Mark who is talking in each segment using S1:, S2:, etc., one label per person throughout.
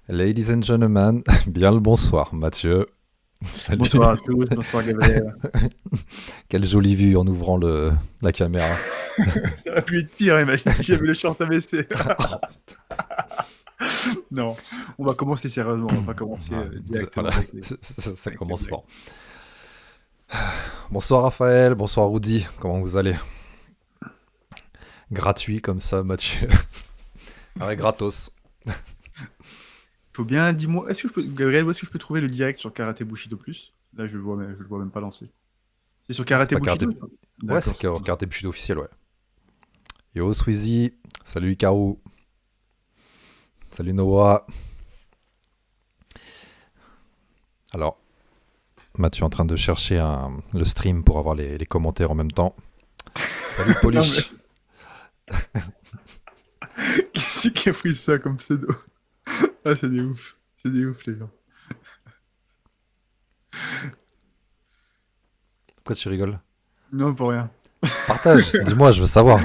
S1: Ladies and gentlemen, bien le bonsoir, Mathieu. Salut.
S2: Bonsoir à tous, bonsoir Gabriel.
S1: Quelle jolie vue en ouvrant la caméra.
S2: Ça aurait pu être pire, imagine si j'avais le short AVC. Non, on va commencer sérieusement, on va pas commencer directement
S1: Voilà,
S2: avec
S1: ça
S2: avec les
S1: commence
S2: blagues.
S1: fort. Bonsoir Raphaël, bonsoir Rudy, comment vous allez? Gratuit comme ça, Mathieu. Ah ouais, gratos.
S2: Faut bien, dis-moi, Gabriel, où est-ce que je peux trouver le direct sur Karate Bushido Plus? Là, je le vois même pas lancer. C'est sur
S1: C'est
S2: Karate
S1: pas carte
S2: Bushido?
S1: Ouais, c'est
S2: D'accord, ça marche.
S1: carte Bushido officielle, ouais. Yo Sweezy, salut Hikaru, salut Noah. Alors, Mathieu est en train de chercher le stream pour avoir les commentaires en même temps. Salut
S2: Non, mais
S1: Polish.
S2: qui c'est qui a pris ça comme pseudo? Ah, c'est des ouf. C'est des ouf, les gens.
S1: Pourquoi tu rigoles?
S2: Non, pour rien.
S1: Partage, dis-moi, je veux savoir.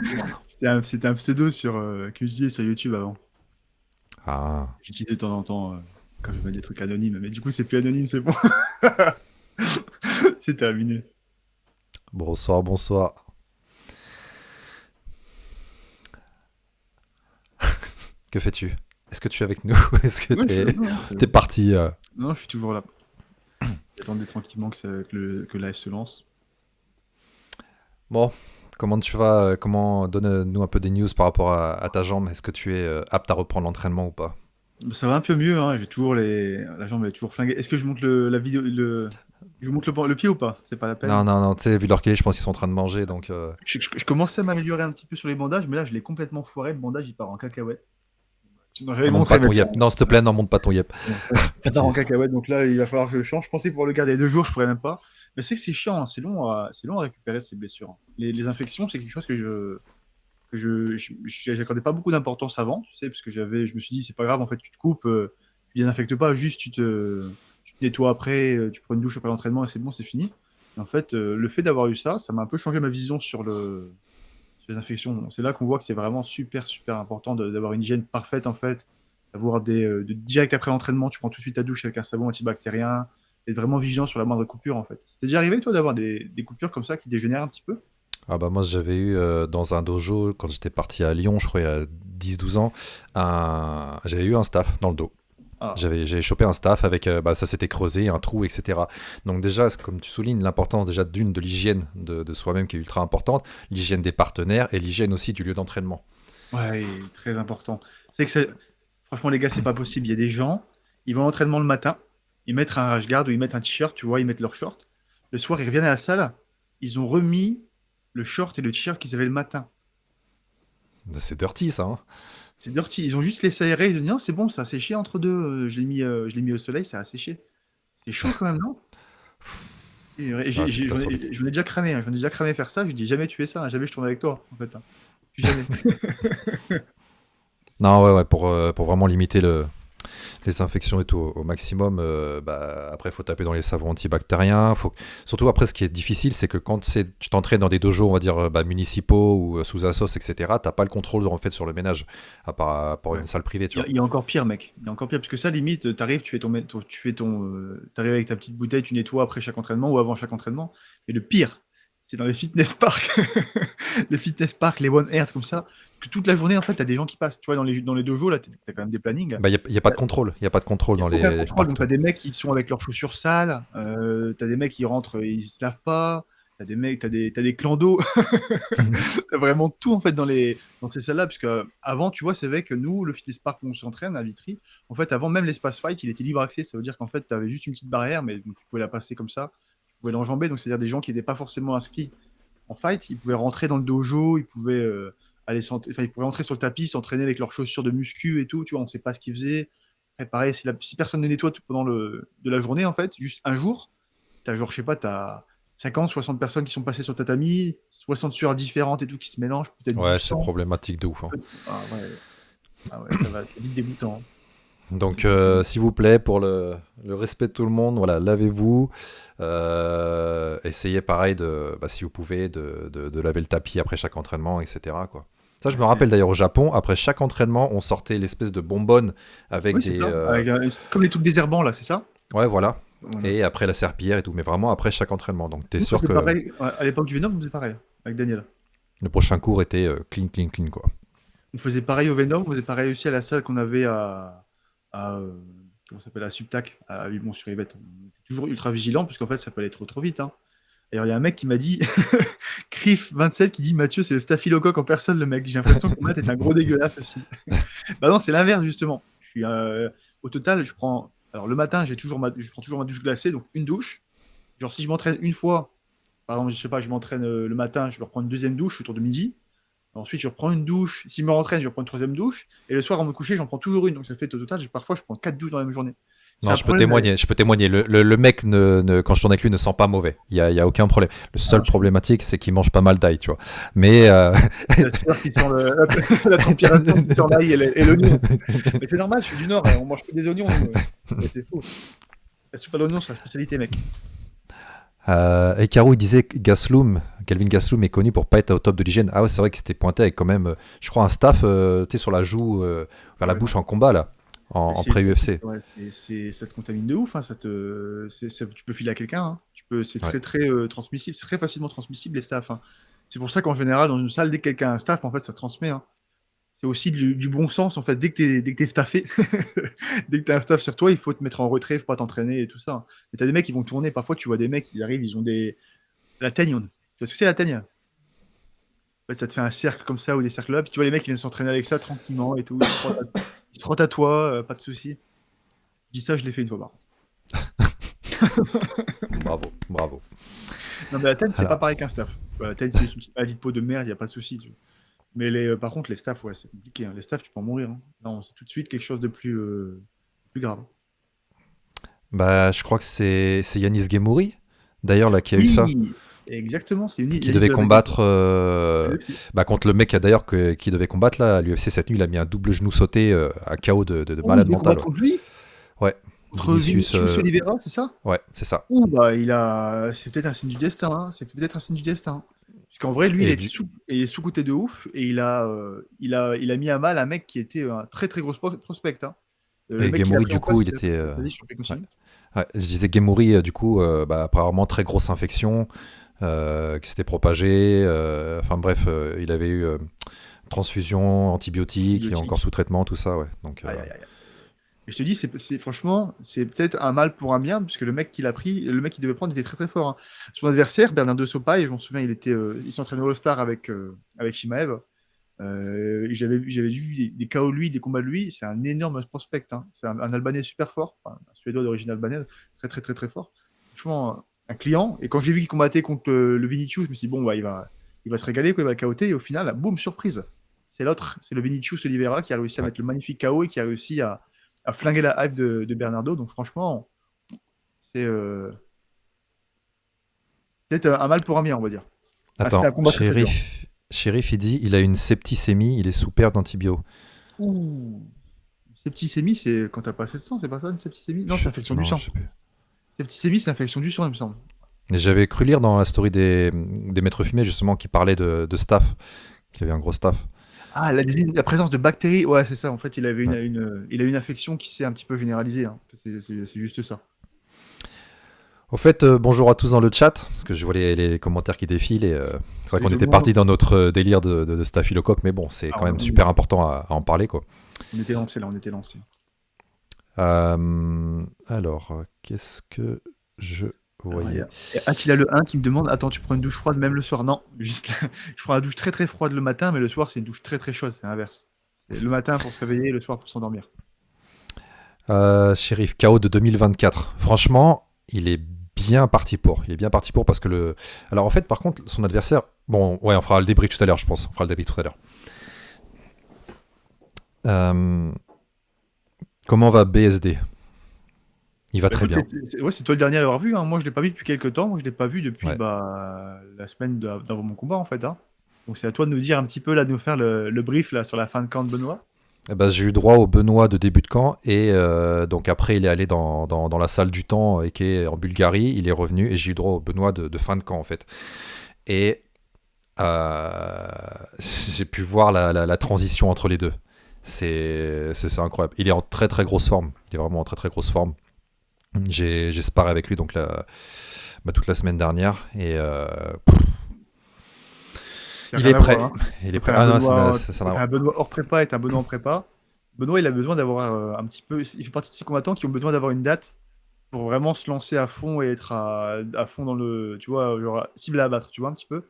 S2: C'était un pseudo que j'utilisais sur YouTube avant.
S1: Ah,
S2: J'utilise de temps en temps quand je mets des trucs anonymes, mais du coup, c'est plus anonyme, c'est bon. C'est terminé.
S1: bonsoir, bonsoir. Que fais-tu? Est-ce que tu es avec nous? Est-ce que
S2: Ouais, non,
S1: t'es parti
S2: non, je suis toujours là. J'attendais tranquillement que le live se lance.
S1: Bon, comment tu vas? Comment donne-nous un peu des news par rapport à ta jambe. Est-ce que tu es apte à reprendre l'entraînement ou pas?
S2: Ça va un peu mieux, hein. J'ai toujours la jambe est toujours flinguée. Est-ce que je monte la vidéo, je vous montre le pied ou pas? C'est pas la peine.
S1: Non, non, non, tu sais, vu leur je pense qu'ils sont en train de manger, donc...
S2: Je commençais à m'améliorer un petit peu sur les bandages, mais là, je l'ai complètement foiré. Le bandage, il part en cacahuète. Non, j'allais
S1: Ah,
S2: le
S1: monte
S2: montrer,
S1: pas
S2: mais
S1: ton yep. Non, s'il te plaît, non, monte pas ton yep.
S2: bon, ça part en
S1: Pitié.
S2: cacahuète, donc là, il va falloir que je le change. Je pensais pouvoir le garder 2 jours, je pourrais même pas. Mais c'est que c'est chiant, hein. C'est long à récupérer ces blessures, hein. Les infections, c'est quelque chose j'accordais pas beaucoup d'importance avant, tu sais, parce que je me suis dit, c'est pas grave, en fait, tu te coupes, tu désinfectes pas, juste tu te nettoies après, tu prends une douche après l'entraînement et c'est bon, c'est fini. Et en fait, le fait d'avoir eu ça, ça m'a un peu changé ma vision sur les infections. C'est là qu'on voit que c'est vraiment super, super important d'avoir une hygiène parfaite, en fait, d'avoir direct après l'entraînement, tu prends tout de suite ta douche avec un savon antibactérien, être vraiment vigilant sur la moindre coupure, en fait. C'était déjà arrivé, toi, d'avoir des coupures comme ça qui dégénèrent un petit peu?
S1: Ah bah moi j'avais eu dans un dojo, quand j'étais parti à Lyon, je crois il y a 10-12 ans, j'avais eu un staph dans le dos.
S2: Ah,
S1: J'avais chopé un staph avec, ça s'était creusé, un trou, etc. Donc déjà, comme tu soulignes, l'importance déjà de l'hygiène de soi-même qui est ultra importante, l'hygiène des partenaires et l'hygiène aussi du lieu d'entraînement.
S2: ouais, très important. C'est que franchement, les gars, c'est pas possible. Il y a des gens, ils vont à l'entraînement le matin, ils mettent un rash guard ou ils mettent un t-shirt, tu vois, ils mettent leur short. Le soir, ils reviennent à la salle, ils ont remis le short et le t-shirt qu'ils avaient le matin.
S1: C'est dirty ça, hein.
S2: C'est dirty. Ils ont juste laissé aérer. Ils ont dit non, c'est bon, ça a séché entre deux. Je l'ai mis au soleil, ça a séché. C'est chaud quand même, non? Et
S1: Ah, c'est catastrophique.
S2: j'en ai déjà cramé, hein. J'en ai déjà cramé faire ça. Je dis jamais tu fais ça, hein. Jamais je tourne avec toi, en fait, hein. Plus jamais.
S1: Non, ouais, ouais, pour vraiment limiter les infections et tout au maximum, après, il faut taper dans les savons antibactériens. Surtout, après, ce qui est difficile, c'est que quand tu t'entraînes dans des dojos, on va dire, municipaux ou sous Assos, etc., t'as pas le contrôle, en fait, sur le ménage, à part pour
S2: Ouais.
S1: une salle privée, tu vois.
S2: Il y a encore pire, mec. Il y a encore pire, parce que ça, limite, t'arrives, t'arrives avec ta petite bouteille, tu nettoies après chaque entraînement ou avant chaque entraînement. Et le pire, c'est dans les fitness parks, les fitness parks, les one earth comme ça, que toute la journée, en fait, t'as des gens qui passent. Tu vois, dans les dojos, là, t'as quand même des plannings.
S1: Bah, y a pas de contrôle. Il y a pas de contrôle
S2: Il n'y
S1: dans
S2: a aucun
S1: les
S2: contrôle.
S1: parcs,
S2: Donc, tu as
S1: toi.
S2: des mecs qui sont avec leurs chaussures sales. Tu as des mecs qui rentrent, ils se lavent pas. Tu as des mecs, t'as des clandos. T'as vraiment tout, en fait, dans ces salles-là. Puisque avant, tu vois, c'est vrai que nous, le fitness park où on s'entraîne à Vitry, en fait, avant même l'espace fight, il était libre accès. Ça veut dire qu'en fait, tu avais juste une petite barrière, mais donc, tu pouvais la passer comme ça. Tu pouvais l'enjamber. Donc, c'est-à-dire des gens qui n'étaient pas forcément inscrits en fight, ils pouvaient rentrer dans le dojo, ils pouvaient ils pouvaient rentrer sur le tapis, s'entraîner avec leurs chaussures de muscu et tout. Tu vois, on sait pas ce qu'ils faisaient. Après, pareil, si personne ne nettoie pendant de la journée, en fait, juste un jour, t'as genre, je sais pas, t'as 50, 60 personnes qui sont passées sur le tatami, 60 sueurs différentes et tout qui se mélangent, peut-être du
S1: Ouais, c'est
S2: sang.
S1: problématique de ouf, hein.
S2: Ah ouais, ah ouais, ça va être vite dégoûtant, hein.
S1: Donc,
S2: Vite dégoûtant.
S1: s'il vous plaît, pour le respect de tout le monde, voilà, lavez-vous. Essayez pareil si vous pouvez, de laver le tapis après chaque entraînement, etc., quoi. Ça, je
S2: Ouais,
S1: me rappelle d'ailleurs au Japon, après chaque entraînement, on sortait l'espèce de bonbonne avec
S2: Oui, c'est
S1: des.
S2: ça. Comme les trucs désherbants, là, c'est ça?
S1: Ouais, voilà.
S2: Voilà.
S1: Et après la serpillière et tout, mais vraiment après chaque entraînement. Donc, t'es
S2: Nous, on
S1: sûr
S2: faisait
S1: que
S2: pareil. Ouais, à l'époque du Venom, on faisait pareil, avec Daniel.
S1: le prochain cours était clean, clean, clean, quoi.
S2: On faisait pareil au Venom, on faisait pareil aussi à la salle qu'on avait à comment ça s'appelle, à Subtac, à Vibon-sur-Yvette. On était toujours ultra vigilant, parce qu'en fait, ça peut aller trop, trop vite, hein. D'ailleurs, il y a un mec qui m'a dit, Criff27, qui dit Mathieu, c'est le staphylocoque en personne, le mec. J'ai l'impression que Matt est un gros dégueulasse aussi. Bah non, c'est l'inverse, justement. Au total, je prends. Alors, le matin, je prends toujours ma douche glacée, donc une douche. Genre, si je m'entraîne une fois, par exemple, je sais pas, je m'entraîne le matin, je vais reprendre une deuxième douche autour de midi. Ensuite, je reprends une douche. Si je me rentraîne, je reprends une troisième douche. Et le soir, avant de me coucher, j'en prends toujours une. Donc, ça fait au total, parfois, je prends 4 douches dans la même journée. C'est
S1: Non,
S2: un
S1: je peux
S2: problème.
S1: témoigner, je peux témoigner. Le mec, quand je tourne avec lui, ne sent pas mauvais. Il y a aucun problème. Le seul problématique, c'est qu'il mange pas mal d'ail, tu vois. Mais.
S2: La sueur qui sent la transpiration qui sent l'ail et l'oignon. Mais c'est normal, je suis du Nord, on mange que des oignons. Mais c'est faux. La soupe à l'oignon, c'est la spécialité, mec.
S1: Et Caro, il disait que Calvin Gastelum est connu pour pas être au top de l'hygiène. Ah ouais, c'est vrai que c'était pointé avec quand même, je crois, un staff, tu sais, sur la joue, vers la
S2: Ouais,
S1: bouche
S2: non.
S1: en combat, là, en pré-UFC.
S2: Ouais, ça te contamine de ouf, hein, tu peux filer à quelqu'un, hein. C'est
S1: Ouais.
S2: très très transmissible, c'est très facilement transmissible les staffs, hein. C'est pour ça qu'en général, dans une salle, dès que quelqu'un a un staff, en fait, ça transmet, hein. C'est aussi du bon sens, en fait. Dès que t'es staffé, dès que t'as un staff sur toi, il faut te mettre en retrait, faut pas t'entraîner et tout ça, hein. Mais t'as des mecs qui vont tourner. Parfois, tu vois des mecs, ils arrivent, ils ont la teigne. Tu vois ce que c'est la teigne? En fait, ça te fait un cercle comme ça ou des cercles là. Puis tu vois les mecs qui viennent s'entraîner avec ça tranquillement et tout. Ils se frottent à toi, pas de soucis. Je dis ça, je l'ai fait une fois par contre.
S1: Bravo, bravo.
S2: Non, mais la teigne, c'est pas
S1: Alors,
S2: pareil qu'un staff. La teigne, c'est une petite maladie de peau de merde, y a pas de soucis. Mais par contre, les staffs, ouais, c'est compliqué, hein. Les staffs, tu peux en mourir, hein. Non, c'est tout de suite quelque chose de plus grave.
S1: bah, je crois que c'est Yanis Gemouri, d'ailleurs, là, qui a eu ça,
S2: Oui, exactement, c'est une
S1: qui
S2: liste
S1: devait
S2: de la
S1: combattre
S2: UFC.
S1: bah, contre le mec, d'ailleurs, qui devait combattre, là, à l'UFC cette nuit. Il a mis un double genou sauté à KO de
S2: Oh, il
S1: malade
S2: devait
S1: mental.
S2: combattre contre lui?
S1: Ouais,
S2: Contre
S1: Vinicius.
S2: Vinicius Oliveira, c'est ça?
S1: Ouais, c'est ça.
S2: Ouh, bah, c'est peut-être un signe du destin, hein. C'est peut-être un signe du destin. Parce qu'en vrai, lui,
S1: Et du,
S2: il est sous-coté de ouf et il a mis à mal un mec qui était un très très gros prospect, hein. Le
S1: et
S2: mec qui l'a
S1: Gemouri,
S2: pris
S1: du
S2: en
S1: coup,
S2: face,
S1: il était.
S2: vas-y, je t'en prie,
S1: Ouais.
S2: continue.
S1: Ouais, je disais Gemouri, du coup, bah, apparemment très grosse infection qui s'était propagée. Enfin bref, il avait eu transfusion, antibiotiques, il est encore
S2: Antibiotique.
S1: sous traitement, tout ça, ouais. Donc,
S2: Aïe, aïe, aïe. Et je te dis, franchement, c'est peut-être un mal pour un bien, puisque le mec qu'il devait prendre était très très fort, hein. Son adversaire, Bernardo Sopaï, je m'en souviens, il s'entraînait au All-Star avec Shimaev. J'avais vu des KO de lui, des combats de lui. C'est un énorme prospect, hein. C'est un Albanais super fort, enfin, un Suédois d'origine albanaise, très très très très fort. Franchement, un client. Et quand j'ai vu qu'il combattait contre le Vinicius, je me suis dit, bon, bah, il va se régaler, quoi, il va le KOT. Et au final, boum, surprise. C'est l'autre, c'est le Vinicius Oliveira qui a réussi à
S1: ouais.
S2: mettre le magnifique KO et qui a réussi à flinguer la hype de Bernardo. Donc franchement, c'est peut-être un mal pour un bien, on va dire. Ah, c'était un
S1: Attends,
S2: combat très très dur.
S1: Shérif, il dit il a une septicémie, il est sous perte d'antibio.
S2: Ouh. Septicémie, c'est quand t'as pas assez de sang, c'est pas ça une septicémie? Non, c'est infection du
S1: Non,
S2: sang.
S1: je sais plus.
S2: Septicémie, c'est infection du sang, il me semble.
S1: Et j'avais cru lire dans la story des maîtres fumés, justement, qui parlait de staff, qu'il avait un gros staff.
S2: Ah, la présence de bactéries, ouais, c'est ça. En fait, il avait
S1: Ouais.
S2: il a une infection qui s'est un petit peu généralisée, hein. C'est juste ça.
S1: Au fait, bonjour à tous dans le chat, parce que je vois les commentaires qui défilent et c'est vrai
S2: Salut
S1: qu'on
S2: tout le
S1: était
S2: monde.
S1: parti dans notre délire de staphylocoque, mais bon, c'est
S2: Ah,
S1: quand même super important à en parler, quoi.
S2: on était lancé là, on était lancé.
S1: Alors, qu'est-ce que je voyais?
S2: Et Attila le 1 qui me demande, attends, tu prends une douche froide même le soir? Non, juste je prends la douche très très froide le matin, mais le soir c'est une douche très très chaude, c'est l'inverse. C'est le matin pour se réveiller et le soir pour s'endormir.
S1: Shérif, KO de 2024. Franchement, il est bien parti pour. Il est bien parti pour parce que le. Alors en fait, par contre, son adversaire. Bon, ouais, on fera le débrief tout à l'heure, je pense. On fera le débrief tout à l'heure. Comment va BSD? Il va
S2: Bah,
S1: très
S2: écoute,
S1: bien.
S2: c'est toi le dernier à l'avoir vu, hein. Moi je l'ai pas vu depuis quelques temps, moi je l'ai pas vu depuis
S1: Ouais.
S2: la semaine d'avant mon combat en fait, hein. Donc c'est à toi de nous dire un petit peu là, de nous faire le brief là sur la fin de camp de Benoît.
S1: Eh ben, j'ai eu droit au Benoît de début de camp et donc après il est allé dans la salle du temps et qui est en Bulgarie, il est revenu et j'ai eu droit au Benoît de fin de camp en fait. Et Euh, j'ai pu voir la transition entre les deux. C'est incroyable. Il est en très très grosse forme. Il est vraiment en très très grosse forme. J'ai sparé avec lui donc toute la semaine dernière et
S2: C'est
S1: il
S2: rien
S1: est
S2: à
S1: prêt.
S2: voir, hein.
S1: Il est
S2: Entre
S1: prêt.
S2: un
S1: Ah non,
S2: Benoît,
S1: ça
S2: entre
S1: n'a-
S2: un Benoît hors prépa et un Benoît en prépa, Benoît, il a besoin d'avoir un petit peu. Il fait partie de ces combattants qui ont besoin d'avoir une date pour vraiment se lancer à fond et être à fond dans le. Tu vois, genre, cible à abattre, tu vois, un petit peu.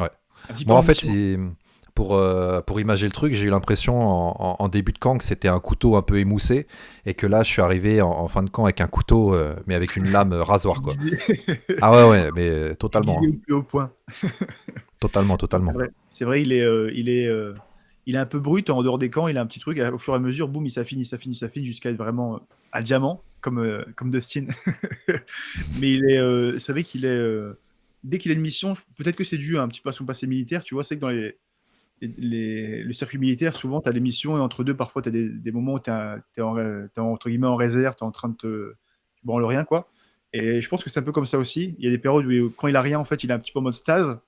S1: Ouais.
S2: Un petit peu
S1: Moi,
S2: en
S1: en fait,
S2: mission.
S1: pour imager le truc, j'ai eu l'impression en début de camp que c'était un couteau un peu émoussé et que là, je suis arrivé en fin de camp avec un couteau, mais avec une lame rasoir, quoi.
S2: Aiguisé,
S1: Ah ouais, ouais, mais totalement,
S2: aiguisé
S1: hein.
S2: au plus haut point.
S1: Totalement,
S2: Non, c'est
S1: totalement.
S2: vrai. C'est vrai, il est un peu brut en dehors des camps. Il a un petit truc. Au fur et à mesure, boum, il s'affine, jusqu'à être vraiment à diamant, comme Dustin. Mais c'est vrai qu'il est. Dès qu'il a une mission, peut-être que c'est dû un petit peu à son passé militaire. Tu vois, c'est que dans le circuit militaire, souvent, tu as des missions et entre deux, parfois, tu as des moments où tu es, entre guillemets en réserve, tu es en train de tu branles rien, quoi. Et je pense que c'est un peu comme ça aussi. Il y a des périodes où, quand il a rien, en fait, il est un petit peu en mode stase.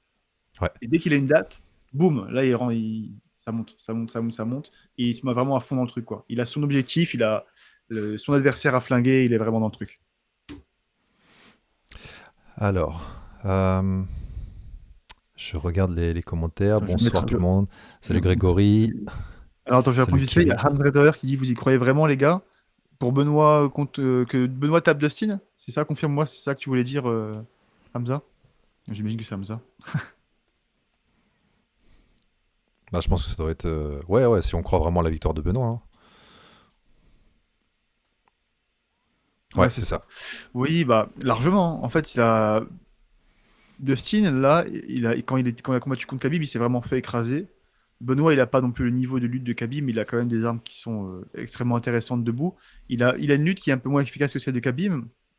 S1: Ouais.
S2: Et dès qu'il a une date, boum, là, ça monte, ça monte, ça monte, ça monte. Et il se met vraiment à fond dans le truc, quoi. Il a son objectif, il a son adversaire à flinguer, il est vraiment dans le truc.
S1: Alors, euh, je regarde les commentaires.
S2: Attends, je vais mettre
S1: Bonsoir
S2: un
S1: tout le
S2: jeu.
S1: monde. Salut Grégory.
S2: Alors, attends, je vais répondre
S1: Salut
S2: vite fait. Il y a
S1: Kiri.
S2: Hans Redder qui dit: vous y croyez vraiment, les gars? Pour Benoît, que Benoît tape Dustin? C'est ça, confirme-moi, c'est ça que tu voulais dire, Hamza? J'imagine que c'est Hamza.
S1: Bah, je pense que ça doit être. Ouais, ouais, si on croit vraiment à la victoire de Benoît, hein.
S2: Ouais,
S1: Ouais,
S2: c'est
S1: c'est
S2: ça.
S1: ça.
S2: Oui, bah, largement. En fait, Dustin, là, quand il a combattu contre Khabib, il s'est vraiment fait écraser. Benoît, il n'a pas non plus le niveau de lutte de Khabib, mais il a quand même des armes qui sont extrêmement intéressantes debout. Il a une lutte qui est un peu moins efficace que celle de Khabib.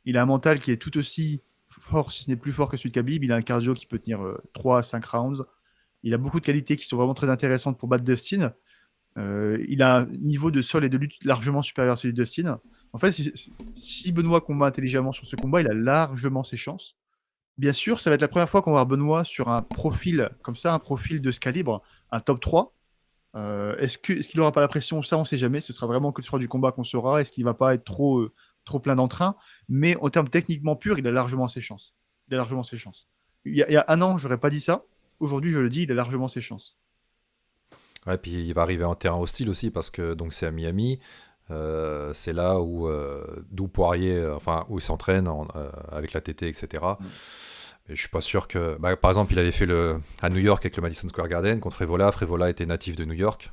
S2: Il a un mental qui est tout aussi fort, si ce n'est plus fort que celui de Khabib. Il a un cardio qui peut tenir 3 à 5 rounds. Il a beaucoup de qualités qui sont vraiment très intéressantes pour battre Dustin. Il a un niveau de sol et de lutte largement supérieur à celui de Dustin. En fait, si Benoît combat intelligemment sur ce combat, il a largement ses chances. Bien sûr, ça va être la première fois qu'on va voir Benoît sur un profil comme ça, un profil de ce calibre, un top 3. Est-ce qu'il n'aura pas la pression? Ça, on ne sait jamais. Ce sera vraiment que le soir du combat qu'on saura. Est-ce qu'il ne va pas être trop plein d'entrain? Mais en termes techniquement purs, il a largement ses chances. Il a largement ses chances. Il y a un an, je n'aurais pas dit ça. Aujourd'hui, je le dis, il a largement ses chances.
S1: Ouais, puis il va arriver en terrain hostile aussi parce que donc c'est à Miami. C'est là où d'où Poirier, enfin où il s'entraîne avec la TT, etc.
S2: Mm.
S1: Et je suis pas sûr que. Bah, par exemple, il avait fait à New York avec le Madison Square Garden contre Frevola. Frevola était natif de New York.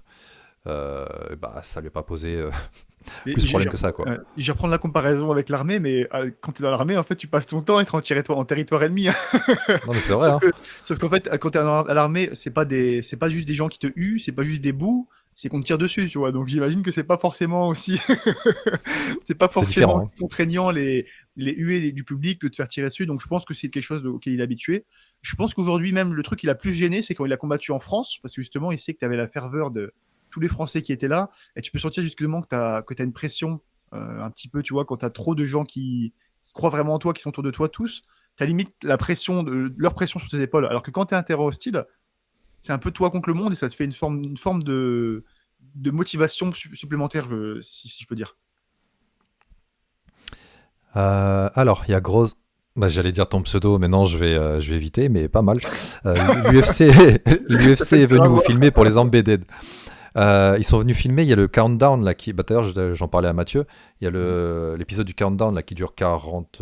S1: Bah, ça lui a pas posé
S2: Mais
S1: plus de problème que ça, quoi.
S2: je vais reprendre la comparaison avec l'armée, mais quand tu es dans l'armée, en fait, tu passes ton temps à être en territoire ennemi, hein.
S1: Non, mais c'est vrai,
S2: Sauf
S1: hein.
S2: que, sauf qu'en fait, quand tu es à l'armée, c'est pas juste des gens qui te huent, c'est pas juste des bouts, c'est qu'on te tire dessus, tu vois. Donc j'imagine que c'est pas forcément aussi, c'est pas
S1: C'est
S2: forcément
S1: différent,
S2: aussi
S1: hein.
S2: contraignant les huées du public de te faire tirer dessus. Donc je pense que c'est quelque chose auquel il est habitué. Je pense qu'aujourd'hui même, le truc qui l'a plus gêné, c'est quand il a combattu en France, parce que justement, il sait que tu avais la ferveur de tous les Français qui étaient là, et tu peux sentir justement que t'as une pression un petit peu, tu vois, quand tu as trop de gens qui croient vraiment en toi, qui sont autour de toi tous, tu as limite leur pression sur tes épaules. Alors que quand tu es un terrain hostile, c'est un peu toi contre le monde et ça te fait une forme de motivation supplémentaire, si je peux dire.
S1: Alors, il y a Grosse. Bah, j'allais dire ton pseudo, mais non, je vais éviter, mais pas mal. L'UFC
S2: Ça
S1: l'UFC
S2: fait
S1: est
S2: dur
S1: venu
S2: à
S1: vous
S2: voir.
S1: filmer pour les Embedded. Ils sont venus filmer, il y a le countdown là qui. Bah, d'ailleurs, j'en parlais à Mathieu. Il y a l'épisode du countdown là qui dure 40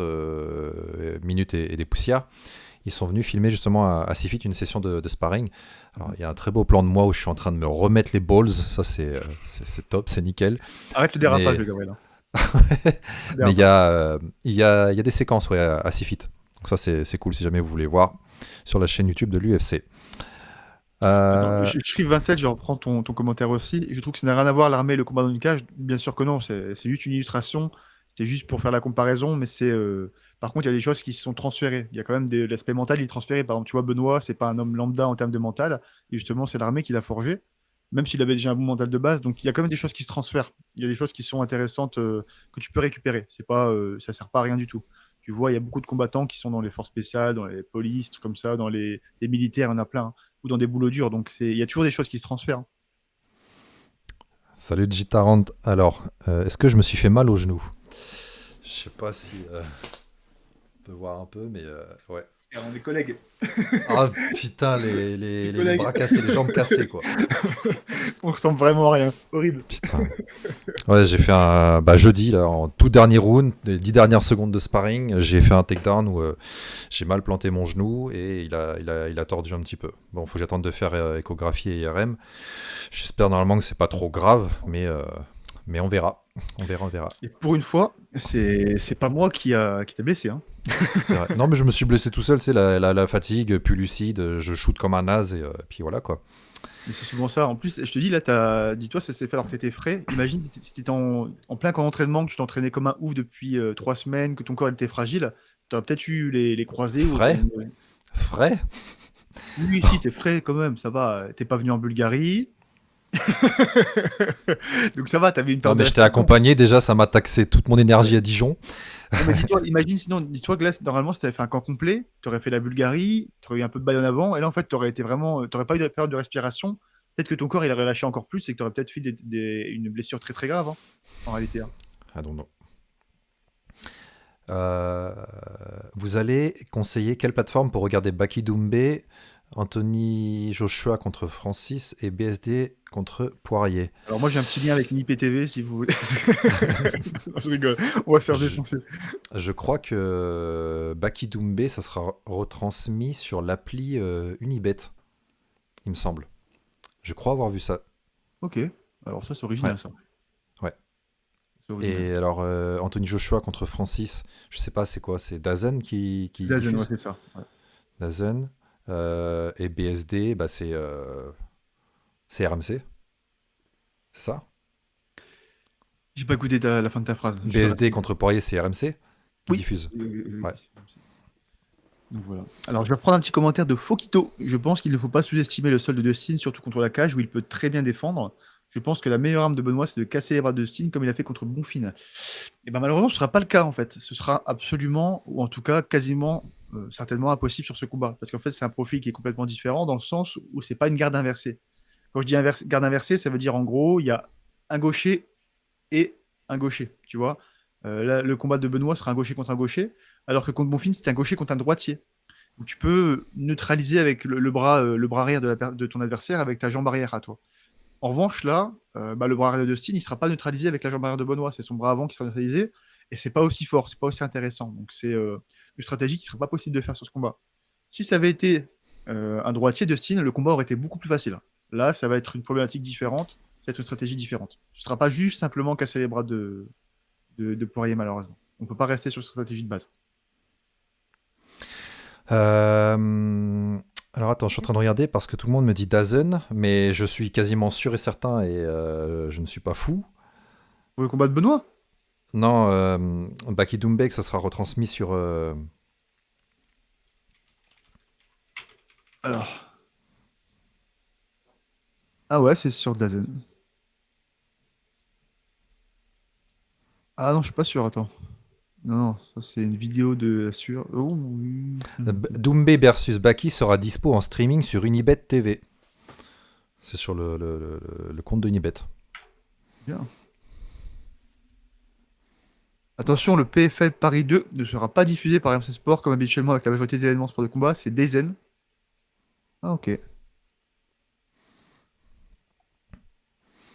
S1: minutes et des poussières. Ils sont venus filmer justement à Sifit une session de sparring. Alors, il y a un très beau plan de moi où je suis en train de me remettre les balls. Ça, c'est top, c'est nickel.
S2: Arrête le dérapage,
S1: Mais,
S2: le Gabriel, hein. Le
S1: mais
S2: dérapage.
S1: il y a des séquences ouais, à Sifit. Donc, ça, c'est cool si jamais vous voulez voir sur la chaîne YouTube de l'UFC.
S2: Attends,
S1: Euh,
S2: je Shriv 27, je reprends ton commentaire aussi. Je trouve que ça n'a rien à voir, l'armée et le combat dans une cage. Bien sûr que non, c'est juste une illustration. C'était juste pour faire la comparaison, mais par contre, il y a des choses qui se sont transférées. Il y a quand même l'aspect mental, il est transféré. Par exemple, tu vois, Benoît, c'est pas un homme lambda en termes de mental. Et justement, c'est l'armée qui l'a forgé, même s'il avait déjà un bon mental de base. Donc, il y a quand même des choses qui se transfèrent. Il y a des choses qui sont intéressantes que tu peux récupérer. C'est pas, ça sert pas à rien du tout. Tu vois, il y a beaucoup de combattants qui sont dans les forces spéciales, dans les polices, trucs comme ça, dans les militaires, il y en a plein, hein. ou dans des boulots durs. Donc il y a toujours des choses qui se transfèrent.
S1: Salut Jitarand. Alors, est-ce que je me suis fait mal au genou? Je sais pas si on peut voir un peu, mais ouais.
S2: Et on est collègues.
S1: Ah putain,
S2: Les
S1: les
S2: collègues.
S1: bras cassés, les jambes cassées, quoi.
S2: On ressemble vraiment à rien. Horrible.
S1: Putain. Ouais, j'ai fait un jeudi, là, en tout dernier round, les 10 dernières secondes de sparring, j'ai fait un takedown où j'ai mal planté mon genou et il a tordu un petit peu. Bon, faut que j'attende de faire échographie et IRM. J'espère normalement que c'est pas trop grave, mais on verra. On verra, on verra.
S2: Et pour une fois, c'est pas moi qui t'a blessé. Hein.
S1: C'est vrai. Non, mais je me suis blessé tout seul, c'est la fatigue, plus lucide, je shoot comme un naze et puis voilà quoi.
S2: Mais c'est souvent ça. En plus, je te dis, là, dis-toi, ça s'est fait alors que t'étais frais. Imagine si t'étais en plein camp d'entraînement, que tu t'entraînais comme un ouf depuis 3 semaines, que ton corps était fragile, t'aurais peut-être eu les croisés.
S1: Frais? Frais?
S2: Oui, si, t'es frais quand même, ça va. T'es pas venu en Bulgarie. Donc ça va, t'avais une
S1: Non,
S2: période
S1: mais
S2: de
S1: je t'ai
S2: respiration.
S1: accompagné, déjà ça m'a taxé toute mon énergie à Dijon.
S2: Non, mais dis-toi, imagine sinon, dis-toi que là, normalement, si t'avais fait un camp complet, t'aurais fait la Bulgarie, t'aurais eu un peu de bail en avant, et là, en fait, t'aurais été vraiment, t'aurais pas eu de période de respiration. Peut-être que ton corps, il aurait lâché encore plus et que t'aurais peut-être fait une blessure très très grave, hein, en réalité. Hein.
S1: Ah non, non. Vous allez conseiller quelle plateforme pour regarder Baki Doumbé, Anthony Joshua contre Francis et BSD contre Poirier?
S2: Alors moi, j'ai un petit lien avec NIPTV, si vous voulez. Non, je rigole, on va se faire
S1: Je,
S2: défoncer.
S1: je crois que Baki Doumbé, ça sera retransmis sur l'appli Unibet, il me semble. Je crois avoir vu ça.
S2: Ok, alors ça, c'est
S1: Ouais,
S2: original, ça.
S1: ouais.
S2: C'est original.
S1: Et alors, Anthony Joshua contre Francis, je sais pas c'est quoi, c'est DAZN qui
S2: Zazen, ouais,
S1: diffuse?
S2: c'est ça. Ouais.
S1: DAZN. Et BSD, c'est RMC, c'est ça?
S2: J'ai pas écouté la fin de ta phrase. Je saurais.
S1: BSD contre Poirier, c'est RMC qui
S2: Oui.
S1: diffuse. Ouais.
S2: Donc voilà. Alors je vais reprendre un petit commentaire de Fokito. Je pense qu'il ne faut pas sous-estimer le sol de Dustin, surtout contre la cage où il peut très bien défendre. Je pense que la meilleure arme de Benoît, c'est de casser les bras de Dustin comme il a fait contre Bonfim. Et ben malheureusement, ce ne sera pas le cas en fait. Ce sera absolument, ou en tout cas quasiment, certainement impossible sur ce combat. Parce qu'en fait, c'est un profil qui est complètement différent dans le sens où c'est pas une garde inversée. Quand je dis garde inversée, ça veut dire en gros, il y a un gaucher et un gaucher, tu vois. Là, le combat de Benoît sera un gaucher contre un gaucher, alors que contre Bonfim, c'était un gaucher contre un droitier. Donc tu peux neutraliser avec le bras arrière de ton adversaire avec ta jambe arrière à toi. En revanche, là, le bras arrière de Dustin, il ne sera pas neutralisé avec la jambe arrière de Benoît. C'est son bras avant qui sera neutralisé. Et c'est pas aussi fort, c'est pas aussi intéressant. Donc c'est une stratégie qui ne serait pas possible de faire sur ce combat. Si ça avait été un droitier, Dustin, le combat aurait été beaucoup plus facile. Là, ça va être une problématique différente. Ça va être une stratégie différente. Ce ne sera pas juste simplement casser les bras de Poirier, malheureusement. On ne peut pas rester sur cette stratégie de base.
S1: Alors attends, je suis en train de regarder parce que tout le monde me dit DAZN, mais je suis quasiment sûr et certain et je ne suis pas fou.
S2: Pour le combat de Benoît.
S1: Non, Baki Doumbé, ça sera retransmis sur.
S2: Alors. Ah ouais, c'est sur Dazen. Ah non, je suis pas sûr, attends. Non, non, ça c'est une vidéo de sur. Oh, oui.
S1: Doumbé versus Baki sera dispo en streaming sur Unibet TV. C'est sur le compte de Unibet.
S2: Bien. Attention, le PFL Paris 2 ne sera pas diffusé par RMC Sport comme habituellement avec la majorité des événements sport de combat, c'est Dazen. Ah ok.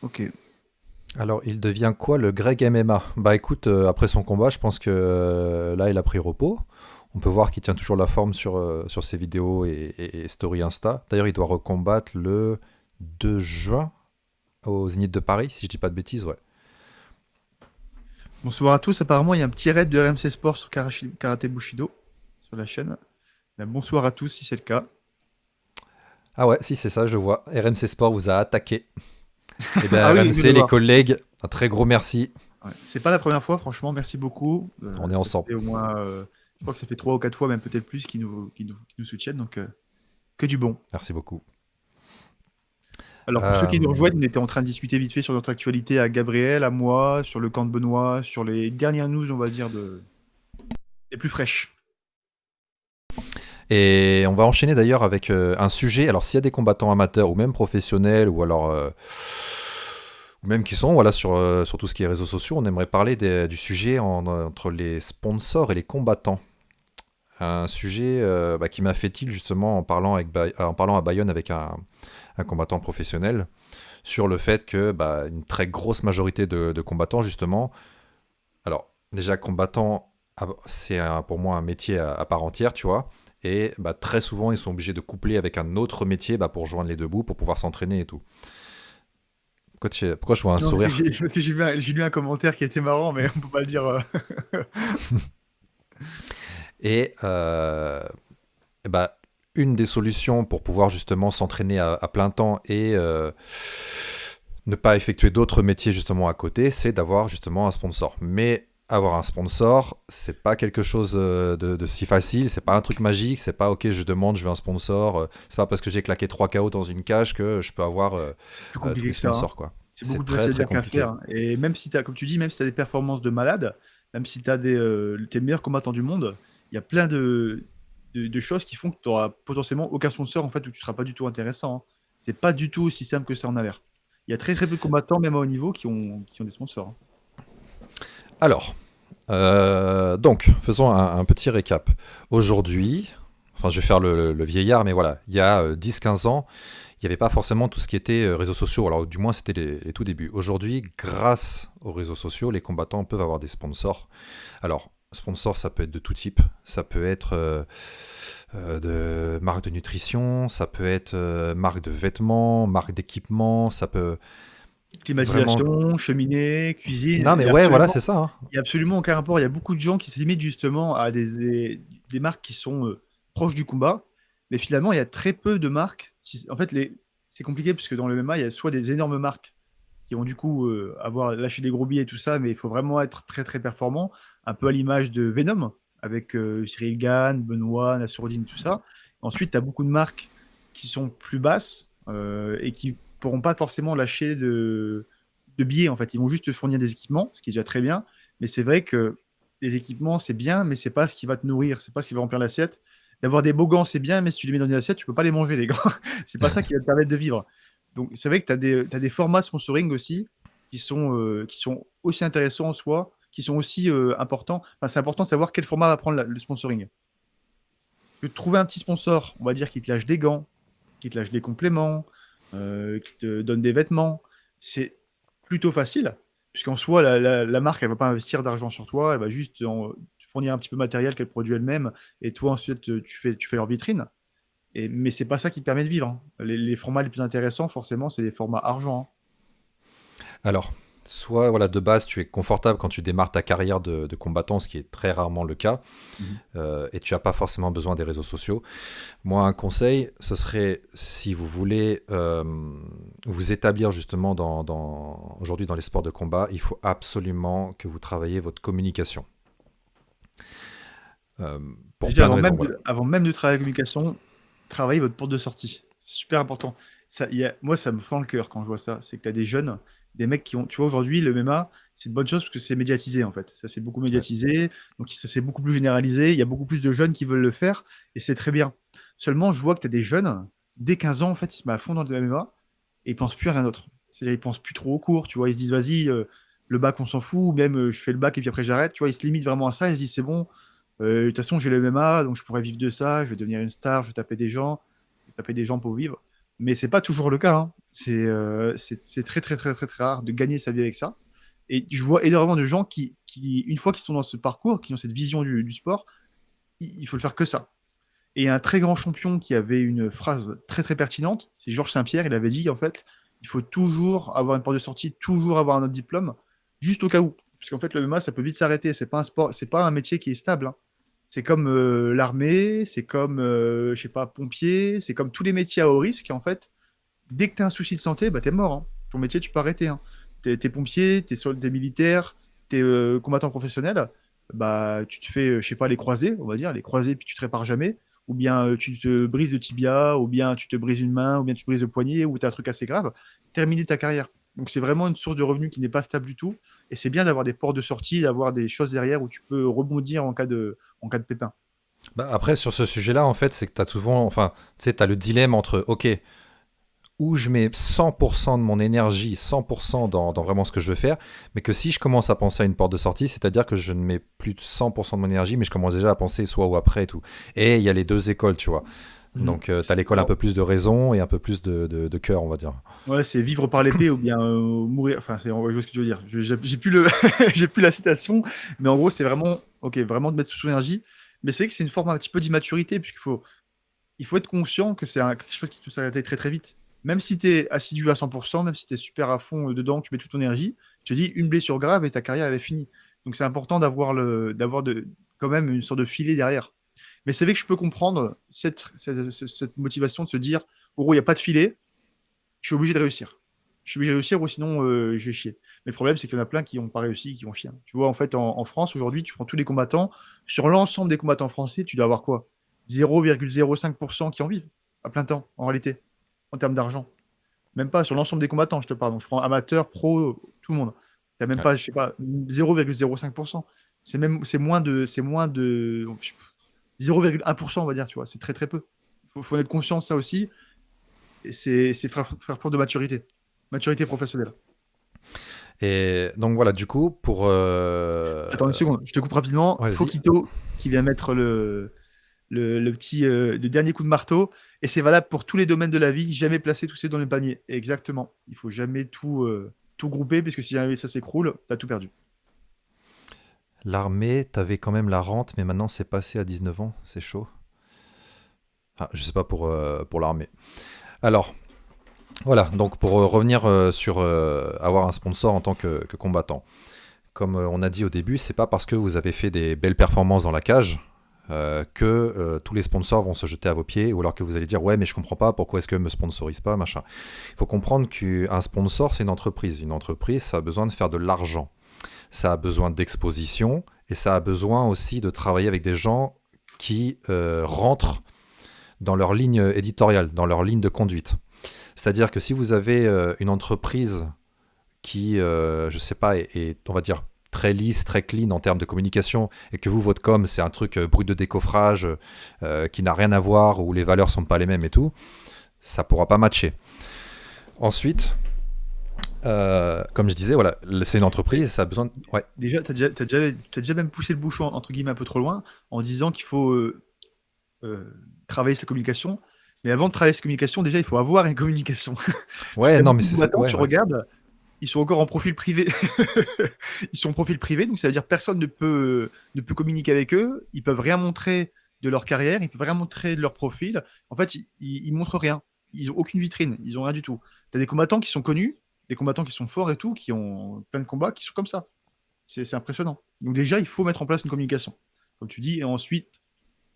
S2: Ok.
S1: Alors, il devient quoi le Greg MMA? Bah écoute, après son combat, je pense que là, il a pris repos. On peut voir qu'il tient toujours la forme sur ses vidéos et story Insta. D'ailleurs, il doit recombattre le 2 juin au Zénith de Paris, si je dis pas de bêtises, ouais.
S2: Bonsoir à tous, apparemment il y a un petit raid de RMC Sport sur Karate Bushido sur la chaîne. Bonsoir à tous si c'est le cas.
S1: Ah ouais, si c'est ça, je vois. RMC Sport vous a attaqué. Eh bien,
S2: Ah oui, je
S1: RMC,
S2: vais
S1: les
S2: voir.
S1: collègues, un très gros merci.
S2: Ouais. C'est pas la première fois, franchement, merci beaucoup.
S1: On est
S2: Ça
S1: ensemble.
S2: fait au moins, je crois que ça fait 3 ou 4 fois, même peut-être plus, qui nous soutiennent, donc que du bon.
S1: Merci beaucoup.
S2: Alors pour ceux qui nous rejoignent, on était en train de discuter vite fait sur notre actualité à Gabriel, à moi, sur le camp de Benoît, sur les dernières news, on va dire, les plus fraîches.
S1: Et on va enchaîner d'ailleurs avec un sujet. Alors, s'il y a des combattants amateurs ou même professionnels, ou alors ou même qui sont voilà sur tout ce qui est réseaux sociaux, on aimerait parler du sujet entre les sponsors et les combattants. Un sujet qui m'a fait tilt justement en parlant à Bayonne avec un combattant professionnel sur le fait que une très grosse majorité de combattants justement. Alors déjà combattant, c'est pour moi un métier à part entière, tu vois. Et très souvent, ils sont obligés de coupler avec un autre métier pour joindre les deux bouts, pour pouvoir s'entraîner et tout. Pourquoi je vois un
S2: Non,
S1: sourire?
S2: parce que j'ai lu un commentaire qui était marrant, mais on peut pas le dire.
S1: Et une des solutions pour pouvoir justement s'entraîner à plein temps et ne pas effectuer d'autres métiers justement à côté, c'est d'avoir justement un sponsor. Mais avoir un sponsor, c'est pas quelque chose de si facile, c'est pas un truc magique, c'est pas ok, je veux un sponsor, c'est pas parce que j'ai claqué 3 KO dans une cage que je peux avoir
S2: C'est plus
S1: tous
S2: compliqué
S1: les
S2: que ça, hein.
S1: sponsors, quoi.
S2: C'est beaucoup
S1: C'est
S2: plus
S1: très
S2: facile à
S1: très
S2: dire qu'à
S1: compliqué.
S2: faire, hein. Et même si comme tu dis, même si tu as des performances de malade, même si tu as t'es le meilleur combattant du monde, il y a plein de choses qui font que tu auras potentiellement aucun sponsor en fait, où tu seras pas du tout intéressant, hein. C'est pas du tout aussi simple que ça en a l'air. Il y a très très peu de combattants, même à haut niveau, qui ont des sponsors, hein.
S1: Alors, donc, faisons un petit récap. Aujourd'hui, enfin je vais faire le vieillard, mais voilà, il y a 10-15 ans, il n'y avait pas forcément tout ce qui était réseaux sociaux, alors du moins c'était les tout débuts. Aujourd'hui, grâce aux réseaux sociaux, les combattants peuvent avoir des sponsors. Alors, sponsors, ça peut être de tout type, ça peut être de marques de nutrition, ça peut être marques de vêtements, marques d'équipement, ça peut vraiment...
S2: Climatisation, cheminée, cuisine,
S1: Non mais ouais, voilà, c'est ça, hein.
S2: il y a absolument aucun rapport. Il y a beaucoup de gens qui se limitent justement à des marques qui sont proches du combat, mais finalement, il y a très peu de marques. En fait, c'est compliqué parce que dans le MMA, il y a soit des énormes marques qui vont du coup avoir lâché des gros billets et tout ça, mais il faut vraiment être très très performant, un peu à l'image de Venom avec Cyril Gane, Benoît, Nassourdine, tout ça. Ensuite, tu as beaucoup de marques qui sont plus basses et qui pourront pas forcément lâcher de billets en fait. Ils vont juste te fournir des équipements, ce qui est déjà très bien, mais c'est vrai que les équipements c'est bien, mais c'est pas ce qui va te nourrir, c'est pas ce qui va remplir l'assiette. D'avoir des beaux gants, c'est bien, mais si tu les mets dans une assiette, tu peux pas les manger, les gants. C'est pas ça qui va te permettre de vivre. Donc, c'est vrai que t'as des formats sponsoring aussi qui sont aussi intéressants en soi, qui sont aussi importants. Enfin, c'est important de savoir quel format va prendre le sponsoring. Que de trouver un petit sponsor, on va dire, qui te lâche des gants, qui te lâche des compléments, qui te donne des vêtements, c'est plutôt facile, puisqu'en soi, la marque, elle va pas investir d'argent sur toi, elle va juste te fournir un petit peu de matériel qu'elle produit elle-même, et toi, ensuite, tu fais leur vitrine. Mais c'est pas ça qui te permet de vivre, hein. Les formats les plus intéressants, forcément, c'est les formats argent, hein.
S1: Alors, soit voilà, de base, tu es confortable quand tu démarres ta carrière de combattant, ce qui est très rarement le cas,
S2: Mhm.
S1: et tu n'as pas forcément besoin des réseaux sociaux. Moi, un conseil, ce serait, si vous voulez vous établir justement aujourd'hui dans les sports de combat, il faut absolument que vous travaillez votre communication. Euh, pour
S2: Déjà,
S1: plein de raisons, voilà.
S2: avant même de travailler la communication, travaillez votre porte de sortie. C'est super important. Moi, ça me fend le cœur quand je vois ça. C'est que tu as des jeunes, des mecs qui ont. Tu vois, aujourd'hui, le MMA, c'est une bonne chose parce que c'est médiatisé, en fait. Ça, c'est beaucoup
S1: Ouais.
S2: médiatisé. Donc, ça, c'est beaucoup plus généralisé. Il y a beaucoup plus de jeunes qui veulent le faire. Et c'est très bien. Seulement, je vois que tu as des jeunes, dès 15 ans, en fait, ils se mettent à fond dans le MMA et ils pensent plus à rien d'autre. C'est-à-dire, ils pensent plus trop au cours. Tu vois, ils se disent, vas-y, le bac, on s'en fout. Ou même, je fais le bac et puis après, j'arrête. Tu vois, ils se limitent vraiment à ça. Ils se disent, c'est bon. De toute façon, j'ai le MMA, donc je pourrais vivre de ça, je vais devenir une star, je vais taper des gens pour vivre. Mais c'est pas toujours le cas, hein. C'est très, très, très, très, très rare de gagner sa vie avec ça. Et je vois énormément de gens une fois qu'ils sont dans ce parcours, qui ont cette vision du sport, il faut le faire que ça. Et il y a un très grand champion qui avait une phrase très, très pertinente, c'est Georges Saint-Pierre, il avait dit, en fait, il faut toujours avoir une porte de sortie, toujours avoir un autre diplôme, juste au cas où. Parce qu'en fait, le MMA, ça peut vite s'arrêter. C'est pas un sport, c'est pas un métier qui est stable, hein. C'est comme l'armée, c'est comme, je sais pas, pompier, c'est comme tous les métiers à haut risque. En fait, dès que tu as un souci de santé, bah, tu es mort, hein. Ton métier, tu peux arrêter, hein. T'es pompier, t'es militaire, t'es combattant professionnel, bah, tu te fais, je sais pas, les croisés, on va dire, les croisés, puis tu te répares jamais. Ou bien tu te brises le tibia, ou bien tu te brises une main, ou bien tu te brises le poignet, ou tu as un truc assez grave. Terminer ta carrière. Donc c'est vraiment une source de revenus qui n'est pas stable du tout. Et c'est bien d'avoir des ports de sortie, d'avoir des choses derrière où tu peux rebondir en cas de pépin.
S1: Bah, après, sur ce sujet-là, en fait, c'est que tu as souvent, enfin, tu sais, tu as le dilemme entre, ok, où je mets 100% de mon énergie, 100% dans vraiment ce que je veux faire, mais que si je commence à penser à une porte de sortie, c'est-à-dire que je ne mets plus de 100% de mon énergie, mais je commence déjà à penser soit ou après et tout. Et il y a les deux écoles, tu vois.
S2: Mhm.
S1: Donc, tu as l'école un peu plus de raison et un peu plus de cœur, on va dire.
S2: Ouais, c'est vivre par l'épée ou bien mourir. Enfin, je vois ce que tu veux dire. J'ai plus le, j'ai plus la citation, mais en gros, c'est vraiment, ok, vraiment de mettre sous son énergie. Mais c'est vrai que c'est une forme un petit peu d'immaturité, il faut être conscient que c'est quelque chose qui peut s'arrêter très très vite. Même si tu es assidu à 100%, même si tu es super à fond dedans, tu mets toute ton énergie, tu te dis une blessure grave et ta carrière elle est finie. Donc c'est important quand même une sorte de filet derrière. Mais c'est vrai que je peux comprendre cette motivation de se dire, en gros, il n'y a pas de filet, je suis obligé de réussir. Je suis obligé de réussir ou sinon je vais chier. Mais le problème, c'est qu'il y en a plein qui n'ont pas réussi, qui ont chié. Tu vois, en fait, en France, aujourd'hui, tu prends tous les combattants, sur l'ensemble des combattants français, tu dois avoir quoi? 0,05% qui en vivent à plein temps, en réalité, en termes d'argent. Même pas sur l'ensemble des combattants, je te parle. Donc, je prends amateur, pro, tout le monde. Tu n'as même
S1: Ouais.
S2: pas, je sais pas, 0,05%. C'est moins de 0,1%, on va dire, tu vois. C'est très, très peu. Faut en être conscient de ça aussi. Et c'est faire preuve de maturité. Maturité professionnelle.
S1: Et donc voilà, du coup, pour...
S2: Attends une seconde, je te coupe rapidement.
S1: Ouais, vas-y.
S2: Fokito qui vient mettre le dernier coup de marteau. Et c'est valable pour tous les domaines de la vie. Jamais placer tous ces dans le panier. Exactement. Il faut jamais tout grouper, puisque si jamais ça s'écroule, t'as tout perdu.
S1: L'armée, t'avais quand même la rente, mais maintenant c'est passé à 19 ans, c'est chaud. Enfin, je sais pas pour l'armée. Alors, voilà, donc pour revenir sur avoir un sponsor en tant que combattant. Comme on a dit au début, c'est pas parce que vous avez fait des belles performances dans la cage que tous les sponsors vont se jeter à vos pieds, ou alors que vous allez dire ouais mais je comprends pas pourquoi est-ce que me sponsorise pas, machin. Il faut comprendre qu'un sponsor c'est une entreprise. Une entreprise ça a besoin de faire de l'argent, ça a besoin d'exposition et ça a besoin aussi de travailler avec des gens qui rentrent dans leur ligne éditoriale, dans leur ligne de conduite. C'est-à-dire que si vous avez une entreprise qui, je sais pas, on va dire, très lisse, très clean en termes de communication, et que vous, votre com, c'est un truc brut de décoffrage qui n'a rien à voir, où les valeurs sont pas les mêmes et tout, ça pourra pas matcher. Ensuite, comme je disais, voilà, c'est une entreprise, ça a besoin de... Ouais,
S2: Déjà, t'as déjà même poussé le bouchon, entre guillemets, un peu trop loin, en disant qu'il faut travailler sa communication. Mais avant de travailler sa communication, déjà, il faut avoir une communication. Parce qu'il
S1: ouais,
S2: y a
S1: non,
S2: beaucoup
S1: mais
S2: de
S1: c'est...
S2: combattants,
S1: Ouais,
S2: tu
S1: ouais.
S2: regardes, ils sont encore en profil privé. Ils sont en profil privé, donc ça veut dire que personne ne peut communiquer avec eux. Ils peuvent rien montrer de leur carrière, ils peuvent rien montrer de leur profil. En fait, ils montrent rien. Ils ont aucune vitrine, ils ont rien du tout. Tu as des combattants qui sont connus, des combattants qui sont forts et tout, qui ont plein de combats, qui sont comme ça. C'est impressionnant. Donc déjà, il faut mettre en place une communication, comme tu dis, et ensuite,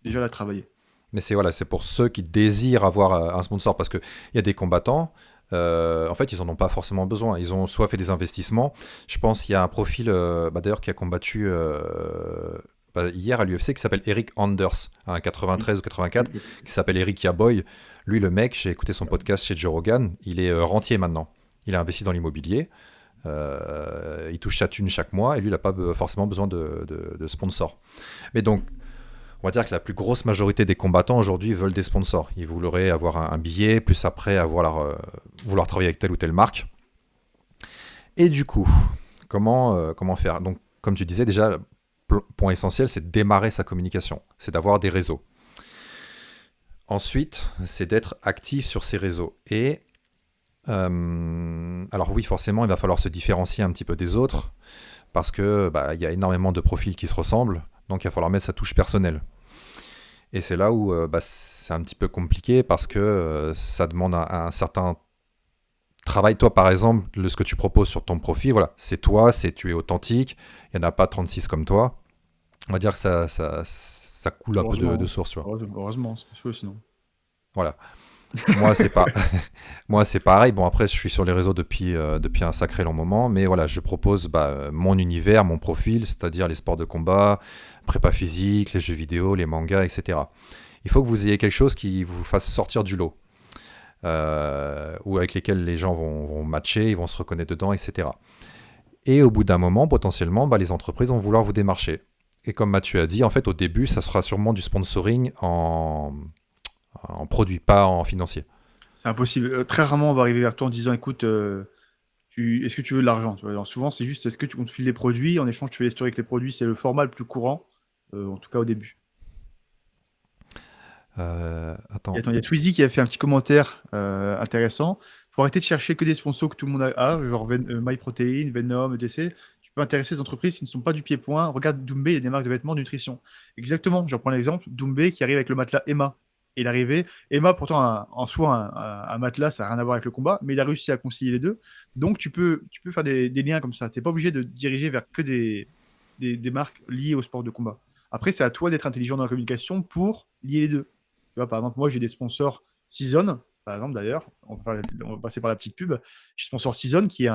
S2: déjà la travailler.
S1: Mais c'est voilà, c'est pour ceux qui désirent avoir un sponsor, parce qu'il y a des combattants, en fait, ils en ont pas forcément besoin. Ils ont soit fait des investissements. Je pense qu'il y a un profil, d'ailleurs, qui a combattu hier à l'UFC, qui s'appelle Eric Anders, un 93 ou 84, qui s'appelle Eric Yaboy. Lui, le mec, j'ai écouté son podcast chez Joe Rogan, il est rentier maintenant. Il a investi dans l'immobilier. Il touche sa thune chaque mois et lui, il n'a pas forcément besoin de sponsors. Mais donc, on va dire que la plus grosse majorité des combattants aujourd'hui veulent des sponsors. Ils voudraient avoir un billet, plus après vouloir travailler avec telle ou telle marque. Et du coup, comment faire? Donc, comme tu disais déjà, le point essentiel, c'est de démarrer sa communication. C'est d'avoir des réseaux. Ensuite, c'est d'être actif sur ces réseaux. Et alors oui, forcément, il va falloir se différencier un petit peu des autres parce que y a énormément de profils qui se ressemblent. Donc, il va falloir mettre sa touche personnelle. Et c'est là où c'est un petit peu compliqué parce que ça demande un certain travail. Toi, par exemple, ce que tu proposes sur ton profil, voilà, c'est toi, tu es authentique. Il n'y en a pas 36 comme toi. On va dire que ça coule un peu de
S2: Heureusement,
S1: source, tu vois.
S2: heureusement, c'est sûr, sinon.
S1: Voilà. Moi, c'est pas. Moi, c'est pareil. Bon, après, je suis sur les réseaux depuis un sacré long moment, mais voilà, je propose mon univers, mon profil, c'est-à-dire les sports de combat, prépa physique, les jeux vidéo, les mangas, etc. Il faut que vous ayez quelque chose qui vous fasse sortir du lot, ou avec lesquels les gens vont matcher, ils vont se reconnaître dedans, etc. Et au bout d'un moment, potentiellement, les entreprises vont vouloir vous démarcher. Et comme Mathieu a dit, en fait, au début, ça sera sûrement du sponsoring en produit, pas en financier.
S2: C'est impossible. Très rarement, on va arriver vers toi en disant, écoute, est-ce que tu veux de l'argent? Tu vois, alors souvent, c'est juste, est-ce que on te file des produits? En échange, tu fais les stories avec les produits. C'est le format le plus courant, en tout cas au début. Et
S1: Attends.
S2: attends, il y a Twizy qui a fait un petit commentaire intéressant. Faut arrêter de chercher que des sponsors que tout le monde a, genre MyProtein, Venom, ETC. Tu peux intéresser des entreprises qui ne sont pas du pied-point. Regarde Doumbé, il y a des marques de vêtements de nutrition. Exactement, je reprends l'exemple. Doumbé qui arrive avec le matelas Emma. Il est arrivé. Emma, pourtant, en soi, un matelas, ça n'a rien à voir avec le combat, mais il a réussi à concilier les deux. Donc, tu peux faire des liens comme ça. Tu n'es pas obligé de diriger vers que des marques liées au sport de combat. Après, c'est à toi d'être intelligent dans la communication pour lier les deux. Tu vois, par exemple, moi, j'ai des sponsors Season, par exemple, d'ailleurs. On va passer par la petite pub. J'ai sponsor Season, qui est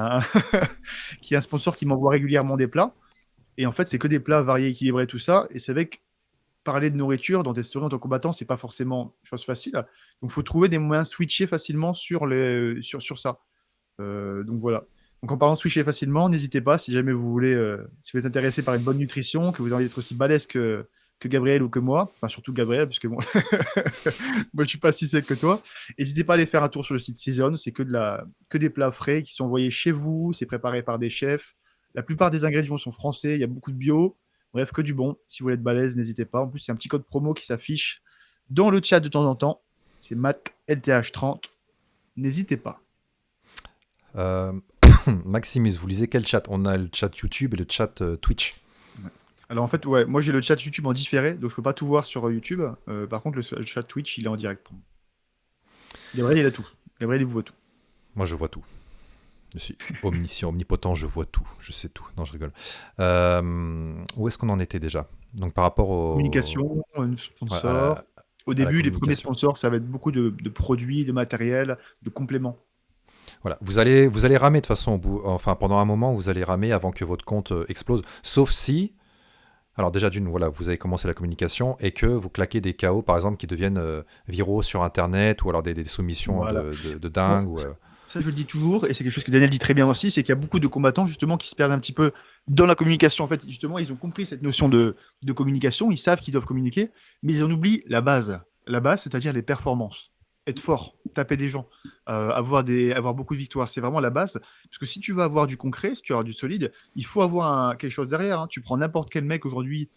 S2: qui est un sponsor qui m'envoie régulièrement des plats. Et en fait, c'est que des plats variés, équilibrés, tout ça. Et c'est avec parler de nourriture dans tes stories en tant que combattant, c'est pas forcément chose facile. Donc, il faut trouver des moyens de switcher facilement sur ça. Donc, voilà. Donc, en parlant de switcher facilement, n'hésitez pas, si jamais vous voulez, si vous êtes intéressé par une bonne nutrition, que vous avez envie d'être aussi balèze que Gabriel ou que moi, enfin surtout Gabriel, parce que bon, moi je suis pas si sec que toi. N'hésitez pas à aller faire un tour sur le site Season, c'est que des plats frais qui sont envoyés chez vous, c'est préparé par des chefs. La plupart des ingrédients sont français, il y a beaucoup de bio. Bref, que du bon. Si vous voulez être balèze, n'hésitez pas. En plus, c'est un petit code promo qui s'affiche dans le chat de temps en temps. C'est MattLTH30. N'hésitez pas.
S1: Euh, Maximus, vous lisez quel chat? On a le chat YouTube et le chat Twitch.
S2: Alors en fait, ouais, moi j'ai le chat YouTube en différé, donc je peux pas tout voir sur YouTube. Par contre, le chat Twitch, il est en direct pour moi. Gabriel, il a tout. Gabriel, il vous voit tout.
S1: Moi, je vois tout. Je suis omniscient, omnipotent, je vois tout, je sais tout. Non, je rigole. Où est-ce qu'on en était déjà? Donc par rapport
S2: Communication,
S1: ouais,
S2: sponsor. Au
S1: à la
S2: début, les premiers
S1: communication.
S2: sponsors, ça va être beaucoup de produits, de matériel, de compléments.
S1: Voilà, vous allez ramer de toute façon, enfin pendant un moment, vous allez ramer avant que votre compte explose, sauf si, alors déjà d'une, voilà, vous avez commencé la communication et que vous claquez des KO par exemple qui deviennent viraux sur Internet ou alors des soumissions
S2: Voilà.
S1: de
S2: Moi,
S1: dingue.
S2: ça, je le dis toujours, et c'est quelque chose que Daniel dit très bien aussi, c'est qu'il y a beaucoup de combattants justement qui se perdent un petit peu dans la communication. En fait, justement, ils ont compris cette notion de communication, ils savent qu'ils doivent communiquer, mais ils en oublient la base. La base, c'est-à-dire les performances. Être fort, taper des gens, avoir beaucoup de victoires, c'est vraiment la base. Parce que si tu veux avoir du concret, si tu veux avoir du solide, il faut avoir quelque chose derrière, hein. Tu prends n'importe quel mec aujourd'hui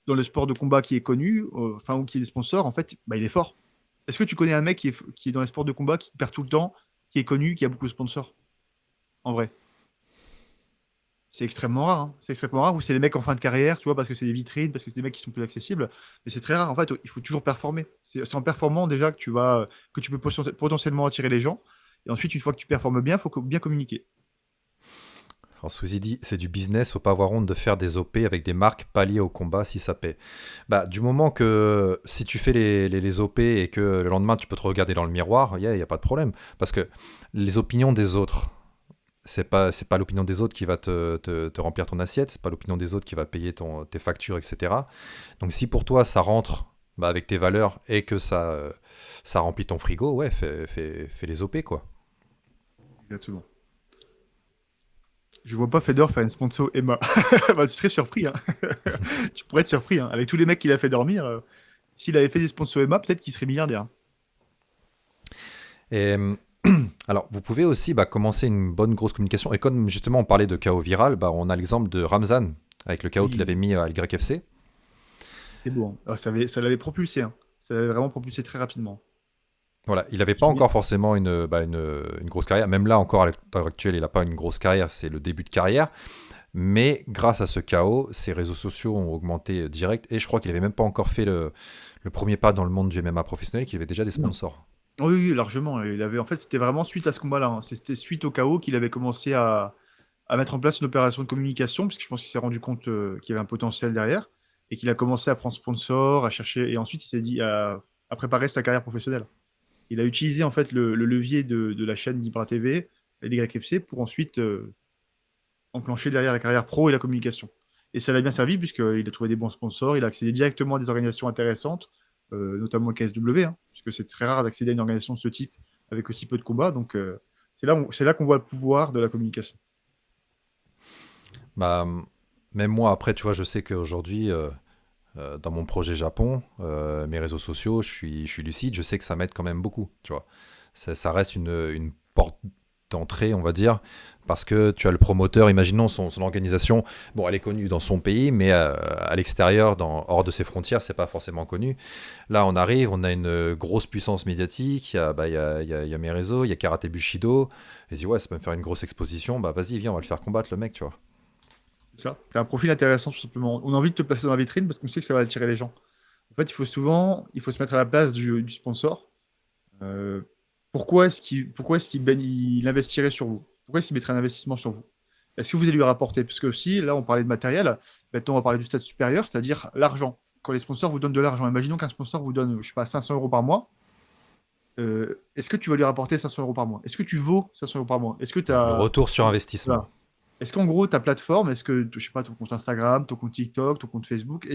S2: dans le sport de combat qui est connu, enfin, ou qui est des sponsors, en fait, bah, il est fort. Est-ce que tu connais un mec qui est dans les sports de combat, qui perd tout le temps, qui est connu, qui a beaucoup de sponsors? En vrai, c'est extrêmement rare, hein. C'est extrêmement rare, ou c'est les mecs en fin de carrière, tu vois, parce que c'est des vitrines, parce que c'est des mecs qui sont plus accessibles. Mais c'est très rare. En fait, il faut toujours performer. C'est en performant déjà que tu peux potentiellement attirer les gens. Et ensuite, une fois que tu performes bien, il faut bien communiquer.
S1: Alors Squeezie dit, c'est du business, faut pas avoir honte de faire des OP avec des marques pas liées au combat si ça paie. Bah, du moment que si tu fais les OP et que le lendemain tu peux te regarder dans le miroir, y a pas de problème. Parce que les opinions des autres, c'est pas l'opinion des autres qui va te remplir ton assiette, c'est pas l'opinion des autres qui va payer tes factures, etc. Donc si pour toi ça rentre bah, avec tes valeurs et que ça remplit ton frigo, ouais, fais les OP quoi.
S2: Exactement. Je vois pas Fedor faire une sponsor Emma. Bah, tu serais surpris, hein. Tu pourrais être surpris, hein. Avec tous les mecs qu'il a fait dormir, s'il avait fait des sponsors Emma, peut-être qu'il serait milliardaire.
S1: Et alors, vous pouvez aussi bah, commencer une bonne grosse communication. Et comme justement on parlait de chaos viral, bah, on a l'exemple de Ramzan avec le chaos qu'il
S2: Oui,
S1: avait mis à l'YFC.
S2: c'est beau, hein. Ah, ça l'avait propulsé, hein. Ça l'avait vraiment propulsé très rapidement.
S1: Voilà, il n'avait
S2: Je
S1: pas
S2: me souviens.
S1: encore forcément une grosse carrière. Même là, encore à l'heure actuelle, il n'a pas une grosse carrière, c'est le début de carrière. Mais grâce à ce chaos, ses réseaux sociaux ont augmenté direct. Et je crois qu'il n'avait même pas encore fait le premier pas dans le monde du MMA professionnel, qu'il avait déjà des
S2: Non.
S1: sponsors.
S2: Oui, oui, largement. Il avait, en fait, c'était vraiment suite à ce combat-là, hein. C'était suite au chaos qu'il avait commencé à mettre en place une opération de communication, parce que je pense qu'il s'est rendu compte qu'il y avait un potentiel derrière, et qu'il a commencé à prendre sponsor, à chercher, et ensuite il s'est dit à préparer sa carrière professionnelle. Il a utilisé en fait le levier de la chaîne Libra TV, l'YFC, pour ensuite enclencher derrière la carrière pro et la communication. Et ça l'a bien servi puisqu'il a trouvé des bons sponsors, il a accédé directement à des organisations intéressantes, notamment le KSW, hein, puisque c'est très rare d'accéder à une organisation de ce type avec aussi peu de combats. Donc c'est là qu'on voit le pouvoir de la communication.
S1: Bah, même moi, après, tu vois, je sais qu'aujourd'hui, dans mon projet Japon, mes réseaux sociaux, je suis lucide, je sais que ça m'aide quand même beaucoup, tu vois. Ça reste une porte d'entrée, on va dire, parce que tu as le promoteur, imaginons son organisation, bon, elle est connue dans son pays, mais à l'extérieur, hors de ses frontières, c'est pas forcément connu. Là, on arrive, on a une grosse puissance médiatique, il y a mes réseaux, il y a Karate Bushido, et je dis, ouais, ça peut me faire une grosse exposition, bah vas-y, viens, on va le faire combattre, le mec, tu vois.
S2: C'est ça. Tu as un profil intéressant, tout simplement. On a envie de te placer dans la vitrine parce qu'on sait que ça va attirer les gens. En fait, il faut se mettre à la place du sponsor. Euh, pourquoi est-ce il investirait sur vous? Pourquoi est-ce qu'il mettrait un investissement sur vous? Est-ce que vous allez lui rapporter? Parce que si, là, on parlait de matériel, maintenant, on va parler du stade supérieur, c'est-à-dire l'argent. Quand les sponsors vous donnent de l'argent, imaginons qu'un sponsor vous donne, je sais pas, 500 euros par mois. Est-ce que tu vas lui rapporter 500 euros par mois? Est-ce que tu vaux 500 euros par mois? Est-ce que tu
S1: Le
S2: as...
S1: retour sur investissement.
S2: Est-ce qu'en gros, ta plateforme, est-ce que, je sais pas, ton compte Instagram, ton compte TikTok, ton compte Facebook,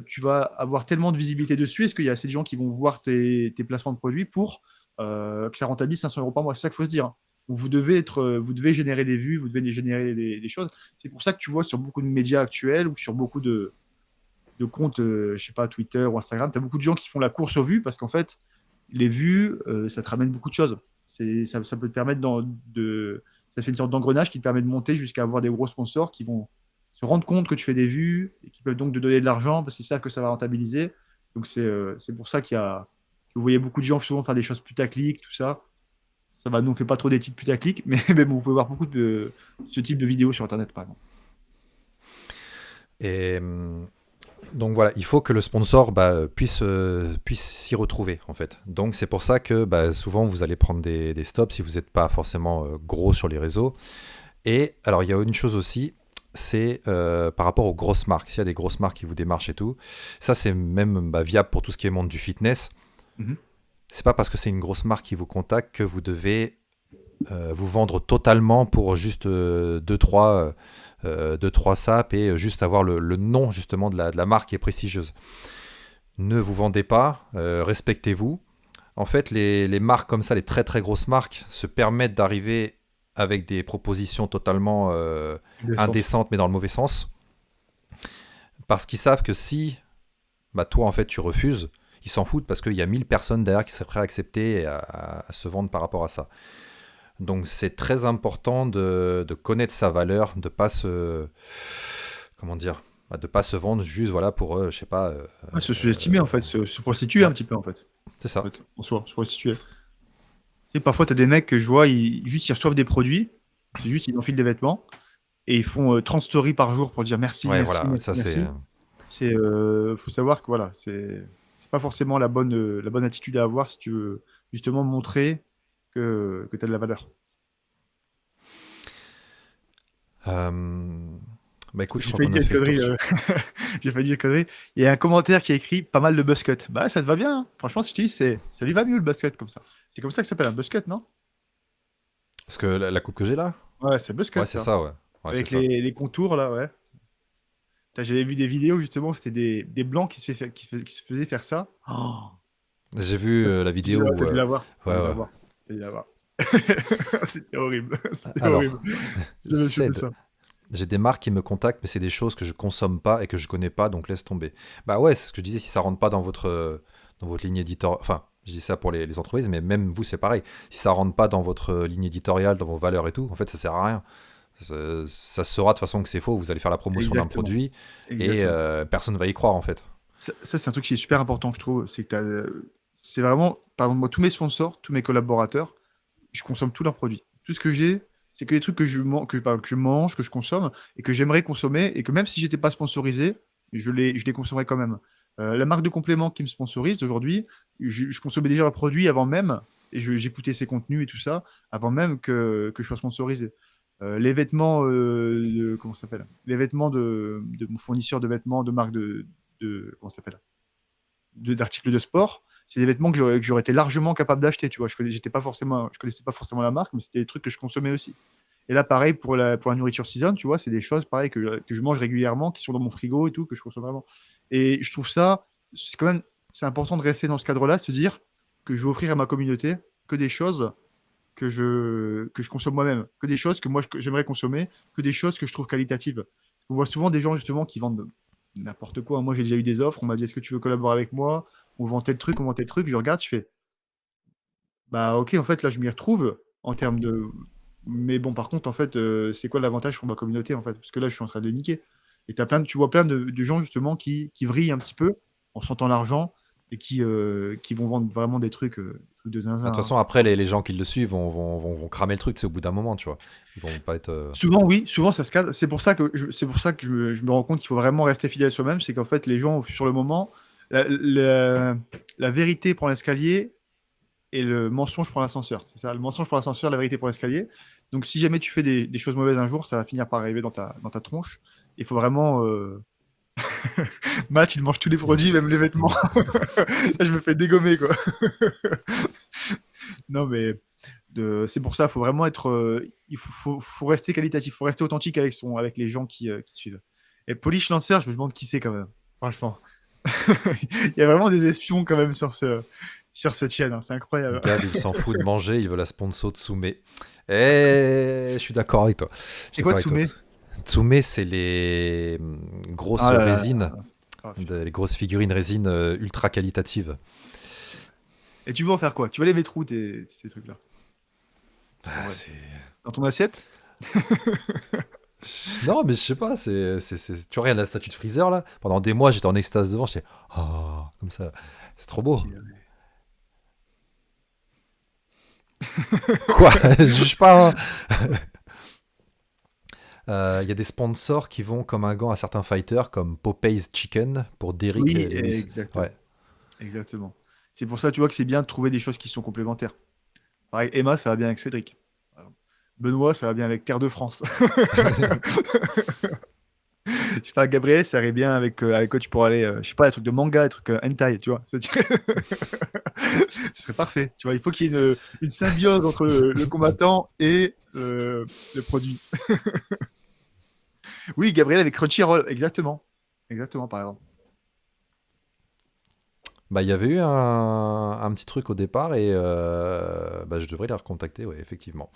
S2: tu vas avoir tellement de visibilité dessus? Est-ce qu'il y a assez de gens qui vont voir tes placements de produits pour que ça rentabilise 500 euros par mois? C'est ça qu'il faut se dire, hein. Vous devez générer des vues, vous devez générer des choses. C'est pour ça que tu vois sur beaucoup de médias actuels ou sur beaucoup de comptes, je sais pas, Twitter ou Instagram, tu as beaucoup de gens qui font la course aux vues parce qu'en fait, les vues, ça te ramène beaucoup de choses. Ça peut te permettre ça fait une sorte d'engrenage qui te permet de monter jusqu'à avoir des gros sponsors qui vont se rendre compte que tu fais des vues et qui peuvent donc te donner de l'argent parce qu'ils savent que ça va rentabiliser. Donc c'est pour ça que vous voyez beaucoup de gens souvent faire des choses putaclic, tout ça. Ça va, nous on fait pas trop des titres putaclic, mais bon, vous pouvez voir beaucoup de ce type de vidéos sur Internet par exemple.
S1: Et donc voilà, il faut que le sponsor puisse s'y retrouver en fait. Donc c'est pour ça que souvent vous allez prendre des stops si vous n'êtes pas forcément gros sur les réseaux. Et alors il y a une chose aussi, c'est par rapport aux grosses marques. S'il y a des grosses marques qui vous démarchent et tout, ça c'est même viable pour tout ce qui est monde du fitness.
S2: Mhm.
S1: C'est pas parce que c'est une grosse marque qui vous contacte que vous devez vous vendre totalement pour juste 2-3 SAP et juste avoir le nom justement de la marque qui est prestigieuse. Ne vous vendez pas, respectez-vous. En fait, les marques comme ça, les très très grosses marques, se permettent d'arriver avec des propositions totalement
S2: Descente.
S1: indécentes, mais dans le mauvais sens. Parce qu'ils savent que si toi, en fait, tu refuses, ils s'en foutent parce qu'il y a 1000 personnes derrière qui seraient prêtes à accepter et à se vendre par rapport à ça. Donc c'est très important de connaître sa valeur, de pas se comment dire, de pas se vendre juste voilà pour je sais pas
S2: Ouais, se sous-estimer en fait, se prostituer
S1: ouais,
S2: un petit peu en fait.
S1: c'est ça.
S2: En soi, se prostituer. Tu sais, parfois, tu as des mecs que je vois, ils reçoivent des produits, c'est juste, ils enfilent des vêtements, et ils font 30 stories par jour pour dire merci,
S1: Ouais,
S2: merci,
S1: voilà,
S2: merci,
S1: ça c'est
S2: merci. Faut savoir que voilà, c'est pas forcément la bonne attitude à avoir si tu veux justement montrer que tu as de la valeur.
S1: euh, écoute, je
S2: J'ai
S1: crois
S2: failli
S1: qu'on a
S2: dire une
S1: fait le tour
S2: connerie.
S1: dessus.
S2: J'ai failli dire une connerie. Il y a un commentaire qui a écrit pas mal de buzzcut. Bah, ça te va bien, hein. Franchement, si je te dis, ça lui va mieux le buzzcut comme ça. C'est comme ça que ça s'appelle un buzzcut, non?
S1: Parce que la coupe que j'ai là,
S2: Ouais, c'est buzzcut,
S1: ouais, c'est
S2: ça.
S1: ça, ouais. Ouais, c'est
S2: Avec
S1: ça.
S2: les contours, là, ouais. J'avais vu des vidéos, justement, c'était des blancs qui se faisaient faire ça. Oh,
S1: J'ai vu la vidéo où
S2: t'as dû la voir. T'as
S1: ouais,
S2: dû la
S1: ouais.
S2: voir. T'as dû la voir. C'était horrible. C'était horrible.
S1: Alors,
S2: Je me suis fait
S1: cède.
S2: ça.
S1: J'ai des marques qui me contactent, mais c'est des choses que je consomme pas et que je connais pas, donc laisse tomber. Bah ouais, c'est ce que je disais, si ça rentre pas dans votre ligne éditoriale, enfin, je dis ça pour les entreprises, mais même vous, c'est pareil. Si ça rentre pas dans votre ligne éditoriale, dans vos valeurs et tout, en fait, ça sert à rien. Ça se saura de toute façon que c'est faux. Vous allez faire la promotion d'un
S2: Exactement.
S1: produit et
S2: Exactement.
S1: personne va y croire, en fait.
S2: Ça, c'est un truc qui est super important, je trouve. C'est vraiment, par exemple, moi, tous mes sponsors, tous mes collaborateurs, je consomme tous leurs produits. Tout ce que j'ai, c'est que des trucs que je mange, que je consomme et que j'aimerais consommer et que même si j'étais pas sponsorisé, je les consommerais quand même. La marque de compléments qui me sponsorise aujourd'hui, je consommais déjà leurs produits avant même et j'écoutais ses contenus et tout ça avant même que je sois sponsorisé. Les vêtements, comment ça s'appelle? Les vêtements de mon fournisseur de vêtements de marque comment ça s'appelle? D'articles de sport, c'est des vêtements que j'aurais été largement capable d'acheter, tu vois. Je connaissais pas forcément la marque, mais c'était des trucs que je consommais aussi. Et là, pareil, pour la nourriture season, tu vois, c'est des choses, pareil, que je mange régulièrement, qui sont dans mon frigo et tout, que je consomme vraiment. Et je trouve ça, c'est quand même, c'est important de rester dans ce cadre-là, de se dire que je vais offrir à ma communauté que des choses que je consomme moi-même, que des choses que moi j'aimerais consommer, que des choses que je trouve qualitatives. On voit souvent des gens justement qui vendent n'importe quoi. Moi j'ai déjà eu des offres, on m'a dit est-ce que tu veux collaborer avec moi? On vend tel truc, on vend tel truc, je regarde, je fais bah ok, en fait là je m'y retrouve en termes de. Mais bon, par contre, en fait, c'est quoi l'avantage pour ma communauté en fait? Parce que là je suis en train de niquer. Et tu vois plein de gens justement qui vrillent un petit peu en sentant l'argent et qui vont vendre vraiment des trucs de
S1: De
S2: zinzin,
S1: toute
S2: hein.
S1: façon, après, les gens qui le suivent vont cramer le truc, c'est au bout d'un moment, tu vois. Ils vont pas être.
S2: Souvent, oui, souvent ça se cadre. C'est pour ça que je me rends compte qu'il faut vraiment rester fidèle à soi-même. C'est qu'en fait, les gens, sur le moment, la vérité prend l'escalier et le mensonge prend l'ascenseur. C'est ça, le mensonge prend l'ascenseur, la vérité prend l'escalier. Donc, si jamais tu fais des choses mauvaises un jour, ça va finir par arriver dans ta tronche. Il faut vraiment. Matt, il mange tous les produits, même les vêtements. Là, je me fais dégommer, quoi. Non, mais c'est pour ça, il faut vraiment être. Faut rester qualitatif, il faut rester authentique avec les gens qui suivent. Et Polish Lancer, je me demande qui c'est quand même. Franchement. Il y a vraiment des espions quand même sur cette chaîne, hein. C'est incroyable.
S1: Gab, il s'en fout de manger, il veut la sponsor Tsume. Je suis d'accord avec toi. Je suis
S2: C'est quoi
S1: d'accord avec
S2: Tsume?
S1: toi. Tsume, c'est les grosses
S2: Ah là là
S1: résines,
S2: là.
S1: les grosses figurines résines ultra qualitatives.
S2: Et tu veux en faire quoi? Tu vas les mettre où ces trucs-là?
S1: Ah,
S2: Ouais.
S1: c'est...
S2: Dans ton assiette?
S1: Non, mais je sais pas, tu regardes la statue de Freezer là. Pendant des mois, j'étais en extase devant, j'étais oh, comme ça. C'est trop beau. Quoi? Je juge pas, hein. Il y a des sponsors qui vont comme un gant à certains fighters, comme Popeyes Chicken pour Derrick
S2: Oui,
S1: Lewis.
S2: exactement.
S1: Ouais.
S2: Exactement. C'est pour ça, tu vois, que c'est bien de trouver des choses qui sont complémentaires. Pareil, Emma, ça va bien avec Cédric. Benoît, ça va bien avec Terre de France. Je sais pas, Gabriel, ça irait bien avec quoi tu pourrais aller, je sais pas, des trucs de manga, des trucs hentai, tu vois. Ce serait parfait. Tu vois, il faut qu'il y ait une symbiose entre le combattant et le produit. Oui, Gabriel avec Crunchyroll, exactement. Exactement, par exemple.
S1: Bah, il y avait eu un petit truc au départ et je devrais les recontacter, ouais, effectivement.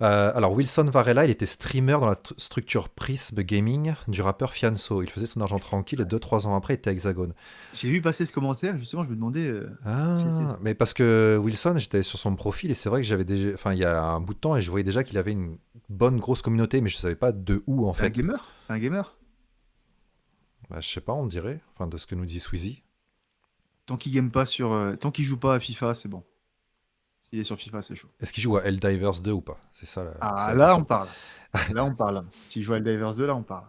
S1: Alors, Wilson Varela, il était streamer dans la structure Prism Gaming du rappeur Fianso. Il faisait son argent tranquille et 2-3 ans après, il était à Hexagone.
S2: J'ai vu passer ce commentaire, justement, je me demandais.
S1: Mais parce que Wilson, j'étais sur son profil et c'est vrai que j'avais déjà. Enfin, il y a un bout de temps et je voyais déjà qu'il avait une bonne grosse communauté, mais je savais pas de où en
S2: C'est un
S1: fait.
S2: gamer? C'est un gamer?
S1: Bah, je sais pas, on dirait. Enfin, de ce que nous dit Sweezy.
S2: Tant qu'il game pas tant qu'il joue pas à FIFA, c'est bon. S'il est sur FIFA, c'est chaud.
S1: Est-ce qu'il joue à Helldivers 2 ou pas? C'est ça
S2: Ah,
S1: la
S2: là,
S1: question.
S2: on parle. Là, on parle. S'il joue à Divers 2, là, on parle.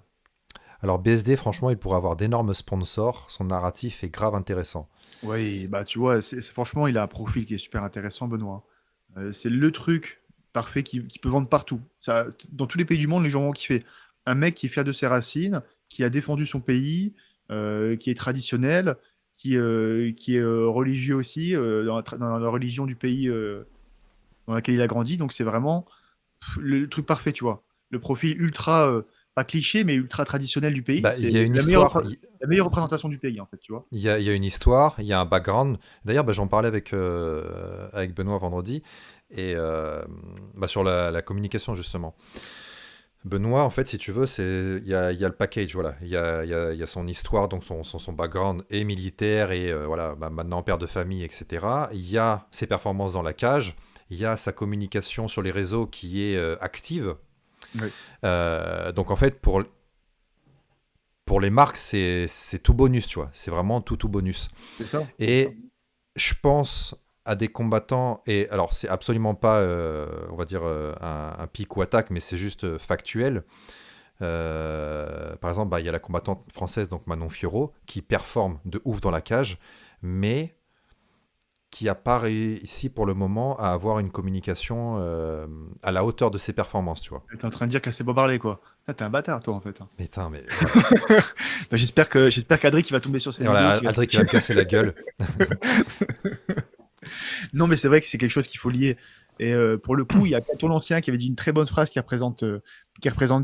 S1: Alors, BSD, franchement, il pourrait avoir d'énormes sponsors. Son narratif est grave intéressant.
S2: Oui, bah tu vois, franchement, il a un profil qui est super intéressant, Benoît. C'est le truc parfait qui peut vendre partout. Ça, dans tous les pays du monde, les gens vont kiffer. Un mec qui est fier de ses racines, qui a défendu son pays, qui est traditionnel, qui est religieux aussi, dans la religion du pays dans laquelle il a grandi. Donc c'est vraiment le truc parfait, tu vois. Le profil ultra, pas cliché, mais ultra traditionnel du pays.
S1: Bah, il
S2: C'est
S1: y a une
S2: la meilleure,
S1: histoire.
S2: la meilleure représentation du pays, en fait, tu vois.
S1: Il y a une histoire, il y a un background. D'ailleurs, j'en parlais avec Benoît vendredi, et sur la communication, justement. Benoît, en fait, si tu veux, il y a le package, voilà. Il y a son histoire, donc son background est militaire, et voilà, maintenant père de famille, etc. Il y a ses performances dans la cage, il y a sa communication sur les réseaux qui est active.
S2: Oui.
S1: Donc, en fait, pour les marques, c'est tout bonus, tu vois. C'est vraiment tout bonus.
S2: C'est ça.
S1: Et je pense à des combattants, et alors c'est absolument pas, on va dire, un pic ou attaque, mais c'est juste factuel. Par exemple, il y a la combattante française, donc Manon Fiorot, qui performe de ouf dans la cage, mais qui n'a pas réussi pour le moment à avoir une communication à la hauteur de ses performances, tu vois.
S2: T'es en train de dire qu'elle sait pas parler, quoi. Ça, t'es un bâtard, toi, en fait.
S1: Mais putain, mais...
S2: Bah, j'espère qu'Adric, il va tomber sur cette
S1: voilà,
S2: vidéo.
S1: Aldric, il va me casser la gueule.
S2: Non, mais c'est vrai que c'est quelque chose qu'il faut lier. Et pour le coup, il y a Caton l'Ancien qui avait dit une très bonne phrase qui représente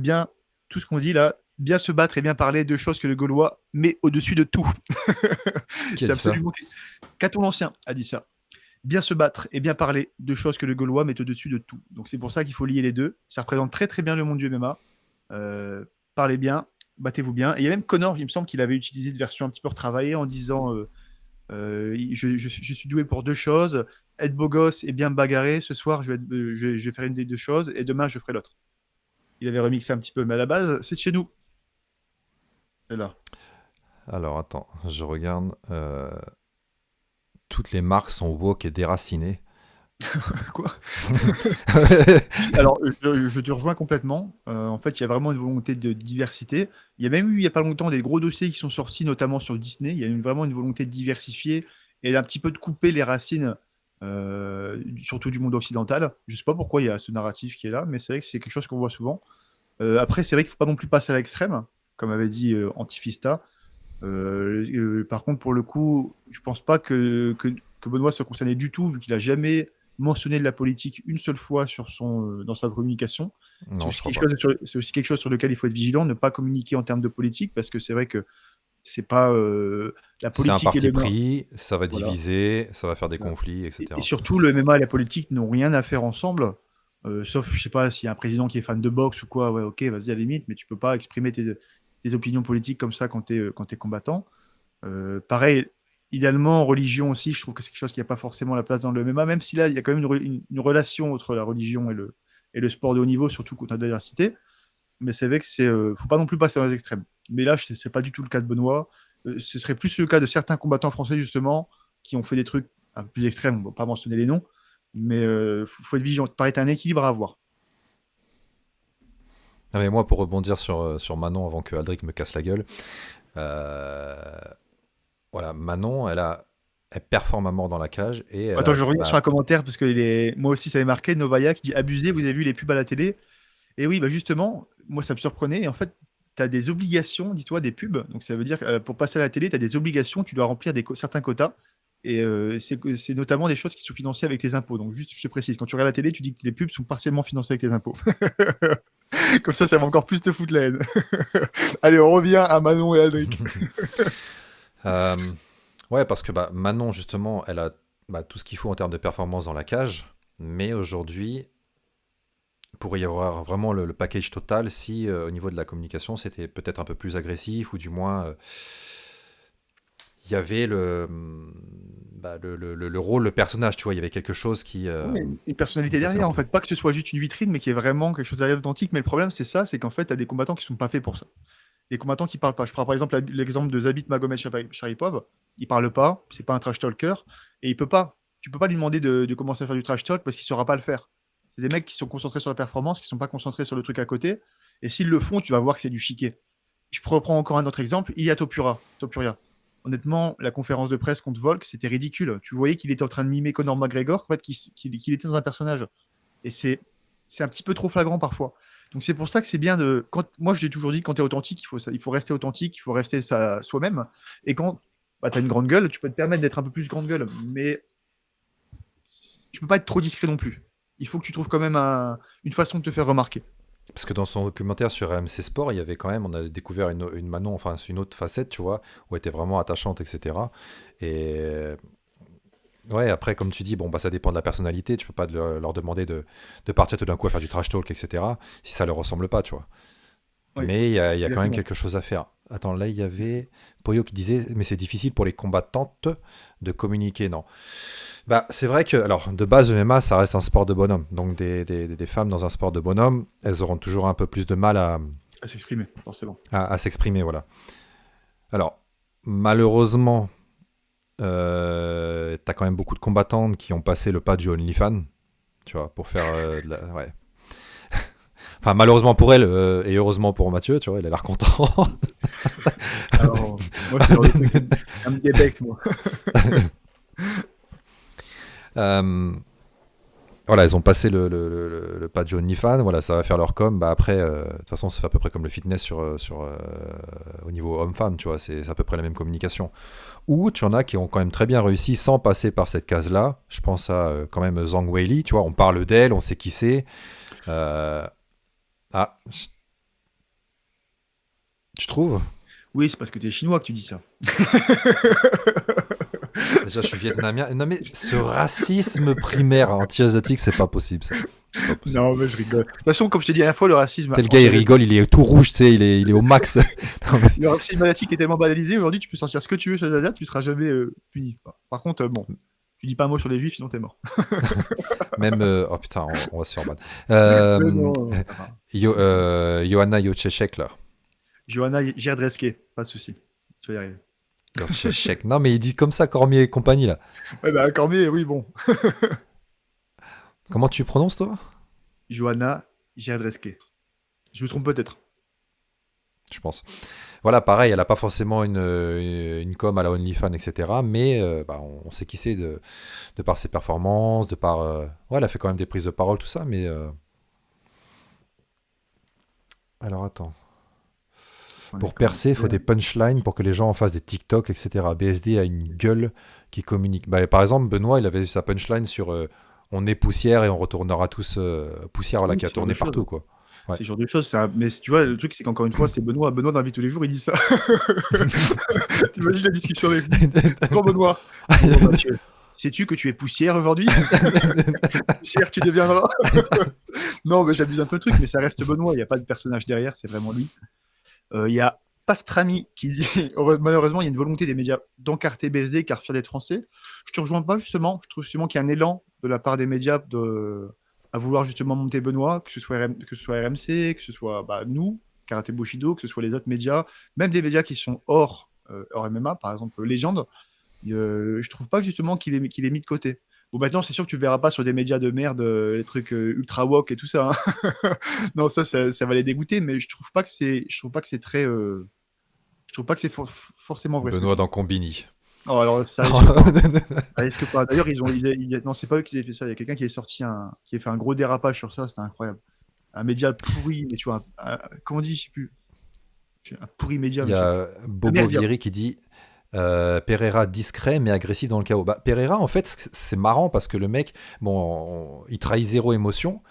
S2: bien tout ce qu'on dit là. Bien se battre et bien parler, deux choses que le Gaulois met au-dessus de tout.
S1: Qui a
S2: C'est
S1: dit ça?
S2: absolument. Caton l'Ancien a dit ça. bien se battre et bien parler, deux choses que le Gaulois met au-dessus de tout. Donc c'est pour ça qu'il faut lier les deux. Ça représente très très bien le monde du MMA. Euh, Parlez bien, battez-vous bien. Et il y a même Connor, il me semble qu'il avait utilisé une version un petit peu retravaillée en disant je suis doué pour deux choses, être beau gosse et bien me bagarrer. Ce soir, je vais faire une des deux choses et demain, je ferai l'autre. Il avait remixé un petit peu, mais à la base, c'est de chez nous. C'est là.
S1: Alors attends, je regarde. Toutes les marques sont woke et déracinées.
S2: Quoi? Alors, je te rejoins complètement. En fait, il y a vraiment une volonté de diversité. Il y a même eu, il n'y a pas longtemps, des gros dossiers qui sont sortis, notamment sur Disney. Il y a vraiment une volonté de diversifier et d'un petit peu de couper les racines, surtout du monde occidental. Je ne sais pas pourquoi il y a ce narratif qui est là, mais c'est vrai que c'est quelque chose qu'on voit souvent. Après, c'est vrai qu'il ne faut pas non plus passer à l'extrême, comme avait dit Antifista. Par contre, pour le coup, je pense pas que Benoît soit concerné du tout, vu qu'il a jamais mentionné de la politique une seule fois dans sa communication.
S1: Non, je crois pas.
S2: C'est aussi quelque chose sur lequel il faut être vigilant, ne pas communiquer en termes de politique, parce que c'est vrai que c'est pas la
S1: C'est un
S2: politique et
S1: parti
S2: le
S1: pris, ça va
S2: voilà.
S1: diviser, ça va faire des
S2: Voilà.
S1: conflits,
S2: Et
S1: etc.
S2: surtout, le MMA et la politique n'ont rien à faire ensemble. Sauf, je sais pas, s'il y a un président qui est fan de boxe ou quoi, ouais, ok, vas-y à la limite, mais tu peux pas exprimer tes opinions politiques comme ça quand t'es combattant. Pareil, idéalement, en religion aussi, je trouve que c'est quelque chose qui n'a pas forcément la place dans le MMA, même si là, il y a quand même une relation entre la religion et le sport de haut niveau, surtout contre la diversité. Mais c'est vrai que faut pas non plus passer dans les extrêmes. Mais là, c'est pas du tout le cas de Benoît. Ce serait plus le cas de certains combattants français, justement, qui ont fait des trucs un peu plus extrêmes. On va pas mentionner les noms, mais faut être vigilant. Pareil, t'as un équilibre à avoir.
S1: Non, mais moi, pour rebondir sur Manon avant que Aldric me casse la gueule, euh, voilà, Manon, elle performe à mort dans la cage et elle
S2: Attends,
S1: a,
S2: je reviens sur
S1: bah,
S2: un commentaire parce que moi aussi, ça avait marqué Novaya qui dit abusé, vous avez vu les pubs à la télé. Et oui, bah justement, moi ça me surprenait. Et en fait, tu as des obligations, dis-toi, des pubs. Donc ça veut dire pour passer à la télé, tu as des obligations, tu dois remplir certains quotas. Et c'est notamment des choses qui sont financées avec tes impôts. Donc juste, je te précise, quand tu regardes la télé, tu dis que les pubs sont partiellement financées avec tes impôts. Comme ça va encore plus te foutre la haine. Allez, on revient à Manon et Aldric.
S1: euh, ouais, parce que bah, Manon, justement, elle a bah, tout ce qu'il faut en termes de performance dans la cage, mais aujourd'hui, il pourrait y avoir vraiment le package total si au niveau de la communication, c'était peut-être un peu plus agressif ou du moins il y avait le rôle, le personnage, tu vois, il y avait quelque chose qui
S2: Ouais, une personnalité
S1: passait
S2: derrière,
S1: dans
S2: en
S1: tout.
S2: fait. Pas que ce soit juste une vitrine, mais qu'il y ait vraiment quelque chose derrière d'authentique. Mais le problème, c'est ça, c'est qu'en fait, tu as des combattants qui sont pas faits pour ça. Des combattants qui parlent pas. Je prends par exemple l'exemple de Zabit Magomed Sharipov. Il parle pas, c'est pas un trash talker, et il peut pas. Tu peux pas lui demander de commencer à faire du trash talk parce qu'il saura pas le faire. C'est des mecs qui sont concentrés sur la performance, qui sont pas concentrés sur le truc à côté. Et s'ils le font, tu vas voir que c'est du chiquet. Je reprends encore un autre exemple. Il y a Topuria. Honnêtement, la conférence de presse contre Volk, c'était ridicule. Tu voyais qu'il était en train de mimer Conor McGregor, en fait, qu'il était dans un personnage. Et c'est un petit peu trop flagrant parfois. Donc c'est pour ça que c'est bien de. Moi, je l'ai toujours dit, quand tu es authentique, il faut rester authentique, il faut rester soi-même. Et quand bah, tu as une grande gueule, tu peux te permettre d'être un peu plus grande gueule. Mais tu peux pas être trop discret non plus. Il faut que tu trouves quand même une façon de te faire remarquer.
S1: Parce que dans son documentaire sur RMC Sport, il y avait quand même, on a découvert une Manon, enfin une autre facette, tu vois, où elle était vraiment attachante, etc. Et ouais, après, comme tu dis, bon, bah ça dépend de la personnalité, tu peux pas leur demander de partir tout d'un coup à faire du trash talk, etc. Si ça leur ressemble pas, tu vois.
S2: Oui,
S1: Mais il y a quand même
S2: exactement.
S1: quelque chose à faire. Attends, là, il y avait Poyo qui disait, mais c'est difficile pour les combattantes de communiquer, non. Bah, c'est vrai que, alors, de base, le MMA, ça reste un sport de bonhomme. Donc, des femmes dans un sport de bonhomme, elles auront toujours un peu plus de mal
S2: À s'exprimer, forcément.
S1: à s'exprimer, voilà. Alors, malheureusement, t'as quand même beaucoup de combattantes qui ont passé le pas du OnlyFans, tu vois, pour faire ouais. Enfin, malheureusement pour elle et heureusement pour Mathieu, tu vois, il a l'air content.
S2: Alors, moi, c'est le genre de truc, ça me débecte, moi.
S1: Euh, voilà, ils ont passé le pas du OnlyFans, voilà, ça va faire leur com. Bah après, de toute façon, ça fait à peu près comme le fitness au niveau homme-femme, tu vois, c'est à peu près la même communication. Ou tu en as qui ont quand même très bien réussi sans passer par cette case-là. Je pense à quand même Zhang Weili, tu vois, on parle d'elle, on sait qui c'est. Euh, ah, tu trouves?
S2: Oui, c'est parce que tu es chinois que tu dis ça.
S1: Déjà, je suis vietnamien. Non, mais ce racisme primaire anti-asiatique, c'est pas possible, ça. C'est pas possible.
S2: Non, mais je rigole. De toute façon, comme je t'ai dit la dernière fois, le racisme
S1: Tel gars, il rigole, il est tout rouge, tu sais, il est au max. Non, mais
S2: le racisme asiatique est tellement banalisé. Aujourd'hui, tu peux sortir ce que tu veux sur les Asiates, tu seras jamais puni. Par contre, bon, tu dis pas un mot sur les Juifs, sinon t'es mort.
S1: même. Oh putain, on va se faire ban.
S2: Mais non, ça va.
S1: Johanna Jacek, là.
S2: Johanna Gerdreske, pas de souci. Tu vas y arriver.
S1: Jacek. Non, mais il dit comme ça, Cormier et compagnie, là.
S2: Ouais, bah, Cormier, oui, bon.
S1: Comment tu prononces, toi?
S2: Johanna Gerdreske. Je me trompe peut-être.
S1: Je pense. Voilà, pareil, elle a pas forcément une com à la OnlyFans, etc. Mais bah, on sait qui c'est de par ses performances, de par. Ouais, elle a fait quand même des prises de parole, tout ça, mais. Alors attends.
S2: On est
S1: Pour
S2: quand
S1: percer, il faut
S2: même-
S1: des punchlines pour que les gens en fassent des TikTok, etc. BSD a une gueule qui communique. Bah, par exemple, Benoît, il avait sa punchline sur on est poussière et on retournera tous poussière, voilà,
S2: Oui,
S1: qui a
S2: ce genre
S1: tourné
S2: de choses.
S1: partout, quoi. Ouais.
S2: C'est ce genre de choses. Mais tu vois, le truc, c'est qu'encore une fois, c'est Benoît. Benoît, dans la vie de tous les jours, il dit ça. T'imagines la discussion avec lui. Bonjour Benoît. Bonjour Mathieu. Sais-tu que tu es poussière aujourd'hui? Poussière, tu deviendras. Non, mais j'abuse un peu le truc, mais ça reste Benoît. Il n'y a pas de personnage derrière, c'est vraiment lui. Il y a Pastrami qui dit malheureusement, il y a une volonté des médias d'encarter BSD car fier d'être français. Je te rejoins pas justement. Je trouve justement qu'il y a un élan de la part des médias à vouloir justement monter Benoît, que ce soit, que ce soit RMC, que ce soit nous, Karaté Bushido, que ce soit les autres médias, même des médias qui sont hors MMA, par exemple Légende. Je trouve pas justement qu'il est mis de côté. Bon, maintenant, c'est sûr que tu le verras pas sur des médias de merde, les trucs ultra woke et tout ça, hein. Non, ça va les dégoûter, mais je trouve pas que c'est très, je trouve pas que c'est forcément vrai ce que
S1: Benoît
S2: tu dis.
S1: dans Combini.
S2: Oh, alors ça risque pas. Ça risque pas. D'ailleurs, non, c'est pas eux qui avaient fait ça. Il y a quelqu'un qui est sorti qui a fait un gros dérapage sur ça. C'était incroyable. Un média pourri, mais tu vois, comment on dit, je sais plus. Un pourri média,
S1: Il
S2: mais
S1: y
S2: je sais plus.
S1: a
S2: Un
S1: Bobo
S2: merdia.
S1: Vieri qui dit Pereira discret mais agressif dans le chaos. Bah, Pereira, en fait, c'est marrant parce que le mec, bon, il trahit zéro émotion.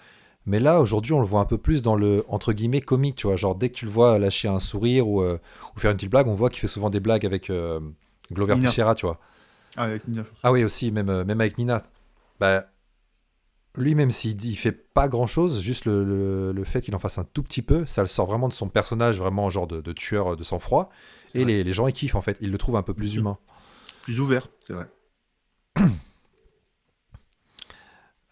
S1: Mais là, aujourd'hui, on le voit un peu plus dans le, entre guillemets, comique, tu vois. Genre, dès que tu le vois lâcher un sourire ou faire une petite blague, on voit qu'il fait souvent des blagues avec Glover
S2: Nina.
S1: Teixeira, tu vois.
S2: Ah, avec Nina.
S1: Ah oui, aussi, même avec Nina. Bah, lui, même s'il fait pas grand-chose, juste le fait qu'il en fasse un tout petit peu, ça le sort vraiment de son personnage, vraiment genre de tueur de sang-froid.
S2: C'est
S1: Et
S2: vrai.
S1: les gens, ils kiffent, en fait. Ils le trouvent un peu plus humain.
S2: Plus ouvert, c'est vrai.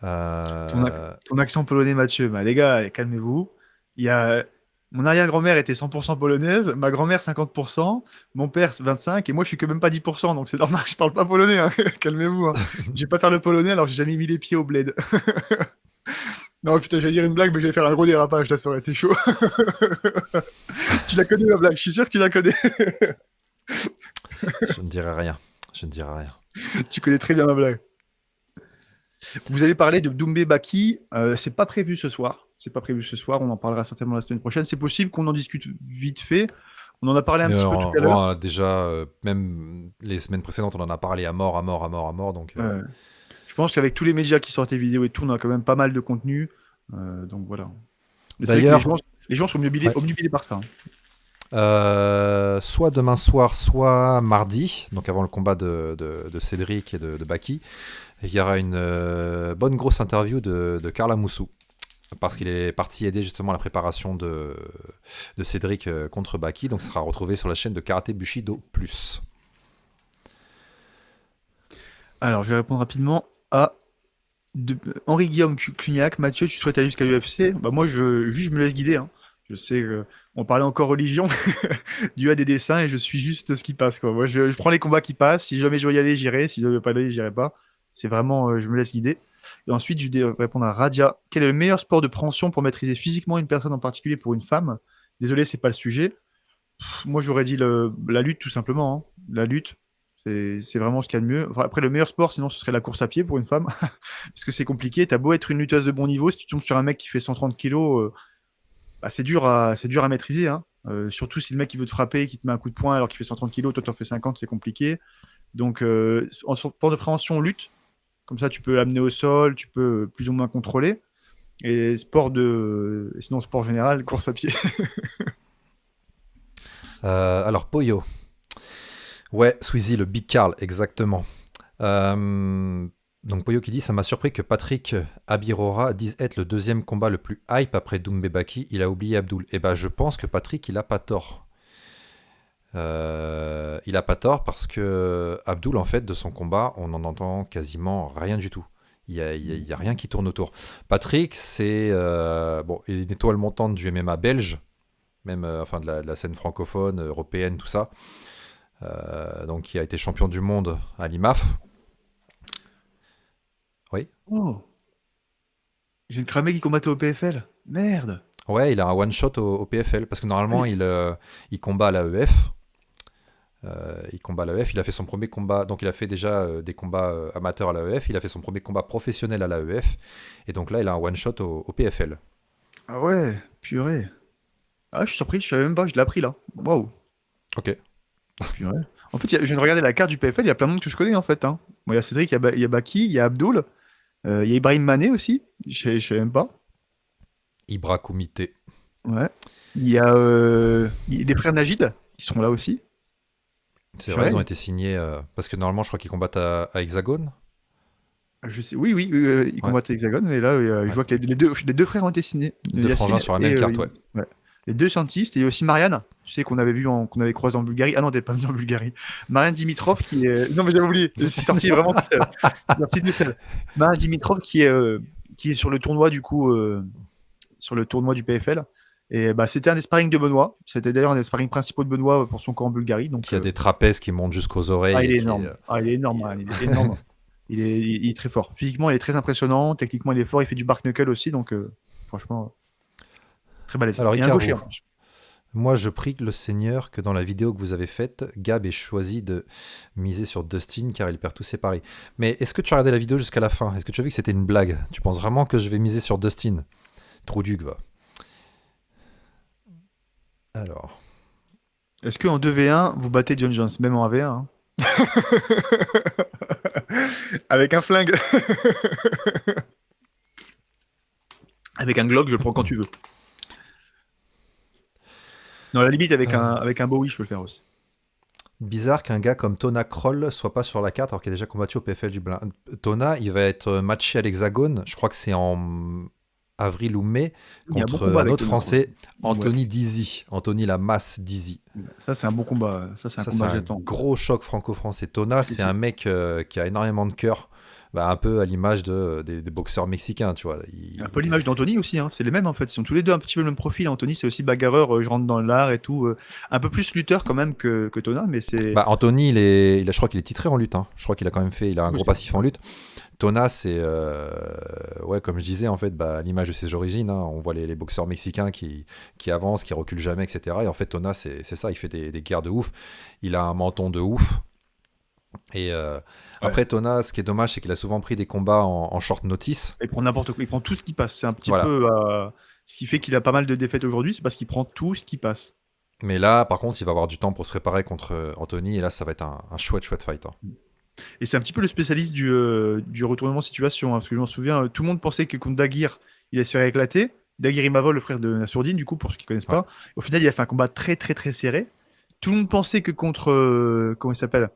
S1: Euh,
S2: Ton accent polonais, Mathieu, bah, les gars, calmez-vous. Il y a... Mon arrière-grand-mère était 100% polonaise, ma grand-mère 50%, mon père 25%, et moi je suis que même pas 10%, donc c'est normal, je parle pas polonais, hein. Calmez-vous, hein. Je vais pas faire le polonais alors que j'ai jamais mis les pieds au bled. Non, putain, j'allais dire une blague, mais je vais faire un gros dérapage, là, ça aurait été chaud. Tu la connais, la blague, je suis sûr que tu la connais.
S1: je ne dirai rien. Je ne dirai rien.
S2: Tu connais très bien ma blague. Vous allez parler de Doumbé Baki, c'est pas prévu ce soir. C'est pas prévu ce soir, on en parlera certainement la semaine prochaine. C'est possible qu'on en discute vite fait. On en a parlé un petit peu tout à l'heure.
S1: Déjà, même les semaines précédentes, on en a parlé à mort. Donc,
S2: Je pense qu'avec tous les médias qui sortent des vidéos et tout, on a quand même pas mal de contenu. Donc voilà. Mais c'est vrai que
S1: d'ailleurs,
S2: les gens sont obnubilés par ça, hein.
S1: soit demain soir, soit mardi, donc avant le combat de Cédric et de Baki, il y aura une bonne grosse interview de Carla Moussou. Parce qu'il est parti aider justement à la préparation de Cédric contre Baki. Donc ça sera retrouvé sur la chaîne de Karaté Bushido Plus.
S2: Alors, je vais répondre rapidement à Henri-Guillaume Cugnac. Mathieu, tu souhaites aller jusqu'à l'UFC? Bah, moi, je me laisse guider, hein. Je sais on parlait encore religion, Dieu a des dessins et je suis juste ce qui passe, quoi. Moi, je prends les combats qui passent. Si jamais je dois y aller, j'irai. Si je ne veux pas y aller, j'irai pas. C'est vraiment, je me laisse guider. Et ensuite, je vais répondre à Radia. Quel est le meilleur sport de préhension pour maîtriser physiquement une personne, en particulier pour une femme? Désolé, c'est pas le sujet. Moi, j'aurais dit la lutte, tout simplement, hein. La lutte, c'est vraiment ce qu'il y a de mieux. Enfin, après, le meilleur sport, sinon, ce serait la course à pied pour une femme. Parce que c'est compliqué. T'as beau être une lutteuse de bon niveau, si tu tombes sur un mec qui fait 130 kilos, bah, c'est dur à maîtriser, hein. Surtout si le mec il veut te frapper, qui te met un coup de poing alors qu'il fait 130 kilos, toi t'en fais 50, c'est compliqué. Donc, en sport de préhension, lutte. Comme ça, tu peux l'amener au sol, tu peux plus ou moins contrôler. Et sinon, sport général, course à pied.
S1: Alors, Poyo. Ouais, Sweezy, le Big Carl, exactement. Euh, donc Poyo qui dit, ça m'a surpris que Patrick Abirora dise être le deuxième combat le plus hype après Doumbé Baki. Il a oublié Abdul. Et ben je pense que Patrick il a pas tort. Il a pas tort parce que Abdul en fait de son combat on n'en entend quasiment rien du tout. Il y a rien qui tourne autour. Patrick c'est bon, il est une étoile montante du MMA belge, même enfin de la scène francophone, européenne, tout ça. Donc il a été champion du monde à l'IMAF. Oui.
S2: Oh, j'ai une cramée qui combattait au PFL. Merde.
S1: Ouais, il a un one shot au PFL parce que normalement
S2: Allez.
S1: il combat à l'AEF. Il combat à l'AEF. Il a fait son premier combat, donc il a fait déjà des combats amateurs à l'AEF. Il a fait son premier combat professionnel à l'AEF. Et donc là, il a un one shot au PFL.
S2: Ah ouais, purée. Ah, je suis surpris, je savais même pas, je l'ai appris là. Waouh,
S1: Ok.
S2: purée. En fait, je viens de regarder la carte du PFL, il y a plein de monde que je connais en fait. Hein. Bon, il y a Cédric, il y a Baki, il y a Abdul, il y a Ibrahim Mané aussi, je sais même pas.
S1: Ibra Kumite.
S2: Ouais. Il y a les frères Najid, ils sont là aussi.
S1: C'est vrai, ils ont
S2: Purée.
S1: été signés parce que normalement, je crois qu'ils combattent à Hexagone.
S2: Je sais, oui, oui, ils
S1: Ouais,
S2: combattent Hexagone, mais là, je
S1: ouais.
S2: vois que les deux frères ont été signés,
S1: Deux frangins
S2: Yacine
S1: sur la
S2: et
S1: même carte, ouais.
S2: ouais. Les deux scientistes, et aussi Marianne, tu sais, qu'on avait croisé en Bulgarie. Ah non, t'es pas venu en Bulgarie. Marianne Dimitrov, qui est. Non, mais j'avais oublié, c'est sorti vraiment tout seul. C'est sorti tout seul. Marianne Dimitrov, qui est sur le tournoi, du coup, sur le tournoi du PFL. Et bah, c'était un des sparring de Benoît. C'était d'ailleurs un des sparring principaux de Benoît pour son camp en Bulgarie. Donc,
S1: Qui a des trapèzes qui montent jusqu'aux oreilles
S2: ah, il
S1: et
S2: est
S1: qui est.
S2: énorme. Ah, il est énorme,
S1: qui est-
S2: Marianne, il est énorme. Il est très fort. Physiquement, il est très impressionnant. Techniquement, il est fort. Il fait du bark knuckle aussi. Donc, franchement, très balèze.
S1: Alors,
S2: Et un gaucher
S1: Hikaru,
S2: en plus.
S1: moi, je prie le Seigneur que dans la vidéo que vous avez faite, Gab ait choisi de miser sur Dustin car il perd tous ses paris. Mais est-ce que tu as regardé la vidéo jusqu'à la fin? Est-ce que tu as vu que c'était une blague? Tu penses vraiment que je vais miser sur Dustin? Trouduc, va. Alors.
S2: Est-ce qu'en 2v1, vous battez John Jones, même en 1v1 hein. Avec un flingue. Avec un Glock, je le prends quand tu veux. Non, à la limite, avec un Bowie, je peux le faire aussi.
S1: Bizarre qu'un gars comme Tona Kroll soit pas sur la carte alors qu'il a déjà combattu au PFL du Blin. Tona, il va être matché à l'Hexagone, je crois que c'est en avril ou mai,
S2: Il y a un bon
S1: contre
S2: combat
S1: un
S2: avec
S1: autre
S2: Thomas, quoi.
S1: Français,
S2: Ouais.
S1: Anthony Dizzy. Anthony la masse Dizzy.
S2: Ça, c'est un bon combat. Ça, c'est un
S1: Ça, c'est
S2: combat que
S1: un
S2: j'attends.
S1: gros choc franco-français. Tona,
S2: Et
S1: c'est un
S2: c'est-
S1: mec qui a énormément de cœur, bah, un peu à l'image des boxeurs mexicains, tu vois.
S2: Un peu l'image d'Anthony aussi, hein. C'est les mêmes en fait. Ils sont tous les deux un petit peu le même profil. Anthony, c'est aussi bagarreur, je rentre dans l'art et tout. Un peu plus lutteur quand même que Tona, mais c'est.
S1: Bah, Anthony, je crois qu'il est titré en lutte, hein. Je crois qu'il a quand même fait, il a un gros passif en lutte. Tona, c'est, ouais, comme je disais, en fait, bah, à l'image de ses origines, hein, on voit les boxeurs mexicains qui avancent, qui reculent jamais, etc. Et en fait, Tona, c'est ça, il fait des guerres de ouf. Il a un menton de ouf. Et
S2: Ouais.
S1: après, Tona, ce qui est dommage, c'est qu'il a souvent pris des combats en short notice.
S2: Il prend n'importe quoi. Il prend tout ce qui passe. C'est un petit
S1: Voilà.
S2: peu. Ce qui fait qu'il a pas mal de défaites aujourd'hui, c'est parce qu'il prend tout ce qui passe.
S1: Mais là, par contre, il va avoir du temps pour se préparer contre Anthony. Et là, ça va être un chouette, chouette fight, hein.
S2: Et c'est un petit peu le spécialiste du retournement de situation. Hein, parce que je m'en souviens, tout le monde pensait que contre Daguerre, il allait se faire éclater. Daguerre Imavol, le frère de Nassourdine, du coup, pour ceux qui connaissent
S1: Ouais.
S2: pas. Au final, il a fait un combat très, très, très serré. Tout le monde pensait que contre. Comment il s'appelle?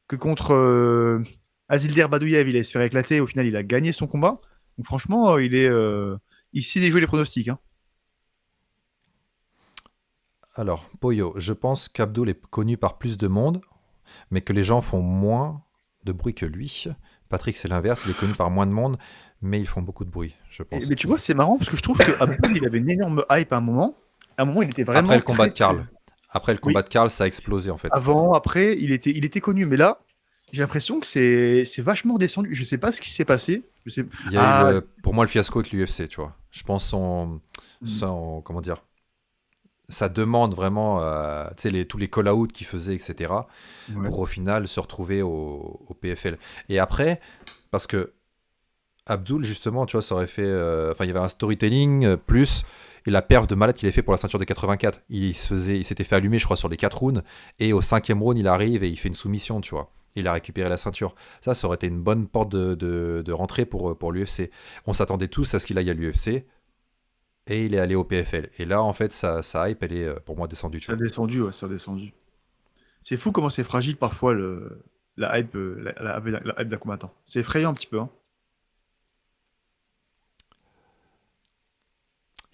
S2: Que contre Azilder Badouyev, il allait se faire éclater. Au final, il a gagné son combat. Donc, franchement, il sait déjouer les pronostics. Hein.
S1: Alors, Poyo, je pense qu'Abdul est connu par plus de monde, mais que les gens font moins de bruit que lui. Patrick, c'est l'inverse, il est connu par moins de monde, mais ils font beaucoup de bruit, je pense.
S2: Mais tu vois, c'est marrant parce que je trouve que Abdul, il avait une énorme hype à un moment. À un moment, il était
S1: Après
S2: vraiment
S1: le combat
S2: très,
S1: de
S2: très.
S1: Karl. Après le
S2: Oui,
S1: combat de Karl, ça a explosé en fait.
S2: avant, après, il était connu. Mais là, j'ai l'impression que c'est vachement descendu. Je sais pas ce qui s'est passé. Je sais.
S1: Il y a eu
S2: Ah,
S1: pour moi le fiasco avec l'UFC, tu vois. Je pense
S2: hmm,
S1: comment dire, ça demande vraiment, tu sais, tous les call-outs qu'il faisait, etc.
S2: ouais.
S1: pour au final se retrouver au PFL. Et après, parce que Abdul, justement, tu vois, ça aurait fait. Enfin, il y avait un storytelling plus. Et la perf de malade qu'il a fait pour la ceinture des 84. Il s'était fait allumer, je crois, sur les 4 rounds. Et au 5e round, il arrive et il fait une soumission, tu vois. Il a récupéré la ceinture. Ça aurait été une bonne porte de rentrée pour l'UFC. On s'attendait tous à ce qu'il aille à l'UFC. Et il est allé au PFL. Et là, en fait, sa hype, elle est pour moi descendue, tu
S2: Ça a
S1: vois.
S2: descendu, ouais, ça a descendu. C'est fou comment c'est fragile parfois la hype d'un combattant. C'est effrayant un petit peu, hein.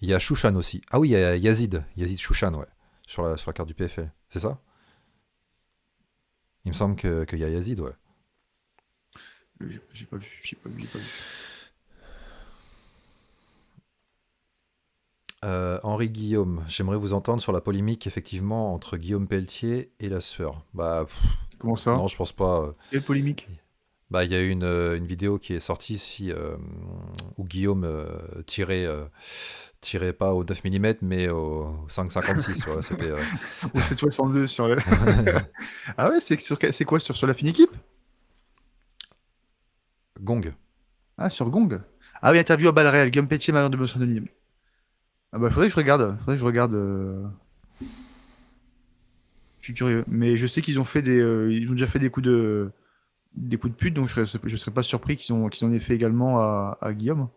S1: Il y a Shushan aussi. Ah oui, il y a Yazid Shushan, ouais, sur la carte du PFL. C'est ça? Il me semble qu'il y a Yazid, ouais.
S2: J'ai pas vu, j'ai pas vu, j'ai pas vu.
S1: Henri Guillaume, j'aimerais vous entendre sur la polémique effectivement entre Guillaume Pelletier et la sueur. Bah
S2: Comment ça?
S1: non, je pense pas.
S2: Quelle polémique?
S1: Bah il y a eu une vidéo qui est sortie ici où Guillaume tirait pas au 9 mm mais au 5,56. Voilà, c'était.
S2: Ou 7,62 sur le. Ah ouais, c'est quoi sur la fine équipe?
S1: Gong.
S2: Ah, sur Gong. Ah oui, interview à balles réelles, Guillaume Pétier, Marion de Saint-Denis. Ah bah faudrait que je regarde. Faudrait que je regarde. Je suis curieux. Mais je sais qu'ils ont fait ils ont déjà fait des coups de pute, donc je serais pas surpris qu'ils en aient fait également à Guillaume.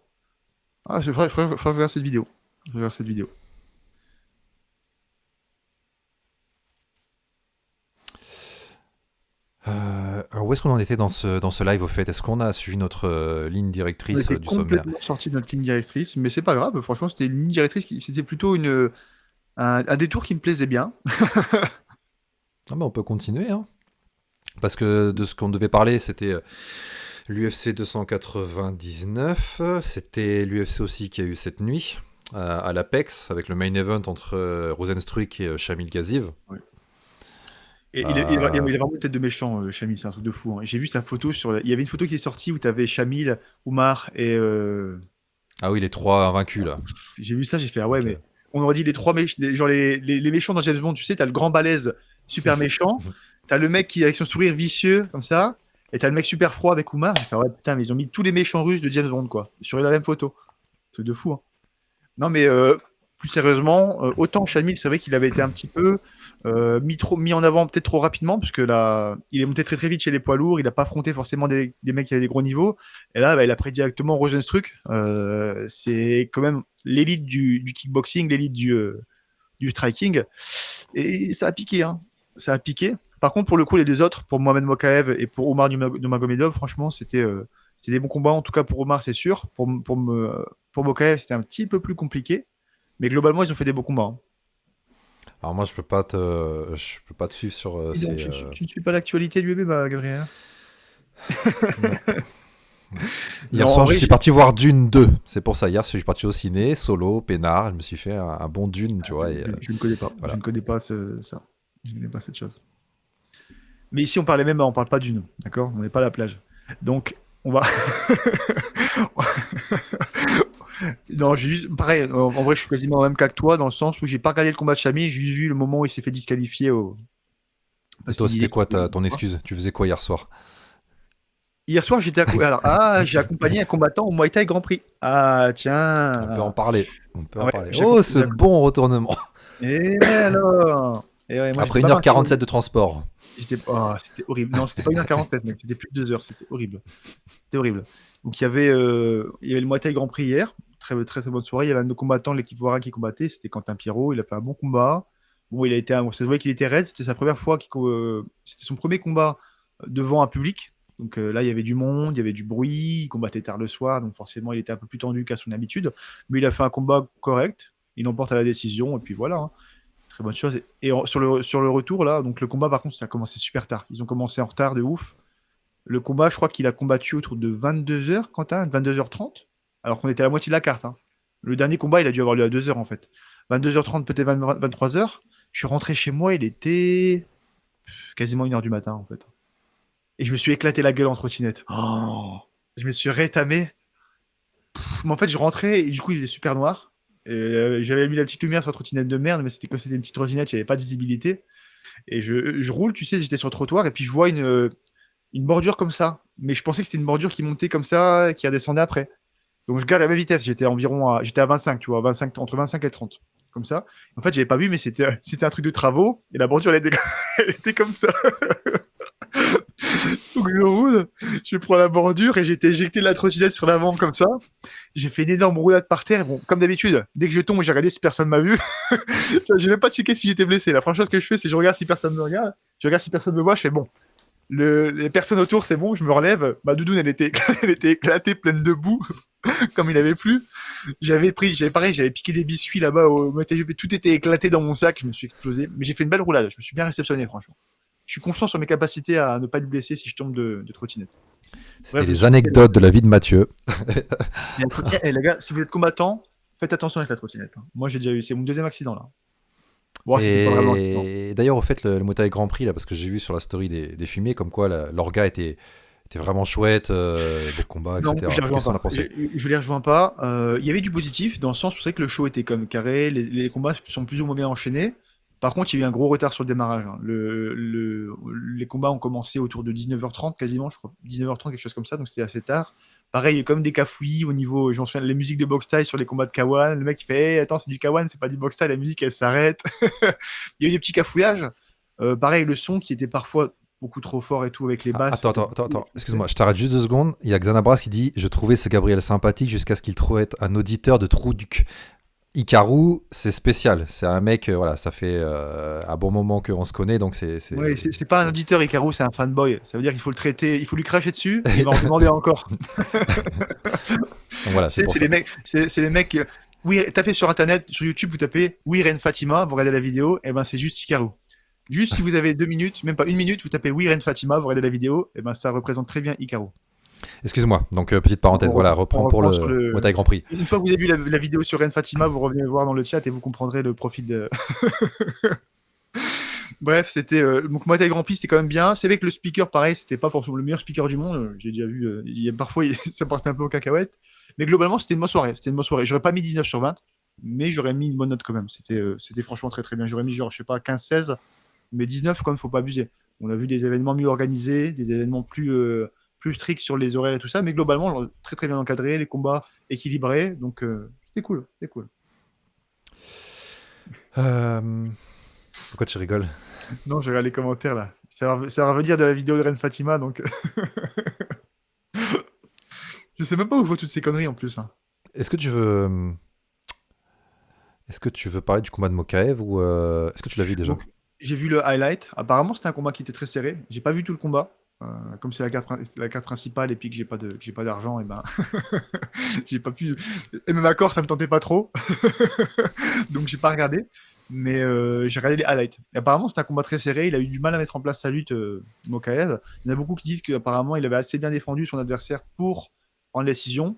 S2: Ah, faudrait que je regarde cette vidéo. Je regarde cette vidéo.
S1: Alors où est-ce qu'on en était dans ce live au fait? Est-ce qu'on a suivi notre ligne
S2: On
S1: directrice
S2: était
S1: du sommaire?
S2: complètement sorti de notre ligne directrice, mais c'est pas grave. Franchement, c'était une ligne directrice c'était plutôt un détour qui me plaisait bien.
S1: Ah bah on peut continuer, hein. Parce que de ce qu'on devait parler, c'était l'UFC 299. C'était l'UFC aussi qui a eu cette nuit à l'Apex avec le main event entre Rozenstruik et Shamil Gaziv.
S2: Ouais. Et il a
S1: Euh,
S2: vraiment une tête de méchant, Shamil, c'est un truc de fou, hein. J'ai vu sa photo il y avait une photo qui est sortie où t'avais Shamil, Oumar et.
S1: Ah oui, les trois invaincus là.
S2: J'ai vu ça, j'ai fait ah ouais,
S1: Ok.
S2: mais on aurait dit genre les méchants dans James Bond, tu sais, t'as le grand balèze super méchant, t'as le mec qui avec son sourire vicieux comme ça, et t'as le mec super froid avec Oumar. J'ai fait ah ouais, putain, mais ils ont mis tous les méchants russes de James Bond quoi sur la même photo. Truc de fou, hein. Non, mais plus sérieusement, autant Shamil, c'est vrai qu'il avait été un petit peu mis en avant peut-être trop rapidement, parce que là, il est monté très très vite chez les poids lourds, il n'a pas affronté forcément des mecs qui avaient des gros niveaux. Et là, bah, il a pris directement Rozenstruik. C'est quand même l'élite du kickboxing, l'élite du striking. Et ça a piqué, hein. Ça a piqué. Par contre, pour le coup, les deux autres, pour Mohamed Mokaev et pour Omar Nurmagomedov, franchement, c'était des bons combats. En tout cas, pour Omar, c'est sûr. Pour Mokaev, c'était un petit peu plus compliqué. Mais globalement, ils ont fait des beaux combats, hein.
S1: Alors moi, je peux pas te suivre sur
S2: Et donc,
S1: ces.
S2: tu ne suis pas l'actualité du MMA, Gabriel?
S1: Non. Hier
S2: Non, en
S1: soir, je
S2: vrai,
S1: suis parti voir Dune 2. C'est pour ça. Hier, je suis parti au ciné, solo, peinard. Je me suis fait un bon Dune, tu vois. Et,
S2: je ne connais pas.
S1: voilà.
S2: Je ne connais pas ça. Je ne connais pas cette chose. Mais ici, on parlait même, on parle pas d'une, d'accord? On n'est pas à la plage. Donc, on va. Non, j'ai juste. Pareil, en vrai, je suis quasiment dans le même cas que toi, dans le sens où j'ai pas regardé le combat de Chami, j'ai juste vu le moment où il s'est fait disqualifier
S1: Et
S2: parce
S1: toi,
S2: qu'il
S1: c'était
S2: disait
S1: quoi
S2: qu'il.
S1: ton excuse? Tu faisais quoi hier soir?
S2: Hier soir, j'ai accompagné un combattant au Muay Thai Grand Prix. Ah,
S1: On peut en
S2: tiens.
S1: parler. On peut
S2: Ah
S1: en
S2: ouais,
S1: parler. Oh, ce bon retournement.
S2: Et alors? Et ouais, moi,
S1: Après
S2: j'étais pas marqué.
S1: 1h47 de transport.
S2: C'était horrible. Non, c'était pas 1h47, mec. C'était plus de 2 heures. C'était horrible. C'était horrible. Donc, il y avait le Muay Thai Grand Prix hier. Très, très, très bonne soirée. Il y avait un de nos combattants, l'équipe Voirin, qui combattait. C'était Quentin Pierrot. Il a fait un bon combat. Bon, ça se voyait qu'il était raide. C'était sa première fois. C'était son premier combat devant un public. Donc là, il y avait du monde, il y avait du bruit. Il combattait tard le soir. Donc, forcément, il était un peu plus tendu qu'à son habitude. Mais il a fait un combat correct. Il l'emporte à la décision. Et puis voilà, hein. Très bonne chose. Et sur le retour, là, donc le combat, par contre, ça a commencé super tard. Ils ont commencé en retard de ouf. Le combat, je crois qu'il a combattu autour de 22h, Quentin, 22h30, alors qu'on était à la moitié de la carte, hein. Le dernier combat, il a dû avoir lieu à 2h, en fait. 22h30, peut-être 23h. Je suis rentré chez moi, il était quasiment 1h du matin, en fait. Et je me suis éclaté la gueule en trottinette. Oh, je me suis rétamé. Mais en fait, je rentrais et du coup, il faisait super noir. Et, j'avais mis la petite lumière sur la trottinette de merde, mais c'était une petite trottinette, il n'y avait pas de visibilité. Et je roule, tu sais, j'étais sur le trottoir et puis je vois une bordure comme ça. Mais je pensais que c'était une bordure qui montait comme ça, qui redescendait après. Donc je garde la même vitesse, j'étais à 25, tu vois, 25, entre 25 et 30. Comme ça. En fait, j'avais pas vu, mais c'était un truc de travaux et la bordure, elle était, elle était comme ça. Donc je roule, je prends la bordure et j'ai été éjecté de la trottinette sur l'avant comme ça. J'ai fait une énorme roulade par terre. Bon, comme d'habitude, dès que je tombe, j'ai regardé si personne m'a vu. J'ai même pas checké si j'étais blessé. La première chose que je fais, c'est je regarde si personne me regarde. Je regarde si personne me voit. Je fais bon. Les personnes autour, c'est bon, je me relève. Ma doudoune, elle était, elle était éclatée, pleine de boue, comme il avait plu. J'avais piqué des biscuits là-bas au MotoGP. Tout était éclaté dans mon sac. Je me suis explosé. Mais j'ai fait une belle roulade. Je me suis bien réceptionné, franchement. Je suis confiant sur mes capacités à ne pas être blessé si je tombe de trottinette.
S1: C'était
S2: Bref, je
S1: les
S2: suis
S1: anecdotes de la vie de Mathieu.
S2: Et la trottinette, les gars, si vous êtes combattant, faites attention avec la trottinette, hein. Moi, j'ai déjà eu, c'est mon deuxième accident là. Bon, c'était pas vraiment un accident.
S1: Et d'ailleurs, au fait, le Motaï Grand Prix, là, parce que j'ai vu sur la story des fumiers, comme quoi l'orga était vraiment chouette, beau combat,
S2: Non, je
S1: etc.
S2: les rejoins
S1: Qu'est-ce qu'on a
S2: pas.
S1: pensé?
S2: Je les rejoins pas. Il y avait du positif dans le sens où c'est que le show était comme carré, les combats sont plus ou moins bien enchaînés. Par contre, il y a eu un gros retard sur le démarrage, hein. Les combats ont commencé autour de 19h30 quasiment, je crois. 19h30, quelque chose comme ça, donc c'était assez tard. Pareil, il y a comme des cafouillis au niveau, je m'en souviens, les musiques de box style sur les combats de Kawan. Le mec il fait hey, attends, c'est du Kawan, c'est pas du box style, la musique elle s'arrête. Il y a eu des petits cafouillages. Pareil, le son qui était parfois beaucoup trop fort et tout avec les
S1: Ah,
S2: basses.
S1: attends, excuse-moi, je t'arrête juste 2 secondes. Il y a Xanabras qui dit: Je trouvais ce Gabriel sympathique jusqu'à ce qu'il trouvait un auditeur de Trouduc. Hikaru, c'est spécial. C'est un mec, voilà, ça fait un bon moment qu'on se connaît, donc
S2: Ouais, c'est pas un auditeur, Hikaru, c'est un fanboy. Ça veut dire qu'il faut le traiter, il faut lui cracher dessus et il va en demander encore.
S1: Donc voilà,
S2: Tu
S1: c'est
S2: sais,
S1: pour
S2: c'est
S1: ça.
S2: les mecs. Oui, tapez sur internet, sur YouTube, vous tapez Oui Ren Fatima, vous regardez la vidéo, et ben c'est juste Hikaru. Juste si vous avez 2 minutes, même pas 1 minute, vous tapez Oui Ren Fatima, vous regardez la vidéo, et ben ça représente très bien Hikaru.
S1: Excuse-moi, donc petite parenthèse, voilà,
S2: On
S1: reprends pour
S2: reprend sur
S1: le
S2: le.
S1: Muay Grand Prix.
S2: Une fois que vous avez vu la vidéo sur Ren Fatima, vous revenez voir dans le chat et vous comprendrez le profil de. Bref, c'était donc Muay Thai Grand Prix, c'était quand même bien. C'est vrai que le speaker, pareil, c'était pas forcément le meilleur speaker du monde. J'ai déjà vu, parfois ça partait un peu aux cacahuètes. Mais globalement, c'était une bonne soirée. C'était une bonne soirée. J'aurais pas mis 19 sur 20, mais j'aurais mis une bonne note quand même. C'était franchement très très bien. J'aurais mis genre, je sais pas, 15-16, mais 19 quand même, faut pas abuser. On a vu des événements mieux organisés, des événements plus stricts sur les horaires et tout ça, mais globalement, très très bien encadré, les combats équilibrés, donc c'était cool, c'était cool.
S1: Euh, Pourquoi tu rigoles?
S2: Non, j'ai regardé les commentaires là. Ça va revenir de la vidéo de Ren Fatima, donc je sais même pas où je vois toutes ces conneries en plus, hein.
S1: Est-ce que tu veux, est-ce que tu veux parler du combat de Mokaev ou est-ce que tu l'as vu déjà?
S2: Donc, j'ai vu le highlight. Apparemment, c'était un combat qui était très serré. J'ai pas vu tout le combat. Comme c'est la carte principale et puis que j'ai pas d'argent, et ben j'ai pas pu. Et même accord, ça me tentait pas trop, donc j'ai pas regardé. Mais j'ai regardé les highlights. Et apparemment, c'était un combat très serré. Il a eu du mal à mettre en place sa lutte, Mokaev. Il y en a beaucoup qui disent qu'apparemment, il avait assez bien défendu son adversaire pour prendre la décision.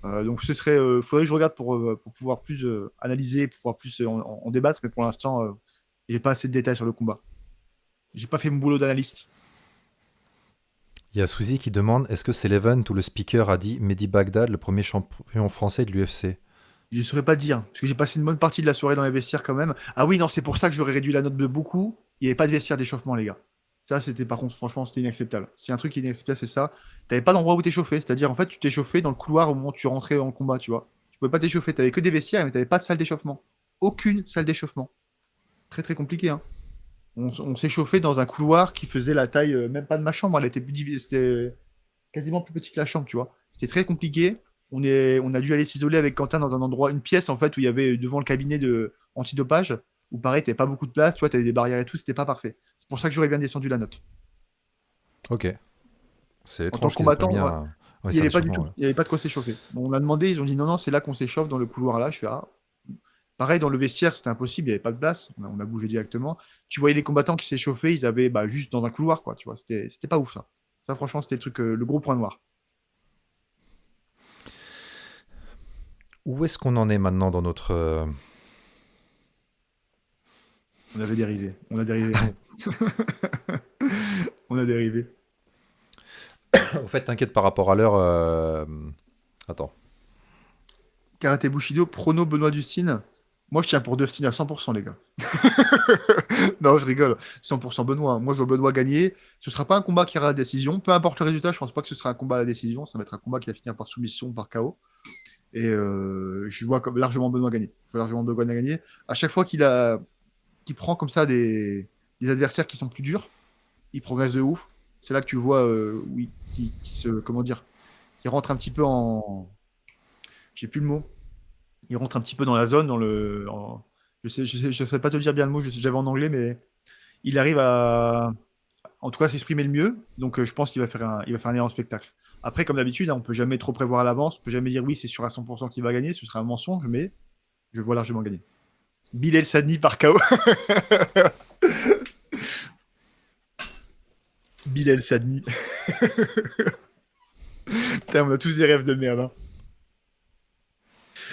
S2: Donc ce serait, faudrait que je regarde pour pouvoir plus analyser, pour pouvoir plus en débattre. Mais pour l'instant, j'ai pas assez de détails sur le combat. J'ai pas fait mon boulot d'analyste.
S1: Il y a Souzy qui demande: Est-ce que c'est l'event où le speaker a dit Mehdi Bagdad, le premier champion français de l'UFC?
S2: Je ne saurais pas dire, parce que j'ai passé une bonne partie de la soirée dans les vestiaires quand même. Ah oui, non, c'est pour ça que j'aurais réduit la note de beaucoup. Il n'y avait pas de vestiaire d'échauffement, les gars. Ça, c'était par contre, franchement, c'était inacceptable. Si un truc qui est inacceptable, c'est ça. T'avais pas d'endroit où t'échauffer. C'est-à-dire, en fait, tu t'échauffais dans le couloir au moment où tu rentrais dans le combat, tu vois. Tu pouvais pas t'échauffer. T'avais que des vestiaires, mais t'avais pas de salle d'échauffement. Aucune salle d'échauffement. Très très compliqué, hein. On s'échauffait dans un couloir qui faisait la taille, même pas de ma chambre. Elle était c'était quasiment plus petit que la chambre, tu vois. C'était très compliqué. On a dû aller s'isoler avec Quentin dans un endroit, une pièce en fait, où il y avait devant le cabinet de antidopage, où pareil, t'avais pas beaucoup de place, tu vois, t'avais des barrières et tout, c'était pas parfait. C'est pour ça que j'aurais bien descendu la note.
S1: Ok. C'est
S2: En tant que
S1: étrange qu'ils aient pas
S2: combattant,
S1: mis
S2: ouais,
S1: un
S2: il n'y
S1: salle
S2: avait pas du
S1: d'échauffement.
S2: tout,
S1: Ouais.
S2: il n'y avait pas de quoi s'échauffer. Bon, on a demandé, ils ont dit non, non, c'est là qu'on s'échauffe dans le couloir là. Je fais ah. Pareil, dans le vestiaire, c'était impossible, il n'y avait pas de place, on a bougé directement. Tu voyais les combattants qui s'échauffaient, ils avaient bah, juste dans un couloir, quoi, tu vois, c'était pas ouf ça. Ça, franchement, c'était le truc, le gros point noir.
S1: Où est-ce qu'on en est maintenant dans notre.
S2: On avait dérivé, on a dérivé. On a dérivé.
S1: Au fait, t'inquiète par rapport à l'heure. Attends.
S2: Karaté Bushido, prono Benoît Dustine. Moi, je tiens pour Dustin à 100%, les gars. Non, je rigole. 100% Benoît. Moi, je vois Benoît gagner. Ce sera pas un combat qui ira à la décision. Peu importe le résultat, je pense pas que ce sera un combat à la décision. Ça va être un combat qui va finir par soumission, par KO. Et je vois comme largement Benoît gagner. Je vois largement Benoît gagner. À chaque fois qu'il prend comme ça des adversaires qui sont plus durs, il progresse de ouf. C'est là que tu le vois, oui, qui se, comment dire, qui rentre un petit peu en, j'ai plus le mot. Il rentre un petit peu dans la zone, je sais pas te dire bien le mot, j'avais en anglais, mais il arrive en tout cas s'exprimer le mieux. Donc je pense qu'il va faire un énorme spectacle. Après, comme d'habitude, hein, on peut jamais trop prévoir à l'avance, on peut jamais dire oui, c'est sûr à 100% qu'il va gagner, ce serait un mensonge, mais je vois largement gagner. Bilal Sadni par KO. Bilal Sadni. Putain, on a tous des rêves de merde. Hein.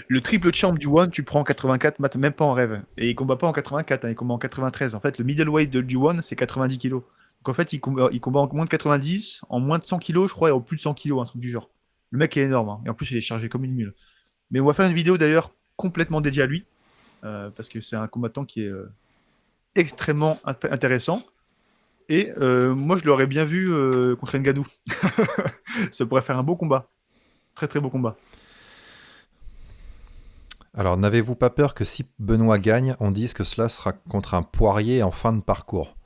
S2: Le triple champ du One, tu prends en 84, même pas en rêve. Et il combat pas en 84, hein, il combat en 93. En fait, le middleweight du One, c'est 90 kilos. Donc en fait, il combat en moins de 90, en moins de 100 kilos, je crois, et en plus de 100 kilos, un truc du genre. Le mec est énorme, hein, et en plus, il est chargé comme une mule. Mais on va faire une vidéo d'ailleurs complètement dédiée à lui, parce que c'est un combattant qui est extrêmement intéressant. Et moi, je l'aurais bien vu contre Ngannou. Ça pourrait faire un beau combat. Très très beau combat.
S1: Alors, n'avez-vous pas peur que si Benoît gagne, on dise que cela sera contre un Poirier en fin de parcours?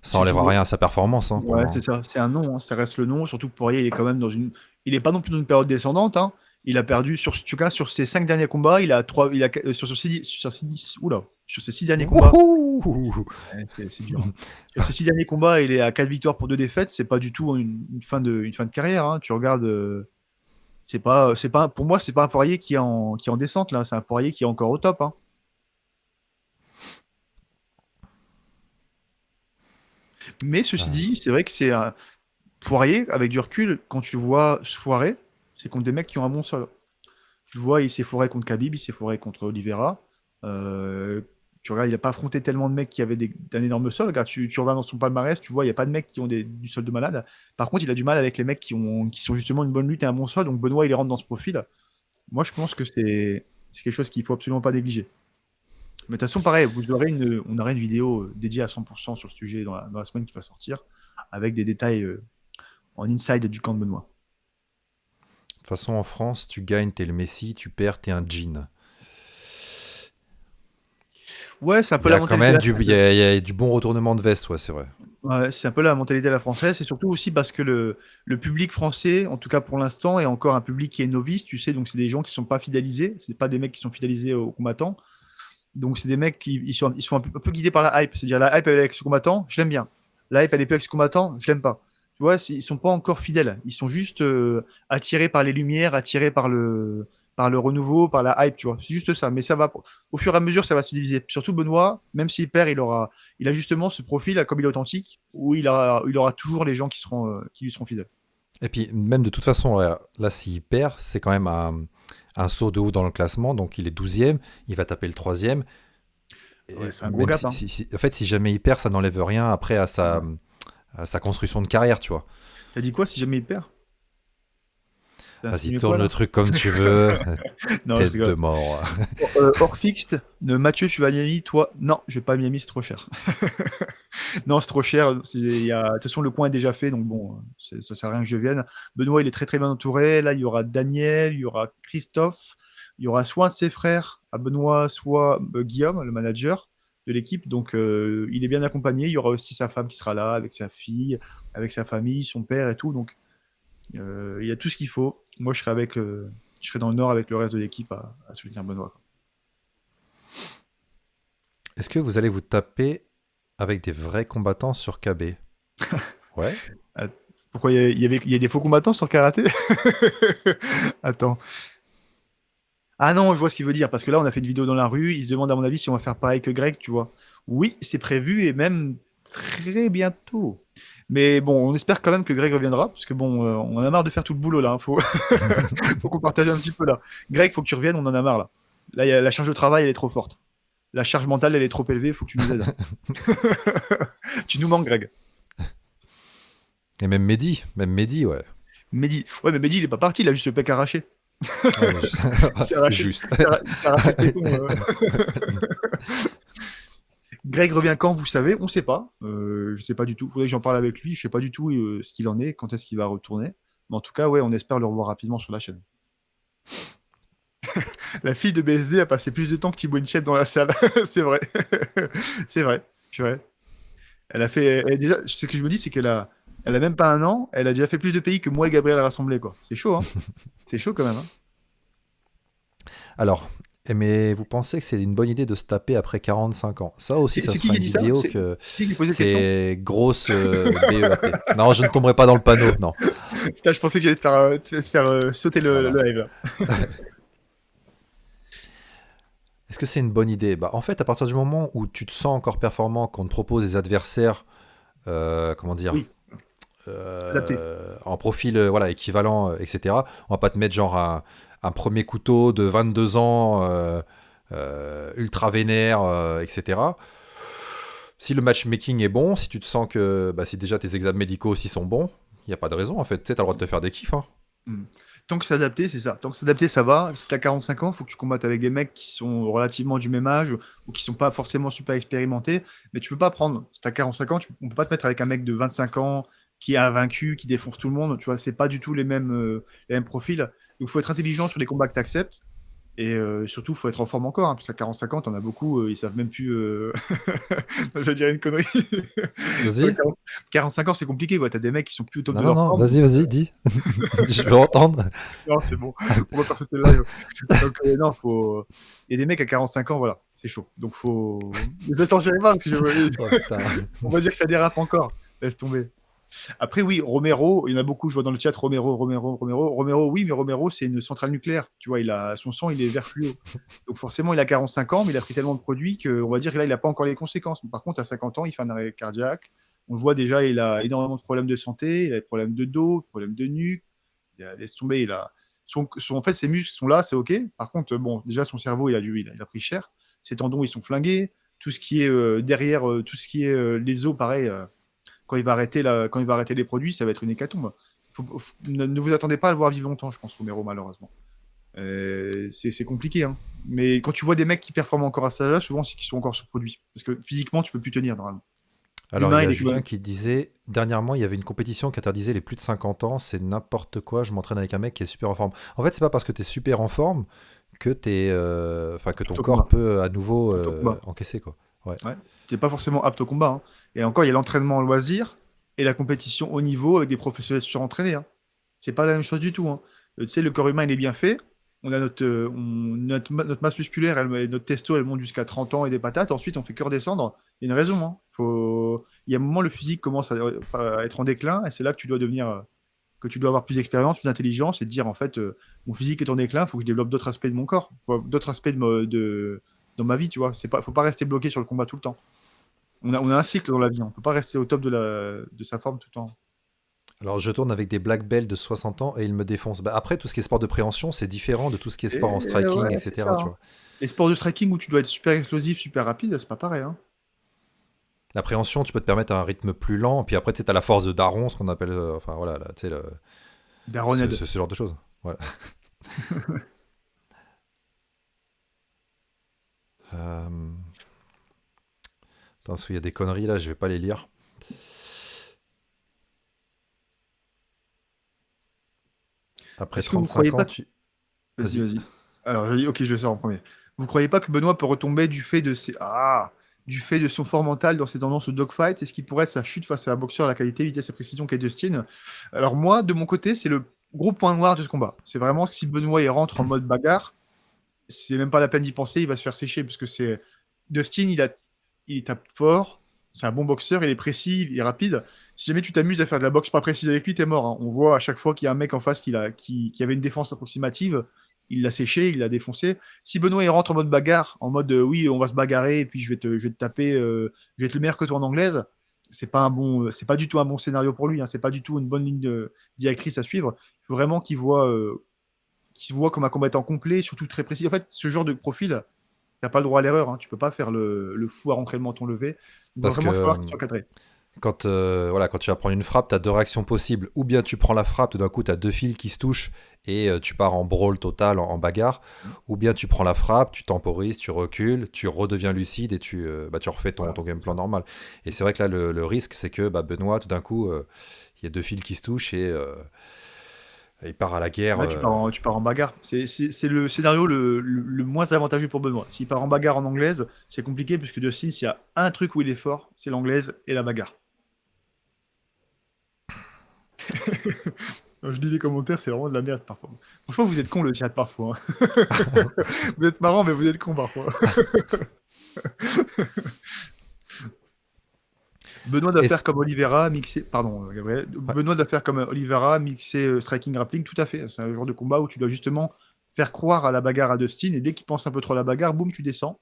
S1: Ça enlèvera rien à sa performance. Hein,
S2: ouais, c'est ça. C'est un nom. Hein. Ça reste le nom. Surtout que Poirier, il est quand même dans une. Il est pas non plus dans une période descendante. Hein. Il a perdu sur, en tout cas, sur ses 5 derniers combats. Il a 3. Il a sur ses 6 derniers combats. Ouais, c'est dur. Hein. Sur ses 6 derniers combats, il est à 4 victoires pour 2 défaites. C'est pas du tout une fin de carrière. Hein. Tu regardes. C'est pas, pour moi, c'est pas un Poirier qui est en descente là. C'est un Poirier qui est encore au top. Hein. Mais ceci dit, c'est vrai que c'est un Poirier, avec du recul, quand tu le vois se foirer, c'est contre des mecs qui ont un bon sol. Tu le vois, il s'est foiré contre Khabib, il s'est foiré contre Oliveira. Tu regardes, il n'a pas affronté tellement de mecs qui avaient d'un énorme sol. Regarde, tu reviens dans son palmarès, tu vois, il n'y a pas de mecs qui ont du sol de malade. Par contre, il a du mal avec les mecs qui sont justement une bonne lutte et un bon sol. Donc Benoît, il rentre dans ce profil. Moi, je pense que c'est quelque chose qu'il ne faut absolument pas négliger. Mais de toute façon, pareil, on aurait une vidéo dédiée à 100% sur le sujet dans la semaine qui va sortir, avec des détails en inside du camp de Benoît.
S1: De toute façon, en France, tu gagnes, t'es le Messi, tu perds, t'es un jean.
S2: Ouais, c'est un peu
S1: Il y
S2: la
S1: a quand
S2: mentalité.
S1: même il y a du bon retournement de veste, ouais, c'est vrai.
S2: Ouais, c'est un peu la mentalité de la française, et surtout aussi parce que le public français, en tout cas pour l'instant, est encore un public qui est novice, tu sais, donc c'est des gens qui sont pas fidélisés, c'est pas des mecs qui sont fidélisés aux combattants, donc c'est des mecs qui ils sont un peu guidés par la hype, c'est-à-dire la hype avec ce combattant, je l'aime bien, la hype elle est plus avec ce combattant, je l'aime pas. Tu vois, ils sont pas encore fidèles, ils sont juste attirés par les lumières, attirés par le renouveau, par la hype, tu vois. C'est juste ça. Mais ça va, au fur et à mesure, ça va se diviser. Surtout Benoît, même s'il perd, il a justement ce profil, comme il est authentique, où il aura toujours les gens qui lui seront fidèles.
S1: Et puis, même de toute façon, là s'il perd, c'est quand même un saut de haut dans le classement. Donc, il est 12e, il va taper le 3e.
S2: Ouais, c'est un gros gap.
S1: En fait, si jamais il perd, ça n'enlève rien après à sa construction de carrière, tu vois.
S2: T'as dit quoi si jamais il perd?
S1: Vas-y, tourne le truc comme tu veux.
S2: Non,
S1: tête de mort.
S2: Hors fixed, Mathieu, tu vas à Miami, toi? Non, je vais pas à Miami, c'est trop cher. Non, c'est trop cher. De toute façon, le coin est déjà fait, donc bon, ça sert à rien que je vienne. Benoît, il est très très bien entouré. Là, il y aura Daniel, il y aura Christophe, il y aura soit un de ses frères à Benoît, soit Guillaume, le manager de l'équipe. Donc, il est bien accompagné. Il y aura aussi sa femme qui sera là, avec sa fille, avec sa famille, son père et tout. Donc, il y a tout ce qu'il faut. Moi, je serai dans le Nord avec le reste de l'équipe à soutenir Benoît.
S1: Est-ce que vous allez vous taper avec des vrais combattants sur KB? Ouais.
S2: Pourquoi il y a des faux combattants sur karaté? Attends. Ah non, je vois ce qu'il veut dire, parce que là, on a fait une vidéo dans la rue, il se demande à mon avis si on va faire pareil que Greg, tu vois. Oui, c'est prévu, et même très bientôt. Mais bon, on espère quand même que Greg reviendra, parce que bon, on en a marre de faire tout le boulot là, faut qu'on partage un petit peu là. Greg, faut que tu reviennes, on en a marre là. Là, la charge de travail, elle est trop forte. La charge mentale, elle est trop élevée, faut que tu nous aides. Tu nous manques, Greg.
S1: Et même Mehdi, ouais.
S2: Mehdi, ouais, mais Mehdi, il est pas parti, il a juste le pec arraché.
S1: Juste.
S2: Greg revient quand, vous savez? On sait pas. Je sais pas du tout. Faudrait que j'en parle avec lui. Je sais pas du tout ce qu'il en est, quand est-ce qu'il va retourner. Mais en tout cas, ouais, on espère le revoir rapidement sur la chaîne. La fille de BSD a passé plus de temps que Thibaut Inchette dans la salle. C'est vrai. C'est vrai. Elle a fait. Déjà, ce que je me dis, c'est qu'elle a même pas un an. Elle a déjà fait plus de pays que moi et Gabriel rassemblés, quoi. C'est chaud, hein. C'est chaud quand même. Hein.
S1: Alors, Mais vous pensez que c'est une bonne idée de se taper après 45 ans? Ça aussi, ça
S2: C'est qui
S1: sera
S2: qui a
S1: une
S2: dit ça?
S1: vidéo que
S2: C'est qui qui a posé cette question?
S1: c'est grosse BEAT. Non, je ne tomberai pas dans le panneau, non.
S2: Putain, je pensais que j'allais te faire sauter
S1: Non,
S2: le
S1: non.
S2: live, là.
S1: Est-ce que c'est une bonne idée? Bah, en fait, à partir du moment où tu te sens encore performant, qu'on te propose des adversaires, comment dire,
S2: Oui, adapté.
S1: en profil voilà, équivalent, etc., on va pas te mettre genre un premier couteau de 22 ans, ultra vénère, etc. Si le matchmaking est bon, si tu te sens que, bah, si déjà tes examens médicaux aussi sont bons, il n'y a pas de raison en fait. Tu sais, t'as le droit de te faire des kiffs, hein.
S2: Hmm. Tant que c'est adapté, c'est ça. Tant que c'est adapté, ça va. Si t'as 45 ans, faut que tu combattes avec des mecs qui sont relativement du même âge ou qui sont pas forcément super expérimentés. Mais tu peux pas prendre. Si t'as 45 ans, on peut pas te mettre avec un mec de 25 ans qui est invaincu, qui défonce tout le monde. Tu vois, c'est pas du tout les mêmes profils. Donc, il faut être intelligent sur les combats que t'acceptes. Et surtout, faut être en forme encore, hein, parce qu'à 45 ans, t'en as beaucoup, ils savent même plus. Je vais dire une connerie.
S1: Vas-y.
S2: 45 ans, c'est compliqué, quoi. T'as des mecs qui sont plus au top
S1: Non,
S2: de
S1: non,
S2: leur
S1: non,
S2: forme.
S1: vas-y, vas-y, dis. Je veux entendre.
S2: Non, c'est bon. On va faire sauter le live. Donc, non, faut. Il y a des mecs à 45 ans, voilà, c'est chaud. Donc, faut. Mais t'en sais pas, parce que
S1: Oh putain.
S2: on va dire que ça dérape encore. Laisse tomber. Après, oui, Romero, il y en a beaucoup, je vois dans le chat, Romero, oui, mais Romero, c'est une centrale nucléaire. Tu vois, son sang, il est vert fluo. Donc forcément, il a 45 ans, mais il a pris tellement de produits qu'on va dire que là, il n'a pas encore les conséquences. Par contre, à 50 ans, il fait un arrêt cardiaque. On le voit déjà, il a énormément de problèmes de santé, il a des problèmes de dos, des problèmes de nuque. Laisse tomber, en fait, ses muscles sont là, c'est OK. Par contre, bon, déjà, son cerveau, il a pris cher. Ses tendons, ils sont flingués. Tout ce qui est derrière, tout ce qui est les os, pareil. Quand il va arrêter les produits, ça va être une hécatombe. Ne vous attendez pas à le voir vivre longtemps, je pense, Romero, malheureusement. C'est compliqué, hein. Mais quand tu vois des mecs qui performent encore à ça là, souvent c'est qu'ils sont encore surproduits. Parce que physiquement, tu peux plus tenir normalement.
S1: Alors, il
S2: L'humain,
S1: y
S2: il
S1: a
S2: est quand
S1: Julien
S2: même.
S1: qui disait, dernièrement, il y avait une compétition qui interdisait les plus de 50 ans, c'est n'importe quoi, je m'entraîne avec un mec qui est super en forme. En fait, c'est pas parce que tu es super en forme que enfin, que ton
S2: Apte au
S1: corps
S2: combat.
S1: peut à nouveau
S2: Apte au combat.
S1: encaisser, quoi. Ouais.
S2: Ouais. Tu n'es pas forcément apte au combat, hein. Et encore, il y a l'entraînement en loisir et la compétition haut niveau avec des professionnels surentraînés, hein. C'est pas la même chose du tout, hein. Tu sais, le corps humain, il est bien fait. On a notre masse musculaire, notre testo, elle monte jusqu'à 30 ans et des patates. Ensuite, on fait que redescendre. Il y a une raison, hein. Il y a un moment, le physique commence à être en déclin et c'est là que que tu dois avoir plus d'expérience, plus d'intelligence et te dire, en fait, mon physique est en déclin, il faut que je développe d'autres aspects de mon corps, d'autres aspects dans ma vie, tu vois. Faut pas rester bloqué sur le combat tout le temps. On a un cycle dans la vie, on peut pas rester au top de sa forme tout le temps.
S1: Alors, je tourne avec des black belts de 60 ans et ils me défoncent. Bah, après, tout ce qui est sport de préhension, c'est différent de tout ce qui est sport en
S2: Et
S1: striking,
S2: ouais, c'est ça,
S1: etc., tu
S2: hein.
S1: vois.
S2: Les sports de striking où tu dois être super explosif, super rapide, c'est pas pareil, hein.
S1: La préhension, tu peux te permettre un rythme plus lent, puis après, tu as la force de Daron, ce qu'on appelle, enfin, voilà, là, tu sais,
S2: Daroned.
S1: ce genre de choses. Voilà. Euh, Attends, parce qu'il y a des conneries là, je vais pas les lire. Après
S2: Est-ce que vous croyez
S1: 35 ans,
S2: pas...
S1: tu...
S2: Vas-y,
S1: Vas-y.
S2: vas-y. Alors, ok, je le sors en premier. Vous croyez pas que Benoît peut retomber du fait de son fort mental dans ses tendances au dogfight? Est-ce qu'il pourrait être sa chute face à un boxeur à la qualité, vitesse et précision qu'est Dustin? Alors moi, de mon côté, c'est le gros point noir de ce combat. C'est vraiment que si Benoît il rentre en mode bagarre, c'est même pas la peine d'y penser, il va se faire sécher parce que c'est Dustin, il tape fort, c'est un bon boxeur, il est précis, il est rapide. Si jamais tu t'amuses à faire de la boxe pas précise avec lui, t'es mort, hein. On voit à chaque fois qu'il y a un mec en face qui avait une défense approximative, il l'a séché, il l'a défoncé. Si Benoît il rentre en mode bagarre, en mode oui, on va se bagarrer et puis je vais te taper, je vais être le meilleur que toi en anglaise, c'est pas du tout un bon scénario pour lui, hein. C'est pas du tout une bonne ligne directrice à suivre. Il faut vraiment qu'il se voit comme un combattant complet, et surtout très précis. En fait, ce genre de profil, t'as pas le droit à l'erreur, hein. Tu peux pas faire le fou à rentrer le menton levé. Il va
S1: Parce que
S2: vraiment falloir qu'il soit cadré.
S1: quand, voilà, quand tu vas prendre une frappe, tu as deux réactions possibles. Ou bien tu prends la frappe, tout d'un coup, tu as deux fils qui se touchent et tu pars en brawl total, en bagarre. Ou bien tu prends la frappe, tu temporises, tu recules, tu redeviens lucide et tu refais
S2: Voilà,
S1: ton game
S2: c'est
S1: plan
S2: ça.
S1: normal. Et c'est vrai que là, le risque, c'est que Benoît, tout d'un coup, il y a deux fils qui se touchent et il part à la guerre.
S2: Là, tu pars en bagarre. C'est le scénario le moins avantageux pour Benoît. S'il part en bagarre en anglaise, c'est compliqué puisque Dustin, s'il y a un truc où il est fort, c'est l'anglaise et la bagarre. Je lis les commentaires, c'est vraiment de la merde parfois. Franchement, vous êtes con le chat parfois, hein. Vous êtes marrant, mais vous êtes con parfois. Benoît doit faire
S1: Est-ce
S2: comme Oliveira, mixer. Pardon, Gabriel.
S1: ouais,
S2: Benoît doit faire comme Oliveira, mixer striking grappling, tout à fait. C'est un genre de combat où tu dois justement faire croire à la bagarre à Dustin, et dès qu'il pense un peu trop à la bagarre, boum, tu descends.